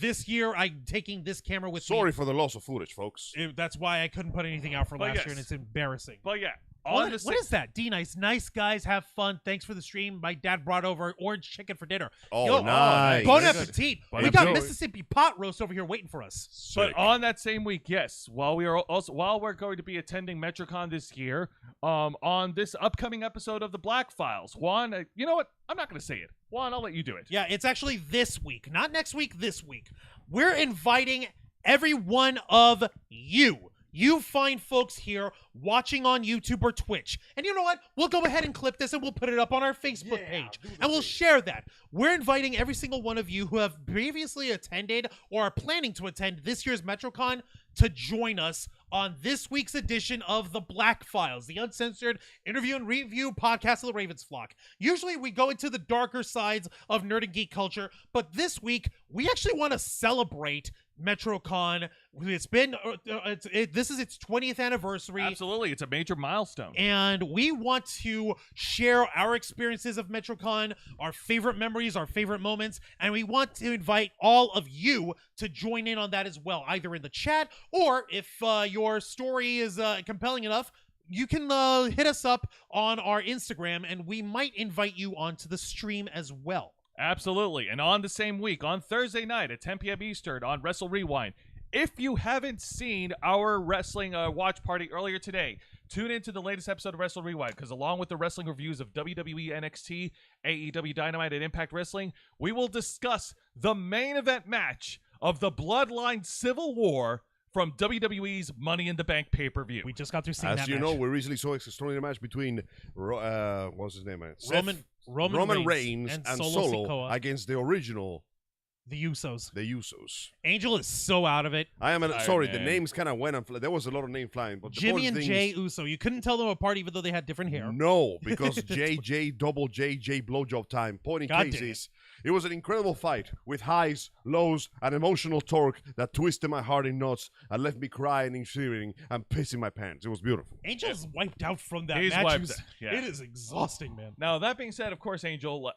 S3: this year I'm taking this camera with me.
S2: Sorry for the loss of footage, folks.
S3: That's why I couldn't put anything out for
S1: But
S3: last
S1: yes.
S3: year, and it's embarrassing.
S1: But yeah, On
S3: What
S1: the
S3: is that? Nice guys, have fun. Thanks for the stream. My dad brought over orange chicken for dinner.
S2: Oh,
S3: Yo,
S2: nice.
S3: Bon
S1: Very good.
S3: appetit.
S1: Bon
S3: We got
S1: appetit.
S3: Mississippi pot roast over here waiting for us.
S1: But on that same week, yes, while we're going to be attending MetroCon this year, on this upcoming episode of the Black Files, Juan, you know what? I'm not going to say it. Juan, I'll let you do it.
S3: Yeah, it's actually this week, not next week. This week, we're inviting every one of you. You fine folks here watching on YouTube or Twitch. And you know what? We'll go ahead and clip this and we'll put it up on our Facebook page. And we'll share that. We're inviting every single one of you who have previously attended or are planning to attend this year's MetroCon to join us on this week's edition of The Black Files, the uncensored interview and review podcast of the Ravens flock. Usually we go into the darker sides of nerd and geek culture, but this week we actually want to celebrate MetroCon. It's been this is its 20th anniversary.
S1: Absolutely. It's a major milestone.
S3: And we want to share our experiences of MetroCon, our favorite memories, our favorite moments, and we want to invite all of you to join in on that as well, either in the chat or if your story is compelling enough, you can hit us up on our Instagram and we might invite you onto the stream as well.
S1: Absolutely. And on the same week, on Thursday night at 10 p.m. Eastern on Wrestle Rewind, if you haven't seen our wrestling watch party earlier today, tune into the latest episode of Wrestle Rewind, because along with the wrestling reviews of WWE, NXT, AEW Dynamite, and Impact Wrestling, we will discuss the main event match of the Bloodline Civil War from WWE's Money in the Bank pay-per-view.
S3: We just got through seeing that
S2: As you
S3: match.
S2: know, we recently saw extraordinary match between what's his name?
S3: Roman
S2: Reigns and Solo
S3: Sikoa,
S2: against the original,
S3: the Usos.
S2: the Usos.
S3: Angel is so out of it.
S2: I am
S1: Iron
S2: sorry,
S1: Man.
S2: the names kind of went on. There was a lot of name flying, but the
S3: Jimmy and
S2: important
S3: Jay
S2: thing
S3: Uso. You couldn't tell them apart even though they had different hair.
S2: No, because double J blowjob time. Point in
S3: God
S2: case
S3: damn it.
S2: is, it was an incredible fight with highs, lows, and emotional torque that twisted my heart in knots and left me crying and shivering and pissing my pants. It was beautiful.
S3: Angel's wiped out from that
S1: He's
S3: match.
S1: wiped
S3: It was-
S1: out, yeah.
S3: It is exhausting, man.
S1: Now, that being said, of course, Angel,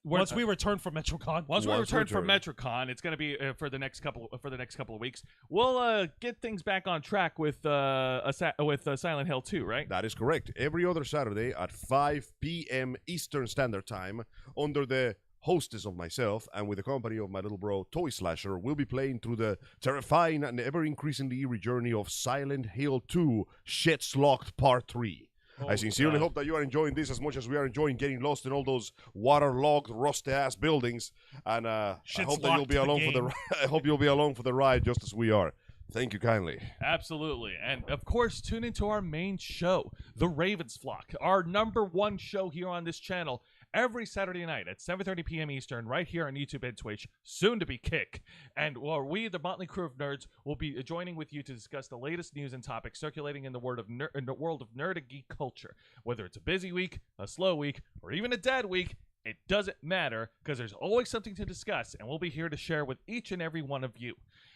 S3: Once we return from MetroCon,
S1: Once we
S2: Once
S1: return from
S2: return.
S1: MetroCon, it's going to be for the next couple of weeks. We'll get things back on track with Silent Hill 2, right?
S2: That is correct. Every other Saturday at 5 p.m. Eastern Standard Time, under the hostess of myself and with the company of my little bro Toy Slasher, we'll be playing through the terrifying and ever-increasingly eerie journey of Silent Hill 2 Shit's Locked Part 3. I sincerely hope that you are enjoying this as much as we are enjoying getting lost in all those waterlogged, rusty-ass buildings. And I
S3: Shit's
S2: hope that you'll
S3: locked
S2: be
S3: to the
S2: along for the
S3: game.
S2: I hope you'll be along for the ride just as we are. Thank you kindly.
S1: Absolutely. And, of course, tune into our main show, The Ravens Flock, our #1 show here on this channel, every Saturday night at 7:30 p.m. Eastern, right here on YouTube and Twitch, soon to be Kick. And we, the motley crew of nerds, will be joining with you to discuss the latest news and topics circulating in the world of nerd and geek culture. Whether it's a busy week, a slow week, or even a dead week, it doesn't matter, because there's always something to discuss, and we'll be here to share with each and every one of you.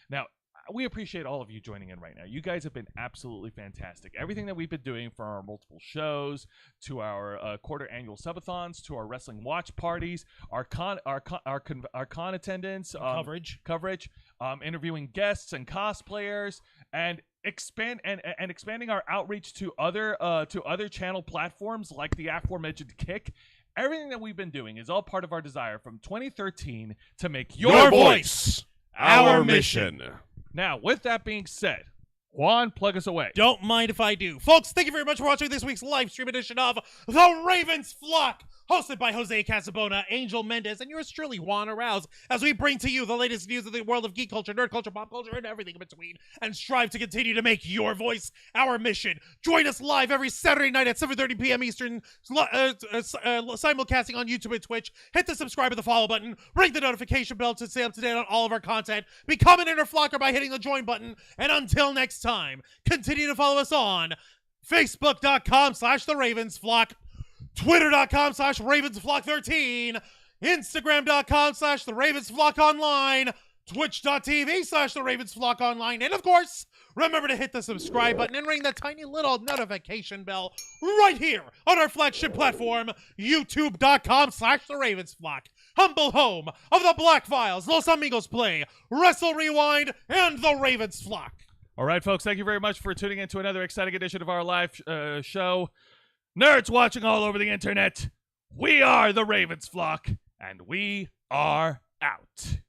S1: Now, we appreciate all of you joining in right now. You guys have been absolutely fantastic. Everything that we've been doing, from our multiple shows to our quarter annual subathons to our wrestling watch parties, our con attendance, coverage, interviewing guests and cosplayers, and expanding our outreach to other channel platforms like the aforementioned Kick. Everything that we've been doing is all part of our desire from 2013 to make your voice our mission. Now, with that being said, Juan, plug us away.
S3: don't mind if I do. Folks, thank you very much for watching this week's live stream edition of The Ravens Flock, hosted by Jose Casabona, Angel Mendez, and yours truly, Juan Arouse, as we bring to you the latest news of the world of geek culture, nerd culture, pop culture, and everything in between, and strive to continue to make your voice our mission. Join us live every Saturday night at 7:30 p.m. Eastern, simulcasting on YouTube and Twitch. Hit the subscribe and the follow button. Ring the notification bell to stay up to date on all of our content. Become an inner flocker by hitting the join button. And until next time, continue to follow us on Facebook.com/The Ravens Flock, Twitter.com/RavensFlock13, Instagram.com/The Ravens Flock Online, Twitch.tv/The Ravens Flock Online, and of course, remember to hit the subscribe button and ring that tiny little notification bell right here on our flagship platform, YouTube.com/The Ravens Flock, humble home of the Black Files, Los Amigos Play, Wrestle Rewind, and The Ravens Flock.
S1: All right, folks, thank you very much for tuning in to another exciting edition of our live show. Nerds watching all over the internet, we are the Ravens Flock, and we are out.